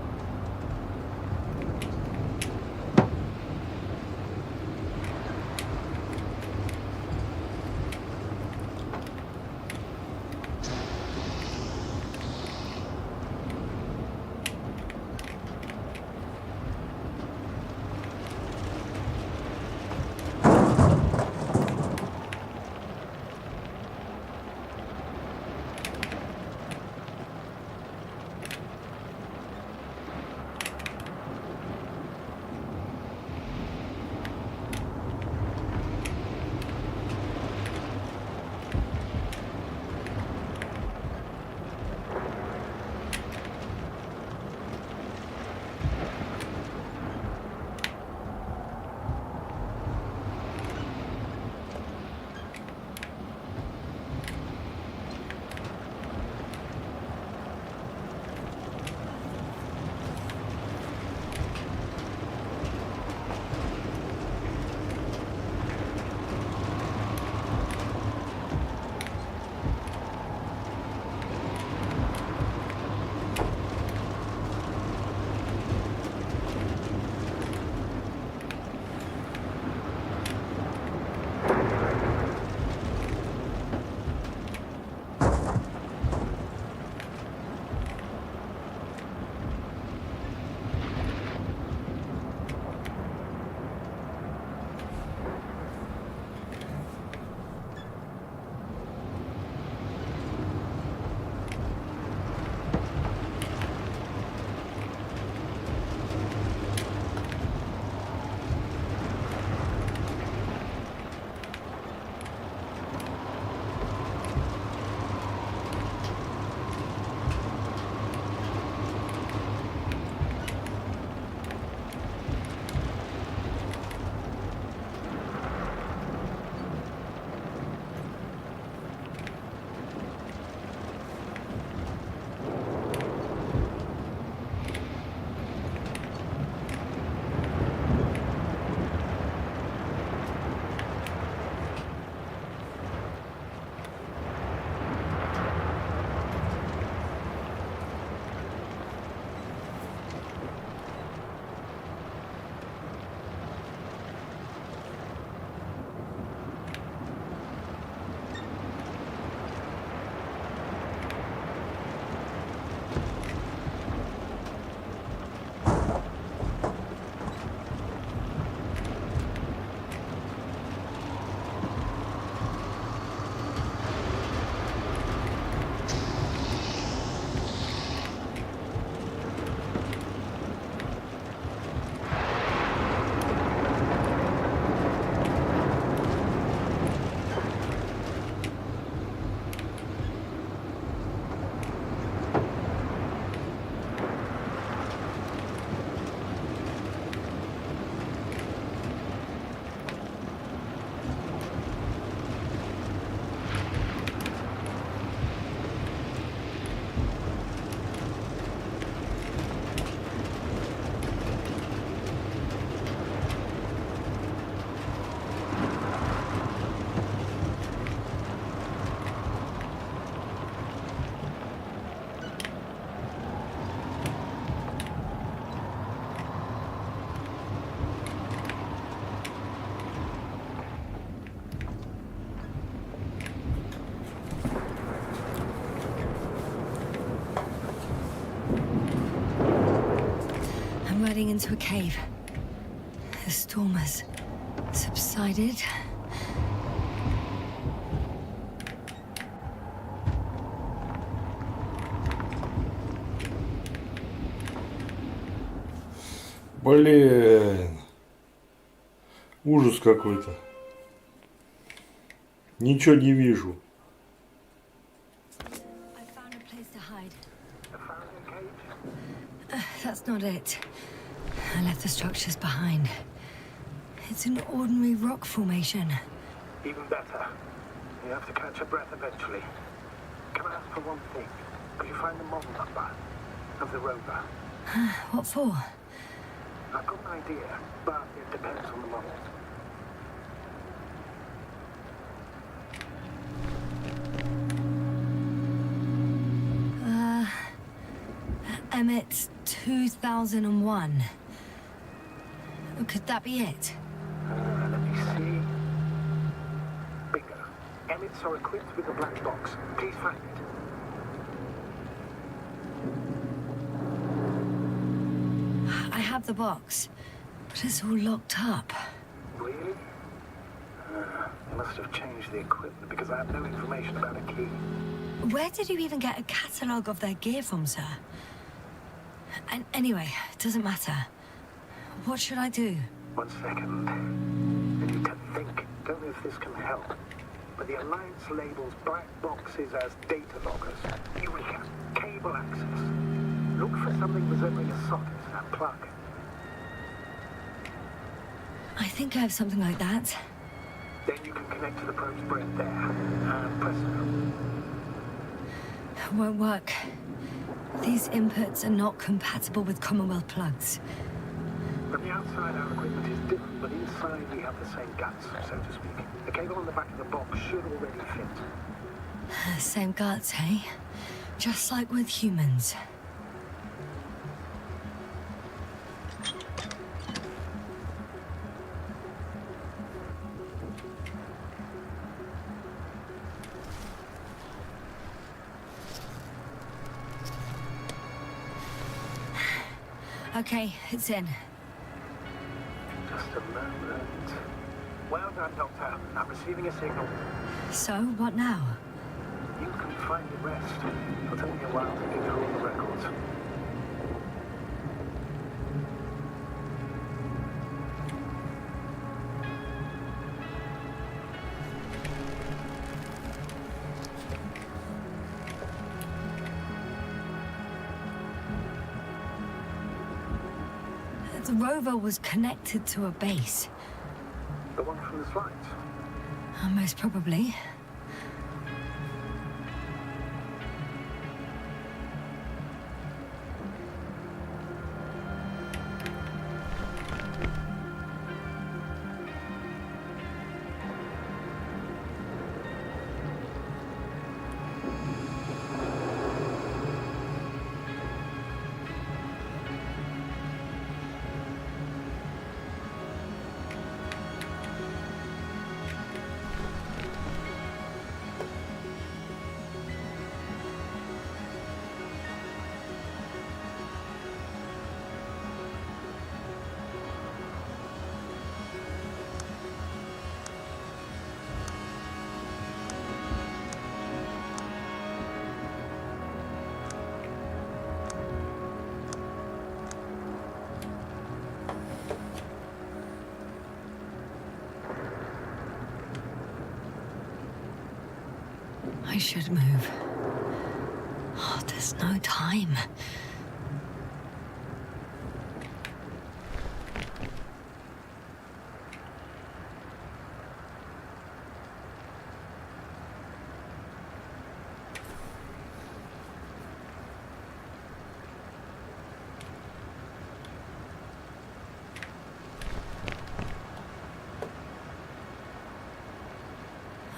I'm riding into a cave. The storm has subsided. Блин. Ужас какой-то. Ничего не вижу. I found a place to hide. That's not it. I left the structures behind. It's an ordinary rock formation. Even better. You have to catch your breath eventually. Can I ask for one thing? Could you find the model number of the rover? What for? I've got an idea, but it depends on the model. Emmet 2001. Could that be it? Let me see. Bingo. Emmets are equipped with a black box. Please find it. I have the box, but it's all locked up. Really? They must have changed the equipment because I have no information about a key. Where did you even get a catalogue of their gear from, sir? And anyway, it doesn't matter. What should I do? 1 second. I need to think. Don't know if this can help. But the Alliance labels black boxes as data loggers. Eureka. Cable access. Look for something resembling a socket and plug. I think I have something like that. Then you can connect to the probe's brain there. And presto. Won't work. These inputs are not compatible with Commonwealth plugs. From the outside, our equipment is different, but inside we have the same guts, so to speak. The cable on the back of the box should already fit. Same guts, eh? Just like with humans. Okay, it's in. Just a moment. Well done, Doctor. I'm receiving a signal. So, what now? You can find the rest. It'll take me a while to dig through all the records. The rover was connected to a base. The one from the slides. Most probably. I should move. Oh, there's no time.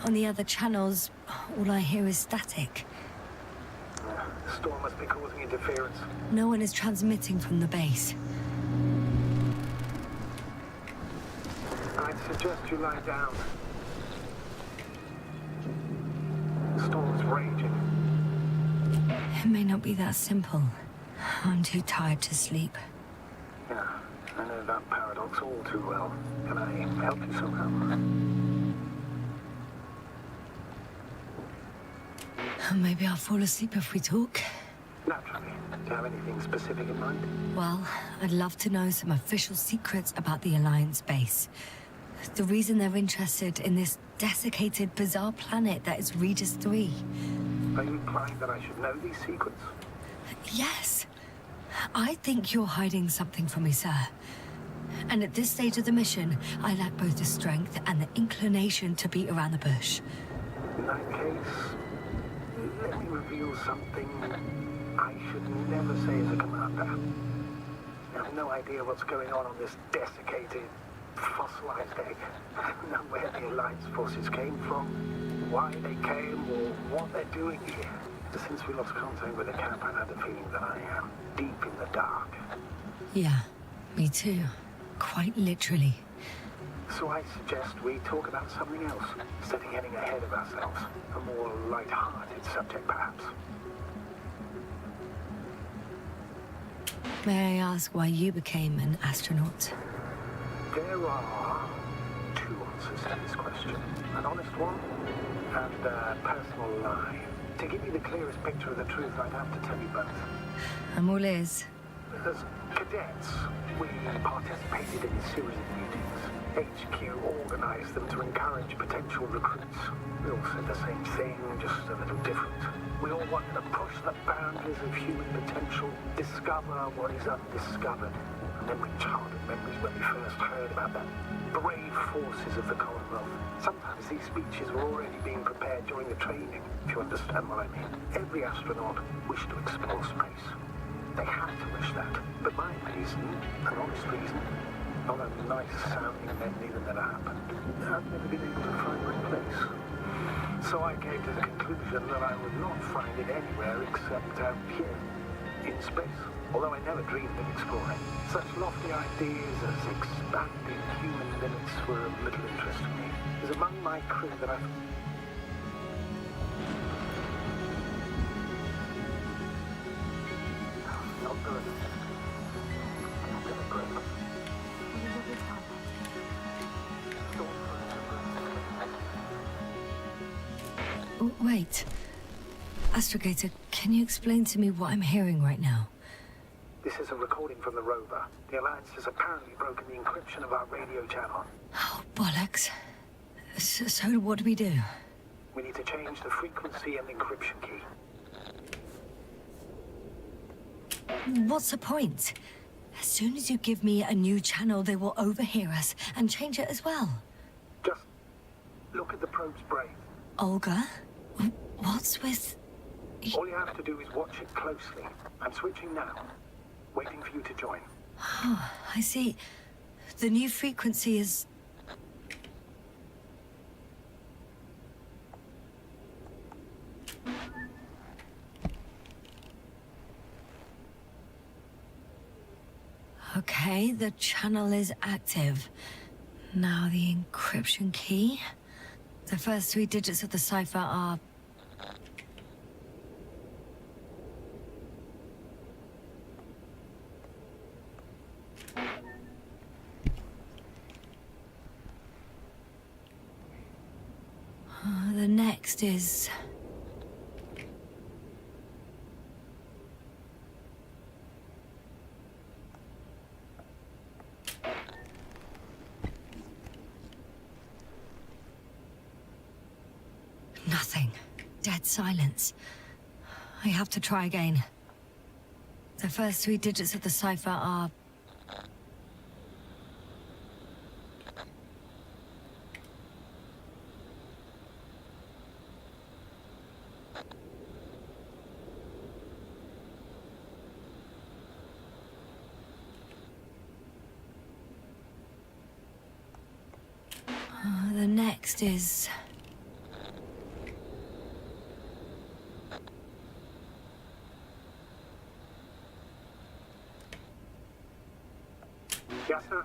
On the other channels, all I hear is static. The storm must be causing interference. No one is transmitting from the base. I'd suggest you lie down. The storm's raging. It may not be that simple. I'm too tired to sleep. Yeah, I know that paradox all too well. Can I help you somehow? Maybe I'll fall asleep if we talk. Naturally. Do you have anything specific in mind? Well, I'd love to know some official secrets about the Alliance base. The reason they're interested in this desiccated, bizarre planet that is Regis 3. Are you implying that I should know these secrets? Yes. I think you're hiding something from me, sir. And at this stage of the mission, I lack both the strength and the inclination to beat around the bush. In that case, let me reveal something I should never say as a commander. I have no idea what's going on this desiccated, fossilized egg. I don't know where the Alliance forces came from, why they came, or what they're doing here. Since we lost contact with the camp, I've had the feeling that I am deep in the dark. Yeah, me too. Quite literally. So I suggest we talk about something else, instead of getting ahead of ourselves. A more light-hearted subject, perhaps. May I ask why you became an astronaut? There are two answers to this question. An honest one and a personal lie. To give you the clearest picture of the truth, I'd have to tell you both. I'm all ears. As cadets, we participated in a series of meetings. HQ organized them to encourage potential recruits. We all said the same thing, just a little different. We all wanted to push the boundaries of human potential, discover what is undiscovered. And then we childhood memories when we first heard about the brave forces of the Commonwealth. Sometimes these speeches were already being prepared during the training, if you understand what I mean. Every astronaut wished to explore space. They had to wish that. But my reason, an honest reason, not a nice sounding memory that never happened. I've never been able to find my place. So I came to the conclusion that I would not find it anywhere except out here, in space. Although I never dreamed of exploring. Such lofty ideas as expanding human limits were of little interest to me. It was among my crew that I... Not good. Not gonna break. Oh, wait. Astrogator, can you explain to me what I'm hearing right now? This is a recording from the rover. The Alliance has apparently broken the encryption of our radio channel. Oh, bollocks. So what do we do? We need to change the frequency and encryption key. What's the point? As soon as you give me a new channel, they will overhear us and change it as well. Just look at the probe's brain. Olga? What's with... All you have to do is watch it closely. I'm switching now. Waiting for you to join. Oh, I see. The new frequency is... Okay, the channel is active. Now the encryption key. The first 3 digits of the cipher are... The next is... Nothing. Dead silence. I have to try again. The first 3 digits of the cipher are... The next is... Yes, sir?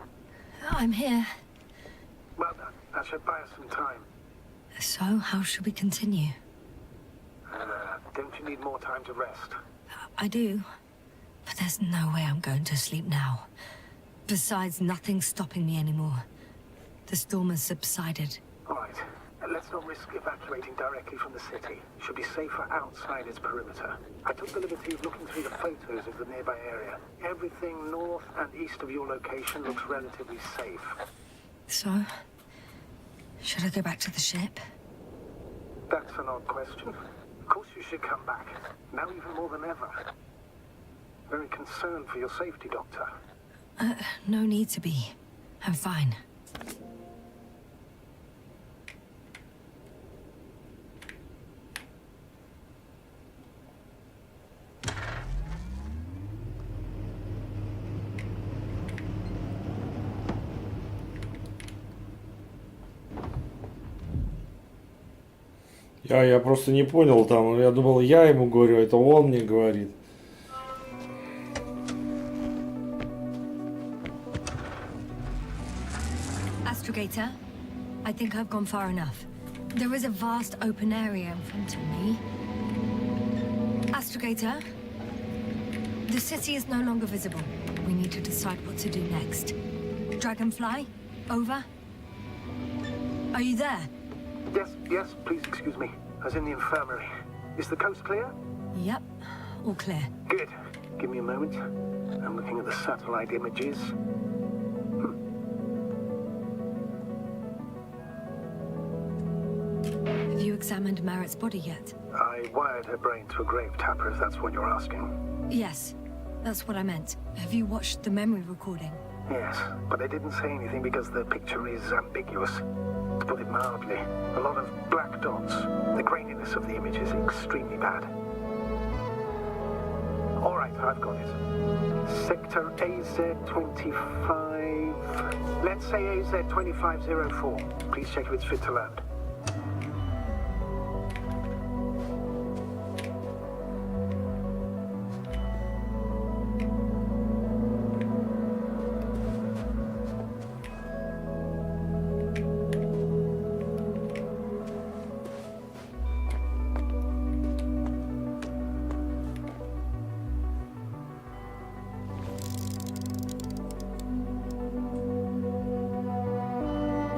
I'm here. Well done. That should buy us some time. So, how should we continue? Don't you need more time to rest? I do. But there's no way I'm going to sleep now. Besides, nothing's stopping me anymore. The storm has subsided. All right. Let's not risk evacuating directly from the city. Should be safer outside its perimeter. I took the liberty of looking through the photos of the nearby area. Everything north and east of your location looks relatively safe. So, should I go back to the ship? That's an odd question. Of course you should come back. Now even more than ever. Very concerned for your safety, Doctor. No need to be. I'm fine. Я просто не понял там. Я думал, я ему говорю, это он мне говорит. Astrogator, I think I've gone far enough. There is a vast open area in front of me. Astrogator, the city is no longer visible. We need to decide what to do next. Dragonfly, over. Are you there? Yes, please excuse me. I was in the infirmary. Is the coast clear? Yep, all clear. Good. Give me a moment. I'm looking at the satellite images. Have you examined Merritt's body yet? I wired her brain to a grave tapper, if that's what you're asking. Yes, that's what I meant. Have you watched the memory recording? Yes, but I didn't say anything because the picture is ambiguous. To put it mildly, a lot of black dots. The graininess of the image is extremely bad. All right, I've got it. Sector AZ-25... Let's say AZ-2504. Please check if it's fit to land.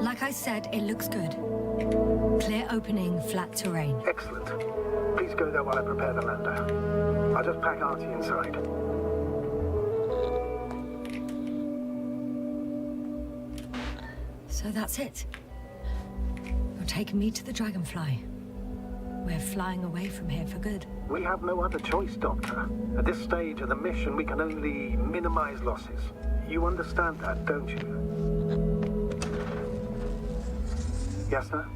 Like I said, it looks good. Clear opening, flat terrain. Excellent. Please go there while I prepare the lander. I'll just pack Artie inside. So that's it. You're taking me to the Dragonfly. We're flying away from here for good. We have no other choice, Doctor. At this stage of the mission, we can only minimize losses. You understand that, don't you? Yes, sir?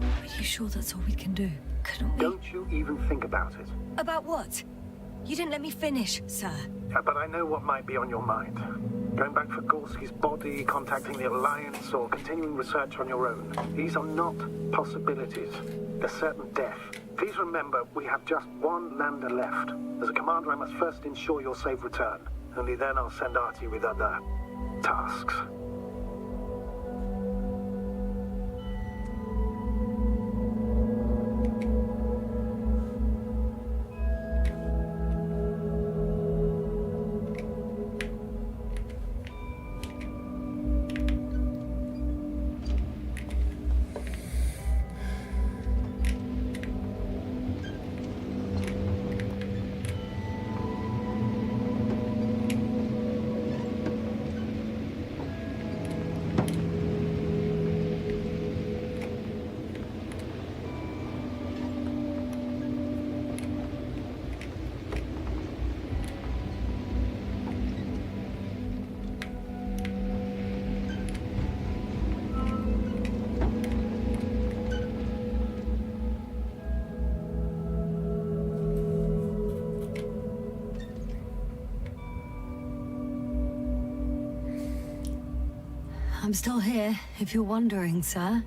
Are you sure that's all we can do? Couldn't we? Don't you even think about it. About what? You didn't let me finish, sir. But I know what might be on your mind. Going back for Gorski's body, contacting the Alliance, or continuing research on your own. These are not possibilities. They're certain death. Please remember, we have just one lander left. As a commander, I must first ensure your safe return. Only then I'll send Artie with other tasks. I'm still here, if you're wondering, sir.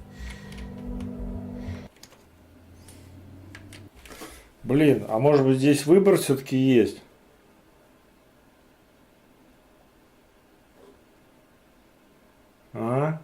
Блин, а может быть здесь выбор все-таки есть? А?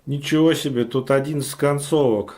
Ничего себе, тут 11 концовок.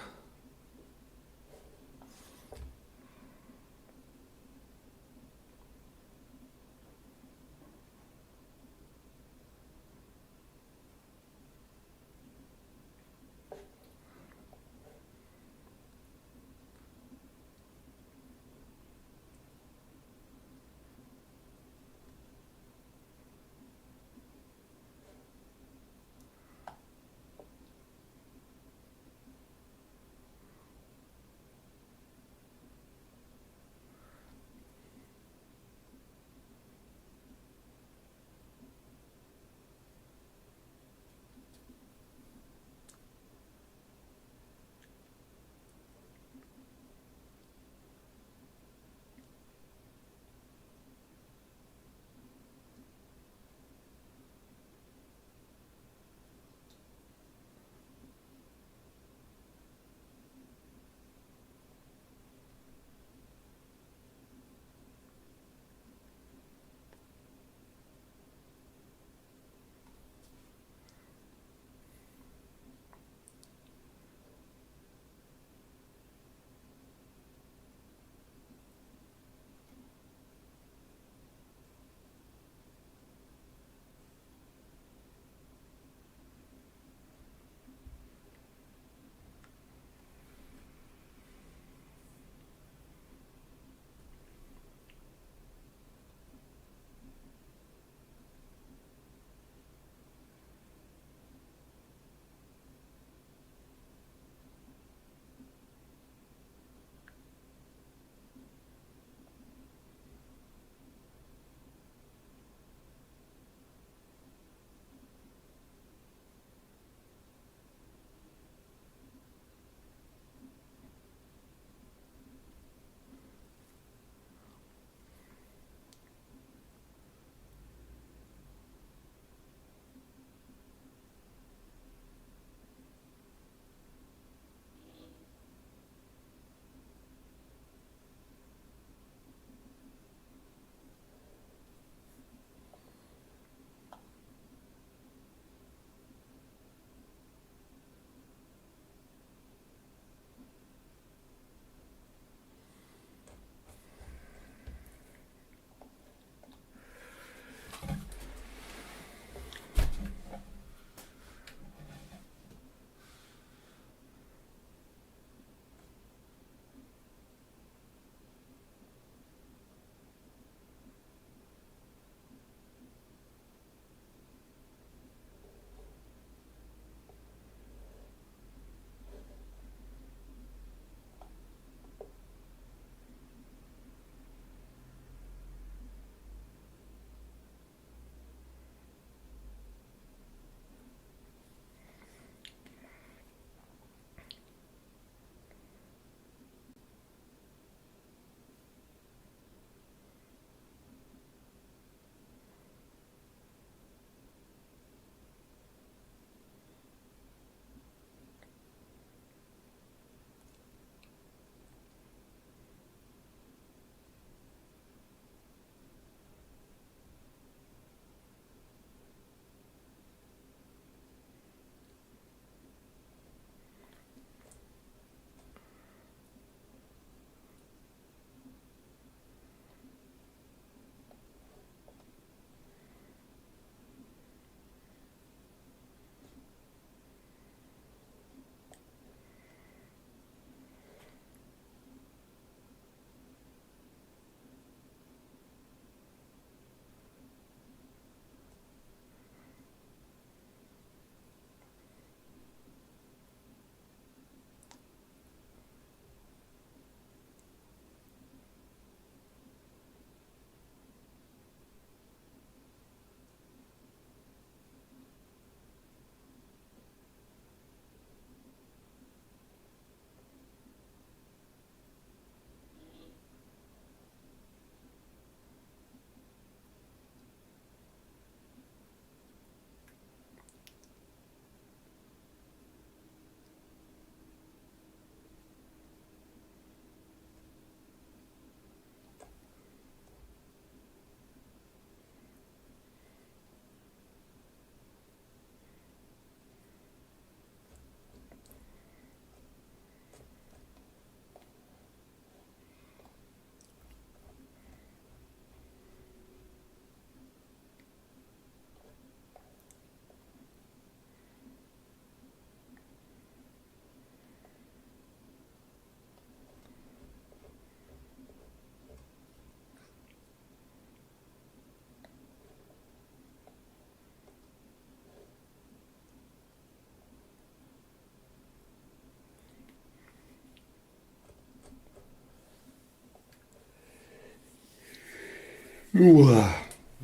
Уа.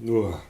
Уа.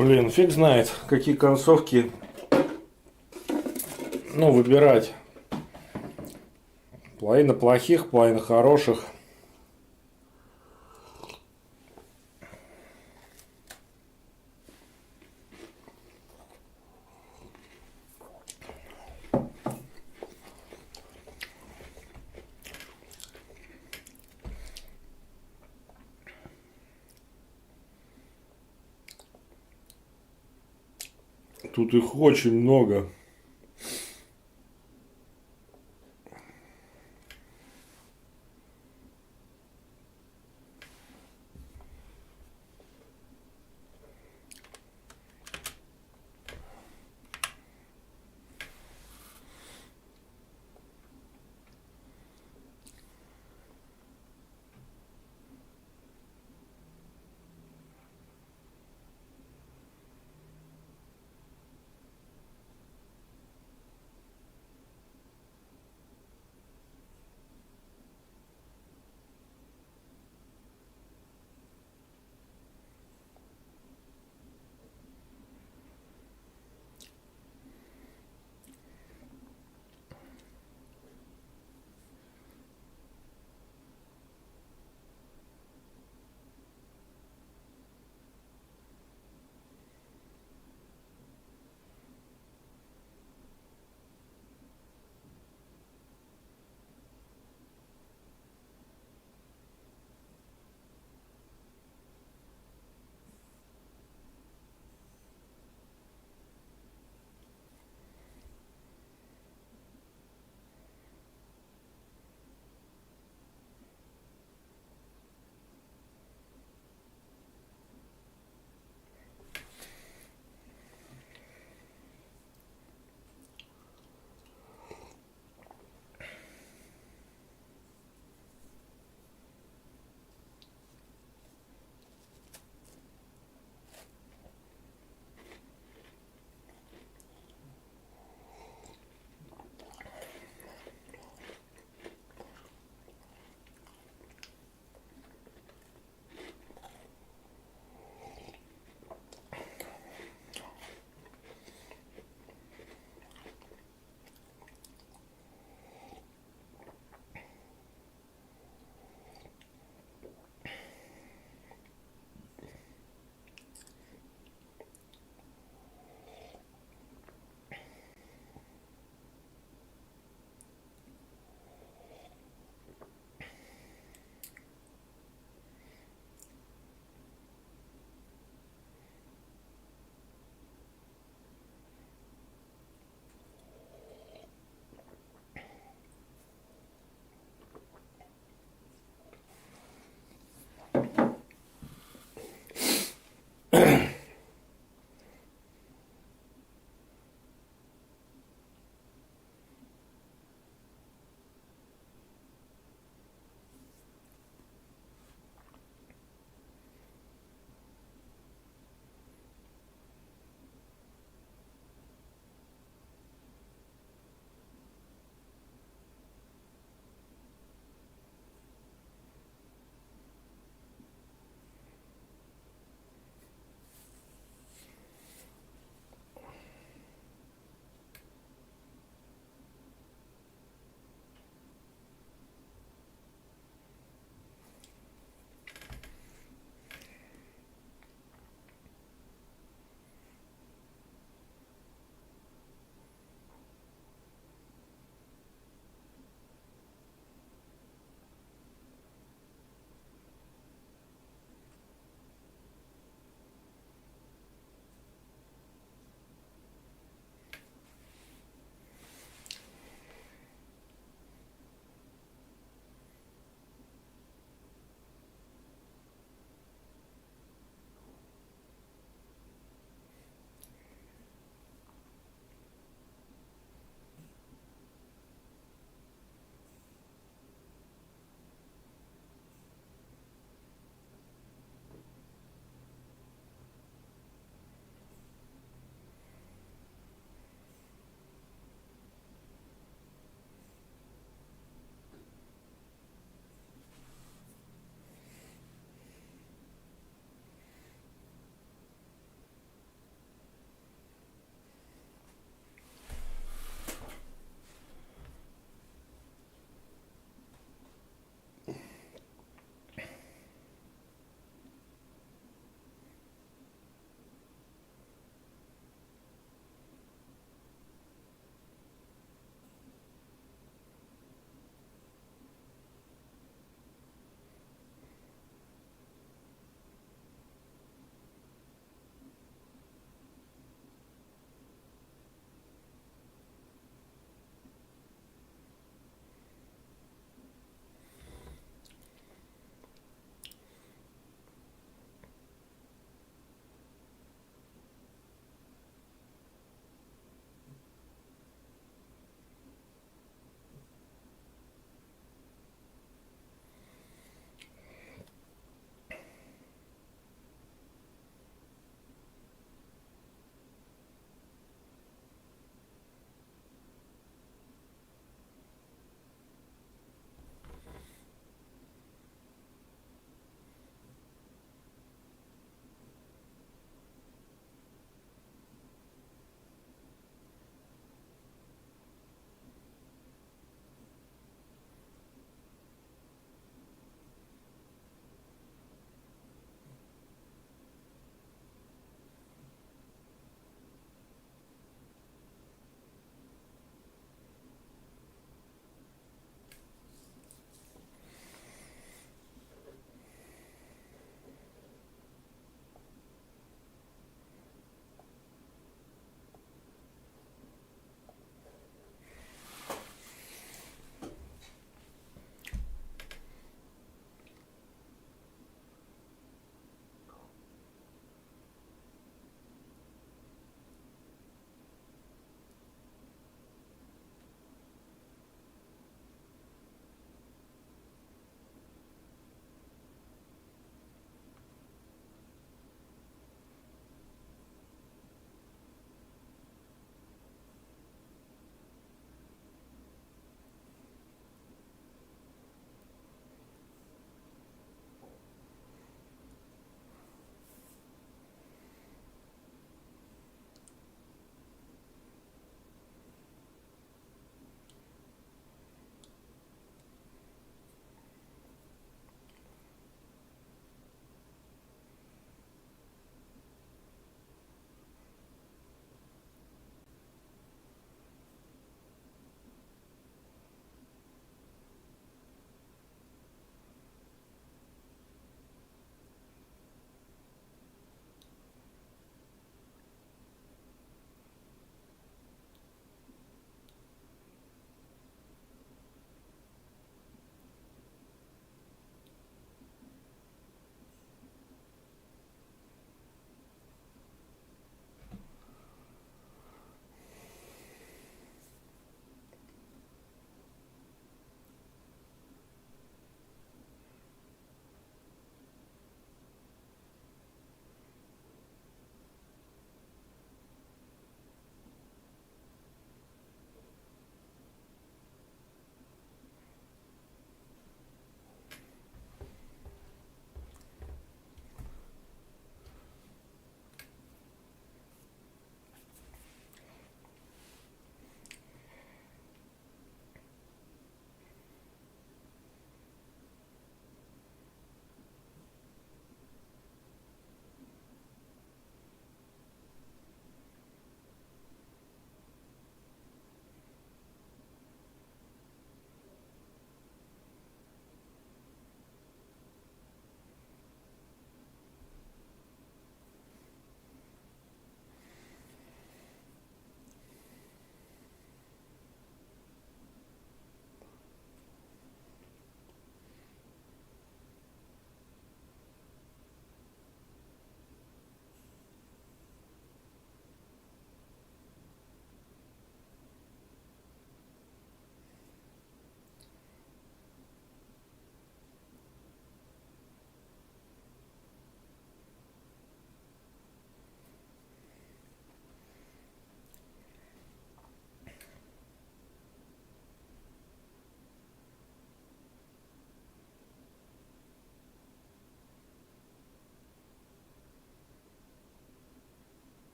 Блин, фиг знает, какие концовки, ну, выбирать. Половина плохих, половина хороших. Тут их очень много.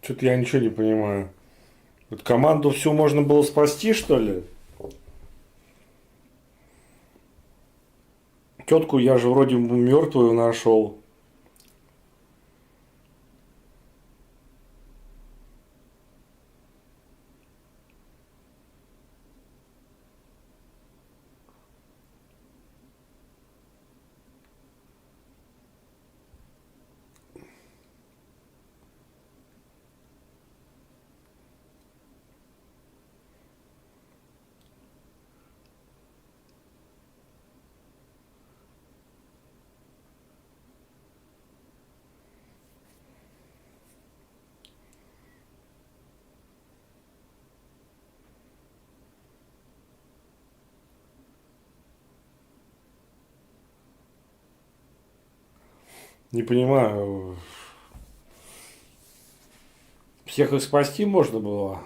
Что-то я ничего не понимаю. Вот команду всю можно было спасти, что ли? Тетку я же вроде мертвую нашел. Не понимаю. Всех их спасти можно было?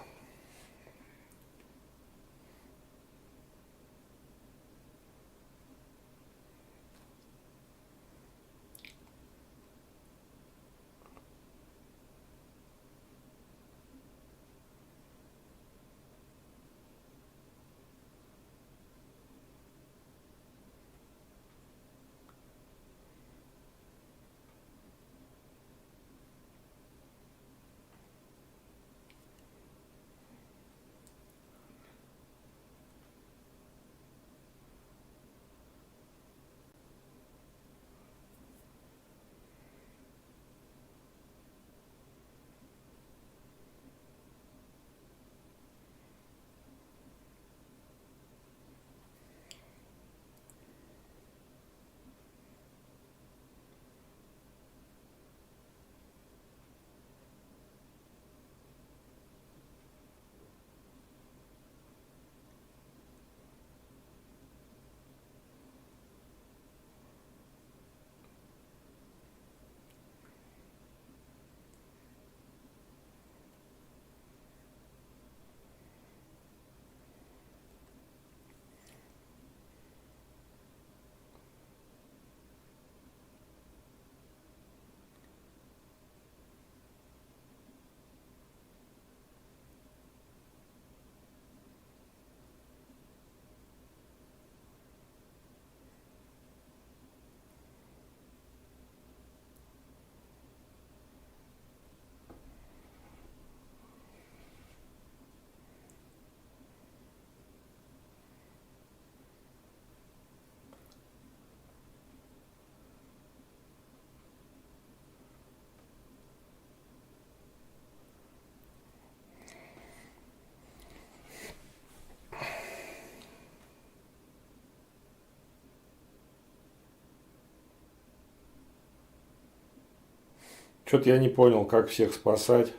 Что-то я не понял, как всех спасать.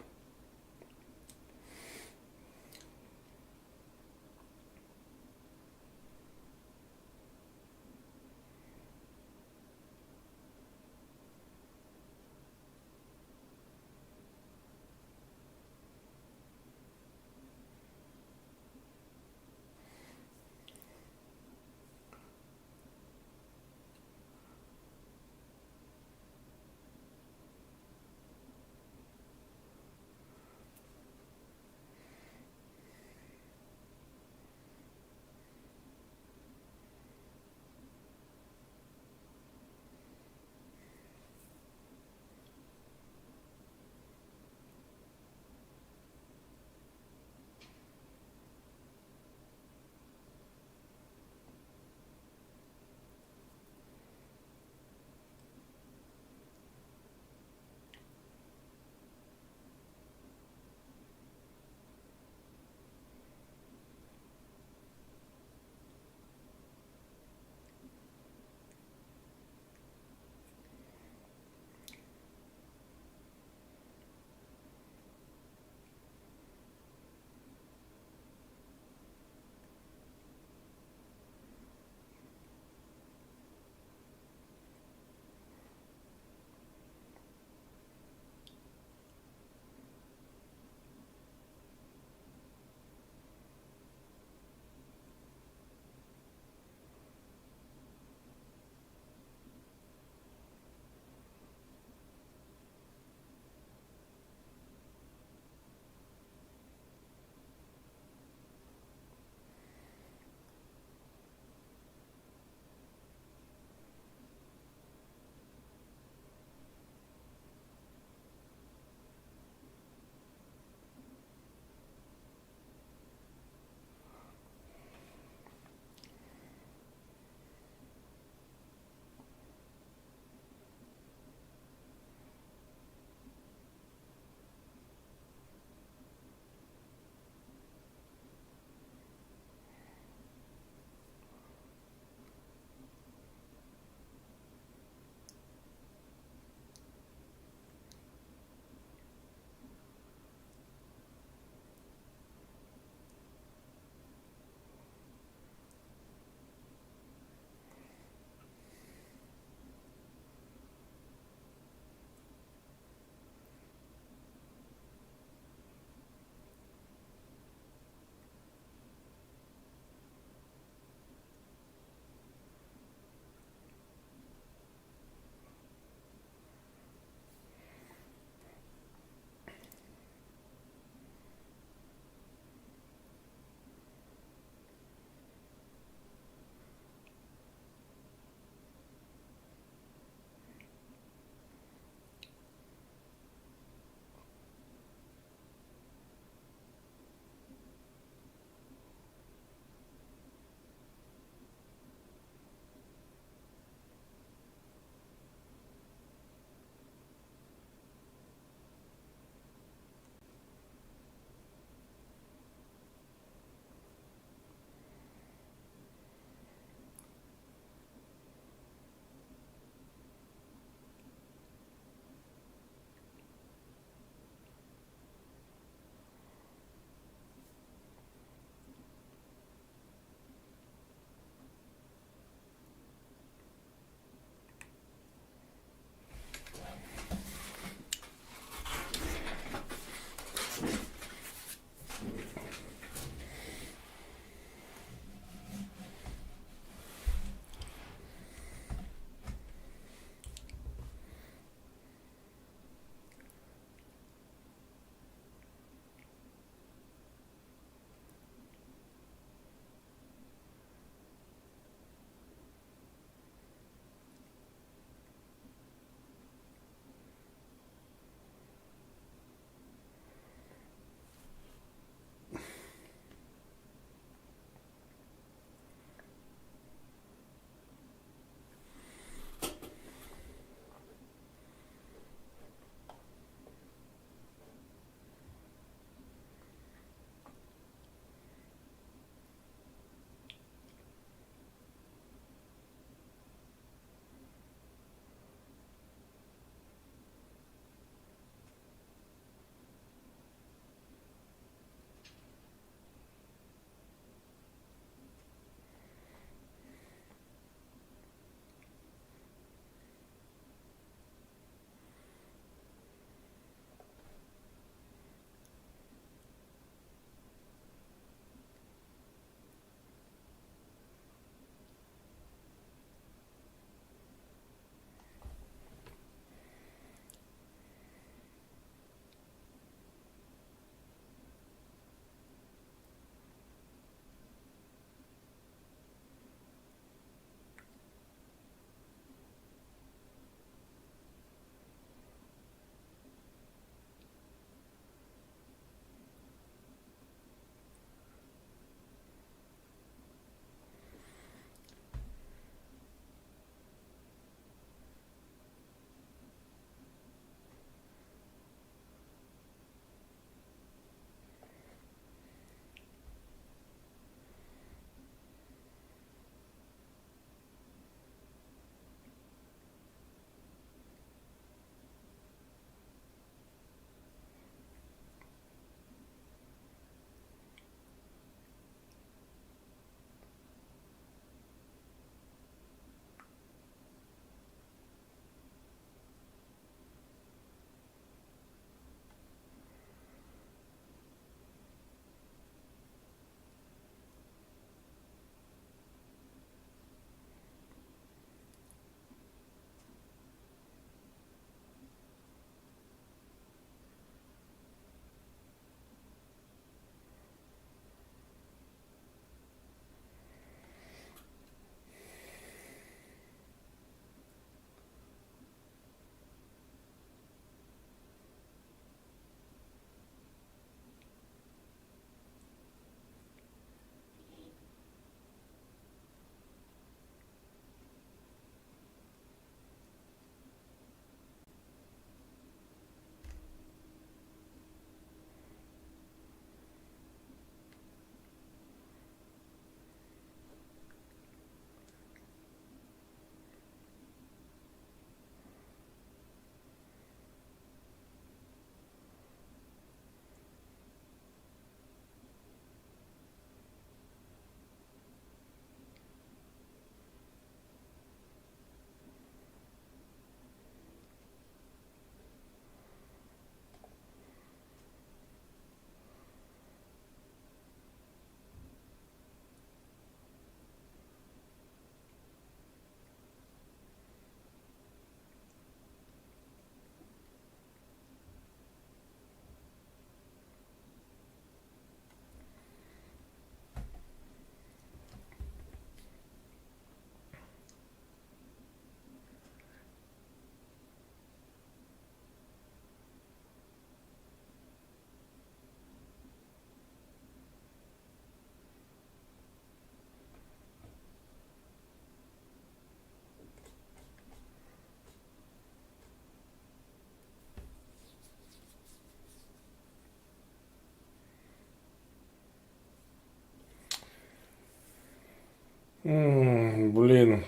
Блин.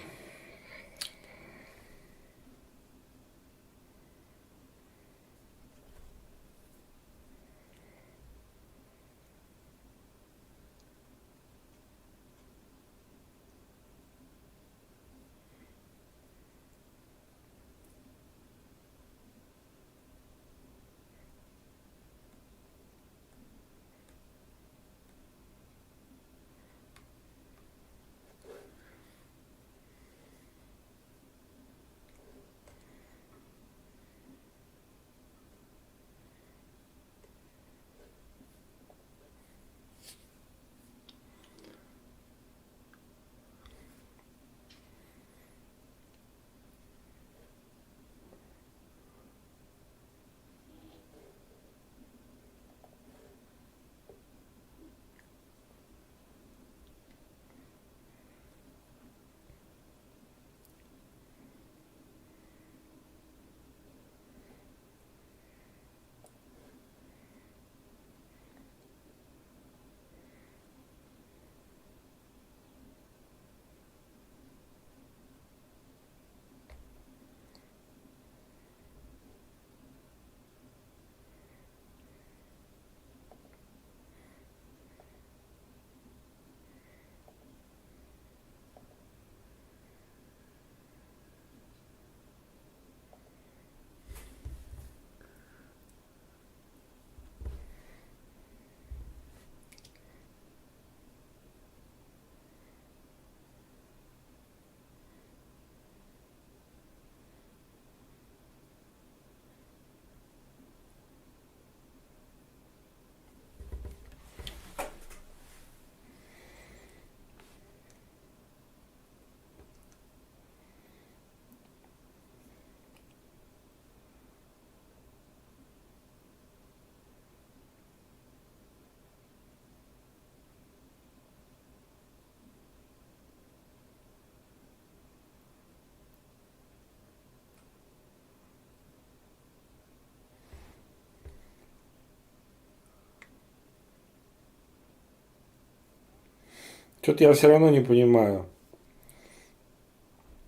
Что-то я все равно не понимаю.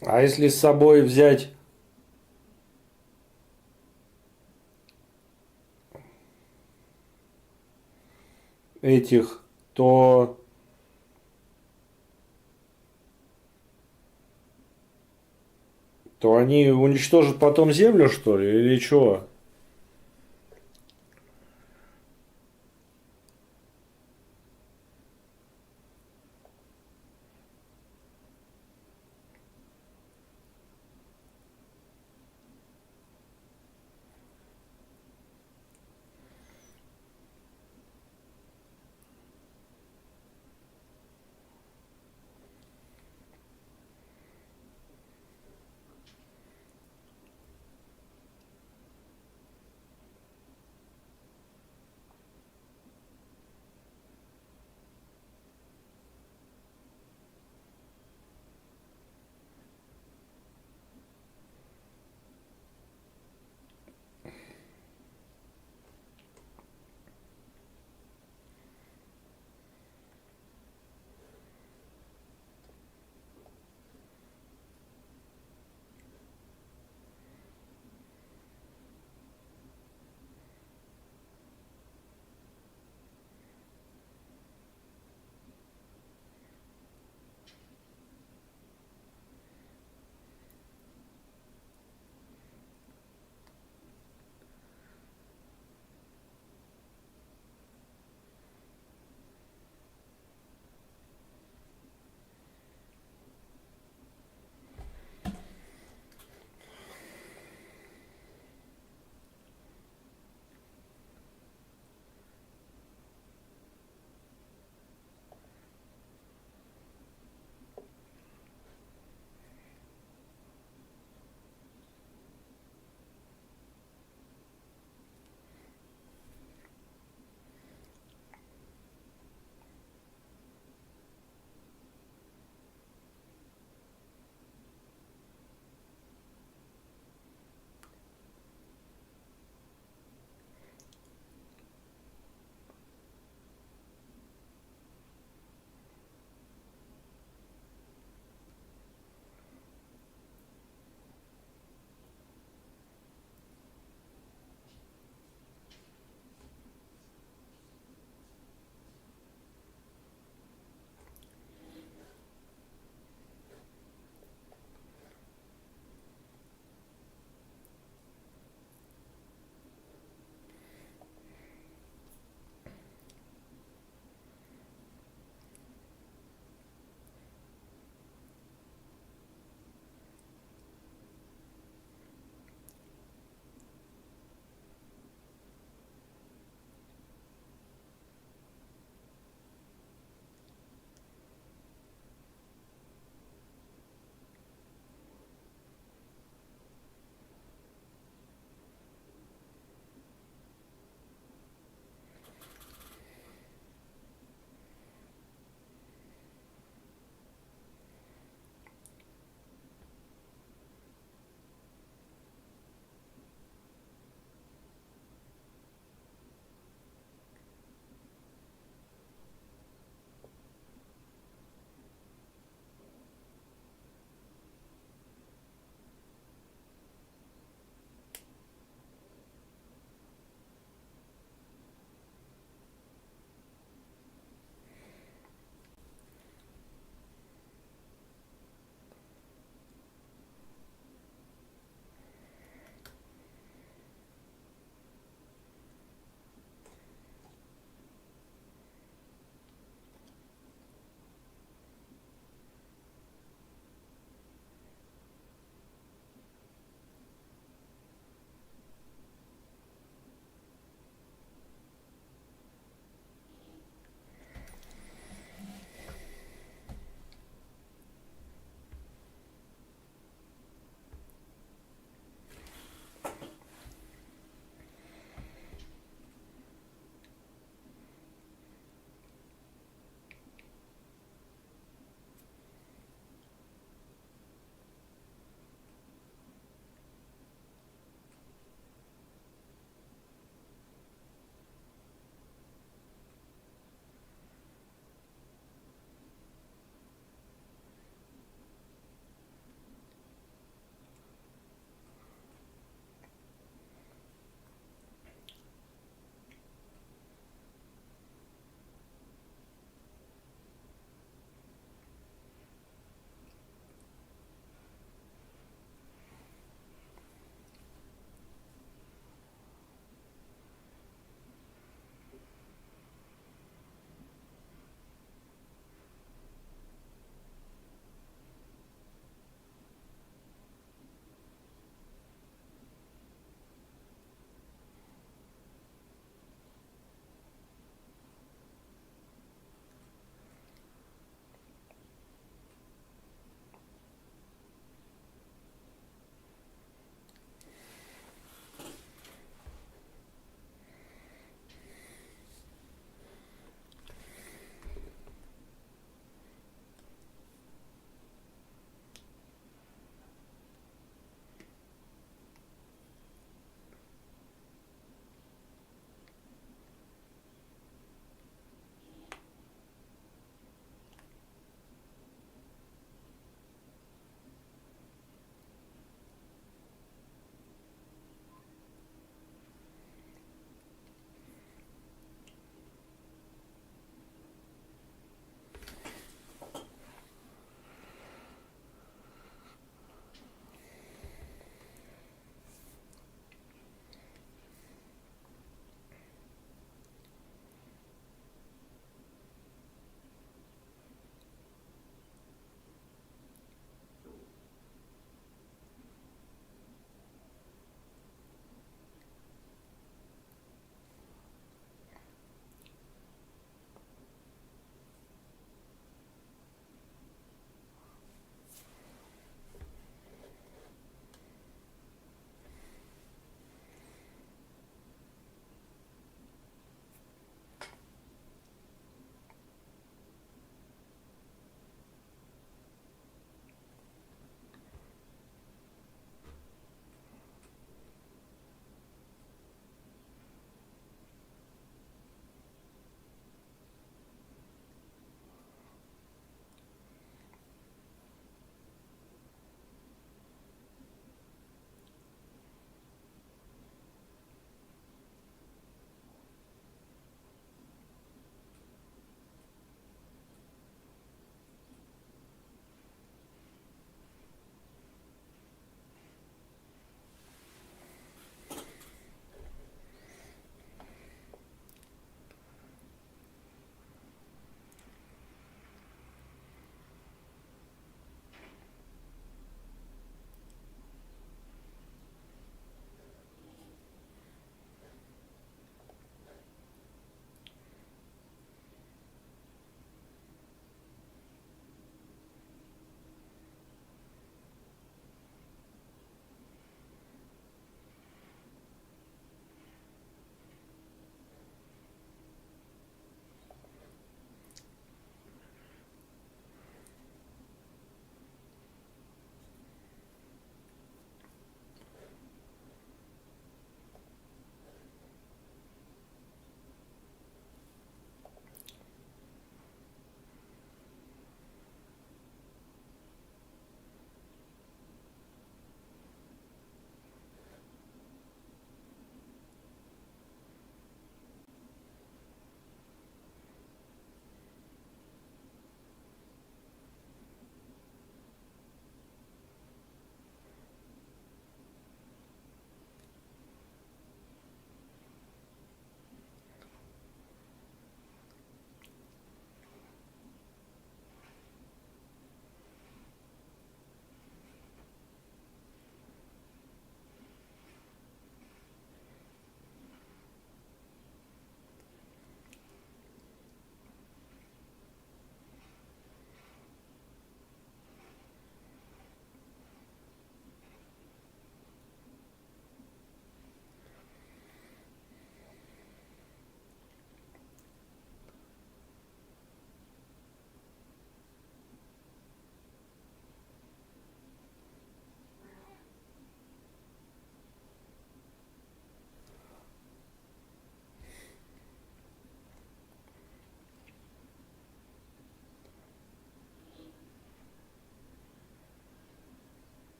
А если с собой взять этих, то они уничтожат потом Землю, что ли, или что?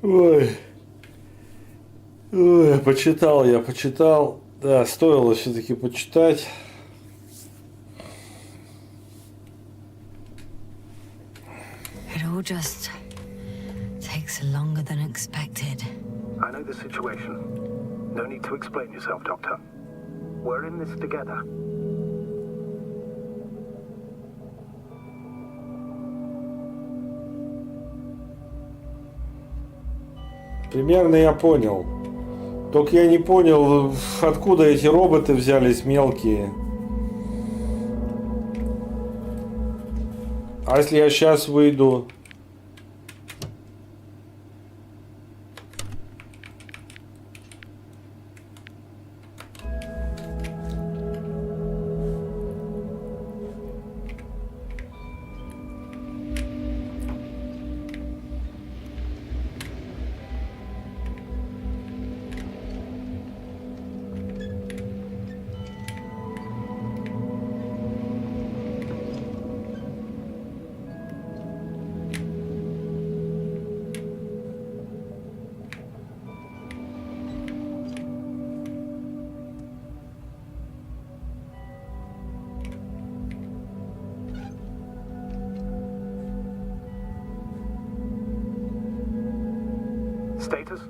Ой. Ой, почитал. Да, стоило все-таки почитать. It all just takes longer than expected. I know the situation. No need to explain yourself, Doctor. We're in this together. Примерно я понял. Только я не понял, откуда эти роботы взялись мелкие. А если я сейчас выйду? Status?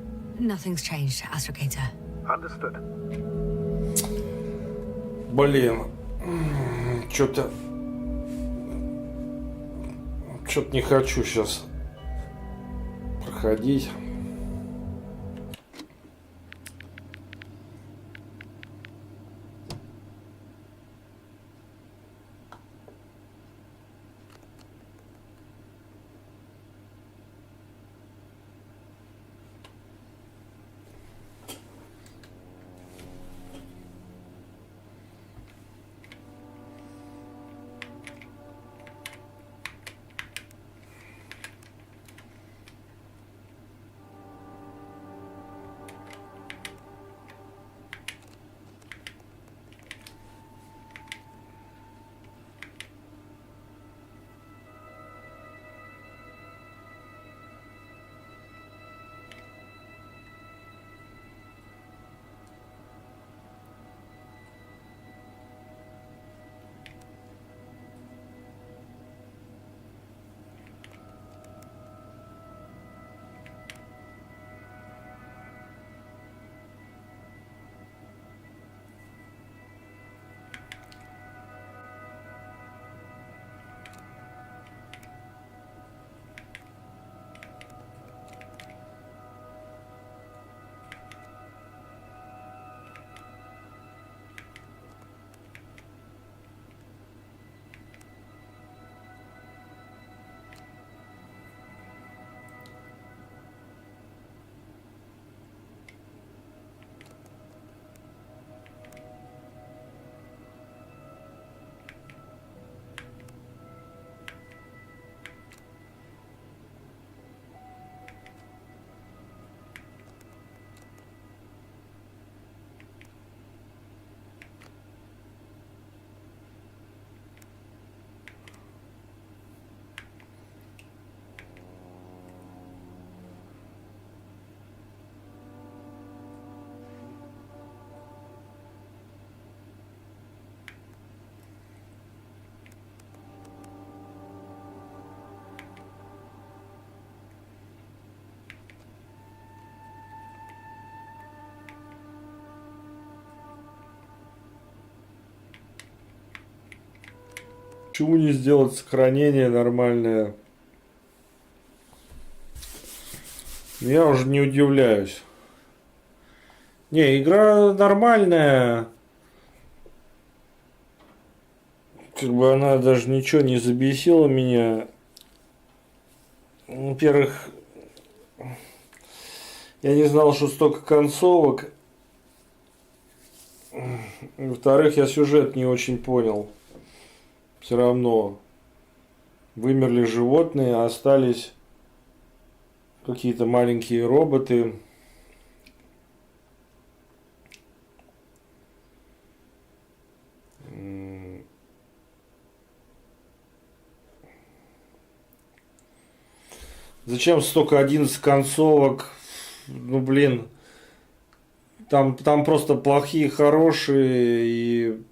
Nothing's changed, Astrogator. Understood. Блин. Что-то не хочу сейчас проходить. Почему не сделать сохранение нормальное? Я уже не удивляюсь. Не, игра нормальная. Как бы она даже ничего не забесила меня. Во-первых, я не знал, что столько концовок. Во-вторых, я сюжет не очень понял. Все равно вымерли животные, а остались какие-то маленькие роботы. Зачем столько 11 концовок? Ну, блин. Там просто плохие, хорошие. И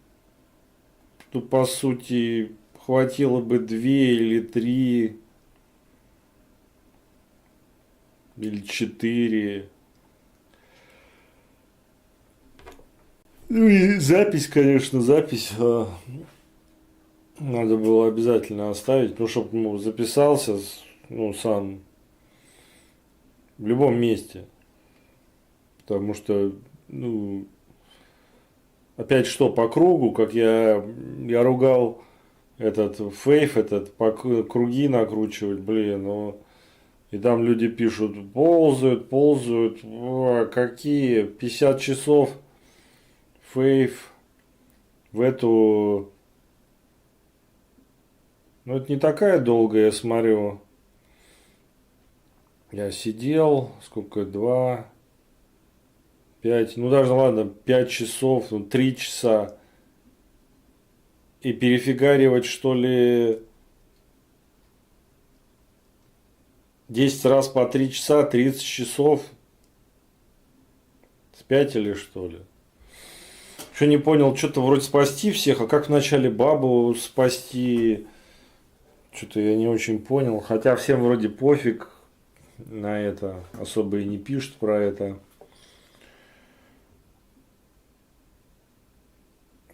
тут, по сути, хватило бы 2 или 3. Или 4. Ну и запись, конечно, запись. Надо было обязательно оставить. Ну, чтобы записался, ну, сам. В любом месте. Потому что, ну, опять что, по кругу, как я ругал этот фейф, этот по круги накручивать, блин, ну, и там люди пишут, ползают, о, какие, 50 часов фейф в эту, ну, это не такая долгая, я смотрю, я сидел, сколько, 2, 5, ну даже ладно, 5 часов, ну 3 часа. И перефигаривать, что ли, 10 раз по 3 часа, 30 часов. Спятили, что ли? Что не понял, что-то вроде спасти всех, а как вначале бабу спасти? Что-то я не очень понял. Хотя всем вроде пофиг на это, особо и не пишут про это.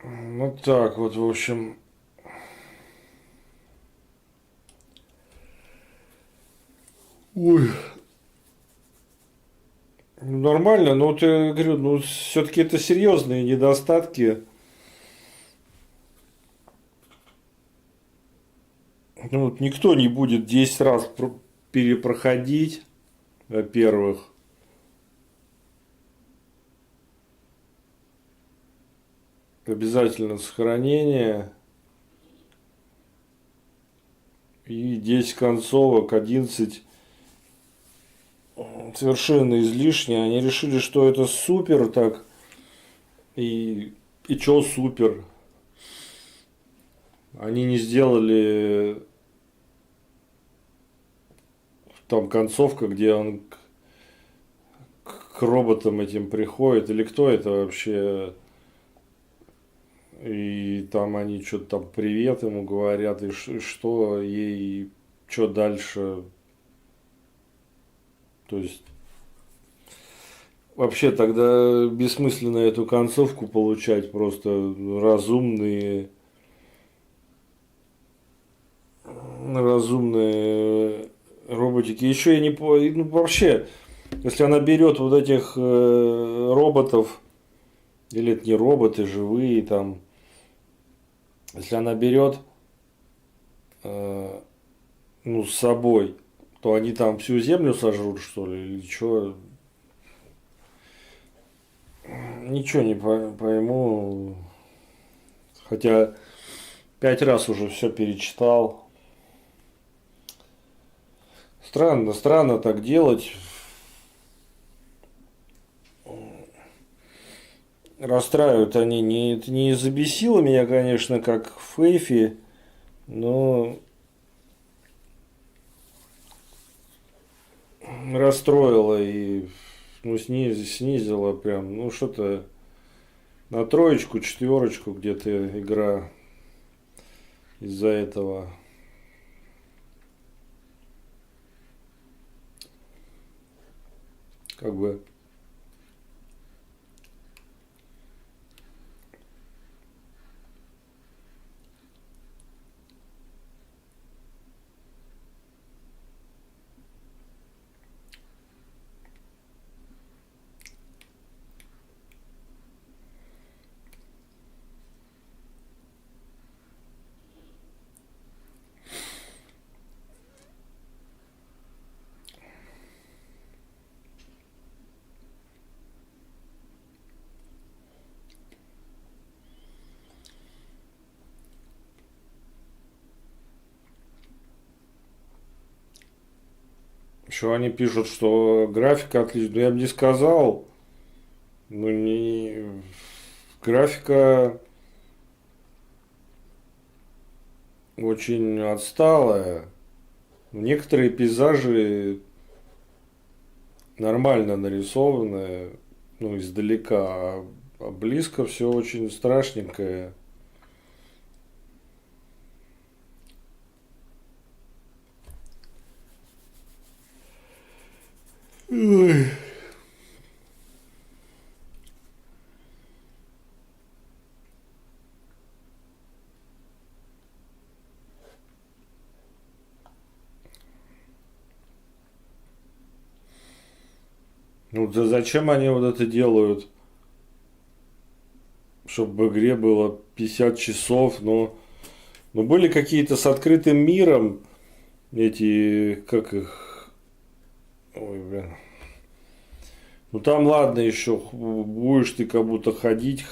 Ну так вот, в общем. Ой. Ну, нормально, но вот я говорю, ну все-таки это серьезные недостатки. Ну, вот никто не будет 10 раз перепроходить, во-первых. Обязательно сохранение. И 10 концовок, 11 совершенно излишне. Они решили, что это супер так. И чё супер? Они не сделали там концовка, где он к роботам этим приходит. Или кто это вообще? И там они что-то там привет ему говорят, и что ей, что дальше. То есть вообще тогда бессмысленно эту концовку получать, просто разумные роботики. Еще я не понял, ну вообще, если она берет вот этих роботов, или это не роботы, живые там, если она берет ну, с собой, то они там всю землю сожрут, что ли, или что? Ничего не пойму. Хотя 5 раз уже все перечитал. Странно так делать. Расстраивают они. Это не забесило меня, конечно, как в Фейфе, но расстроило и ну, снизило прям, ну что-то на 3, 4 где-то игра из-за этого. Как бы еще они пишут, что графика отличная. Но я бы не сказал. Ну, не... Графика очень отсталая. Некоторые пейзажи нормально нарисованы, ну, издалека, а близко все очень страшненькое. Ой. Ну, да зачем они вот это делают? Чтобы в игре было 50 часов, но были какие-то с открытым миром, эти, как их, ой, блин. Ну там ладно еще, будешь ты как будто ходить.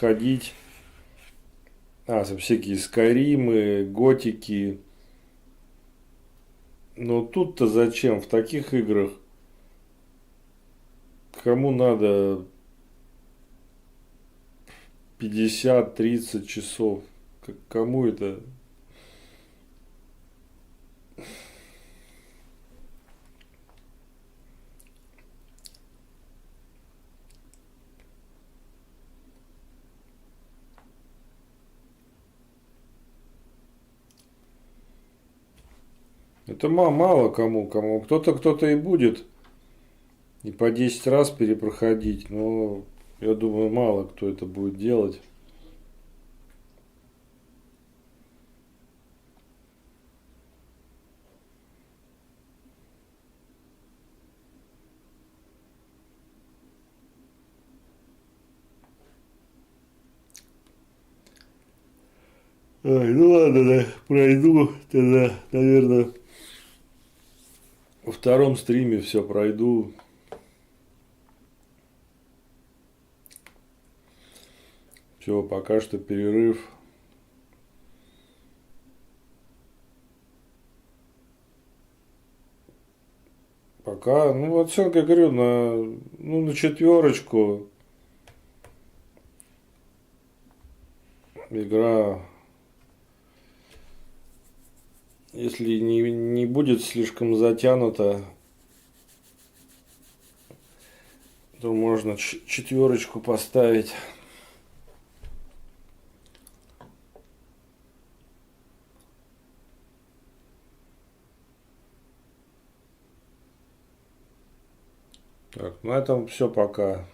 Там всякие скайримы, готики. Но тут-то зачем? В таких играх кому надо 50-30 часов? Кому это? Это мало кому. Кто-то и будет и по 10 раз перепроходить, но я думаю, мало кто это будет делать. Ой, ну ладно, да, пройду тогда, наверное, во втором стриме все пройду. Все, пока что перерыв. Пока, ну, оценка, я говорю, на 4. Игра, если не будет слишком затянута, то можно 4 поставить. Так, на этом все, пока.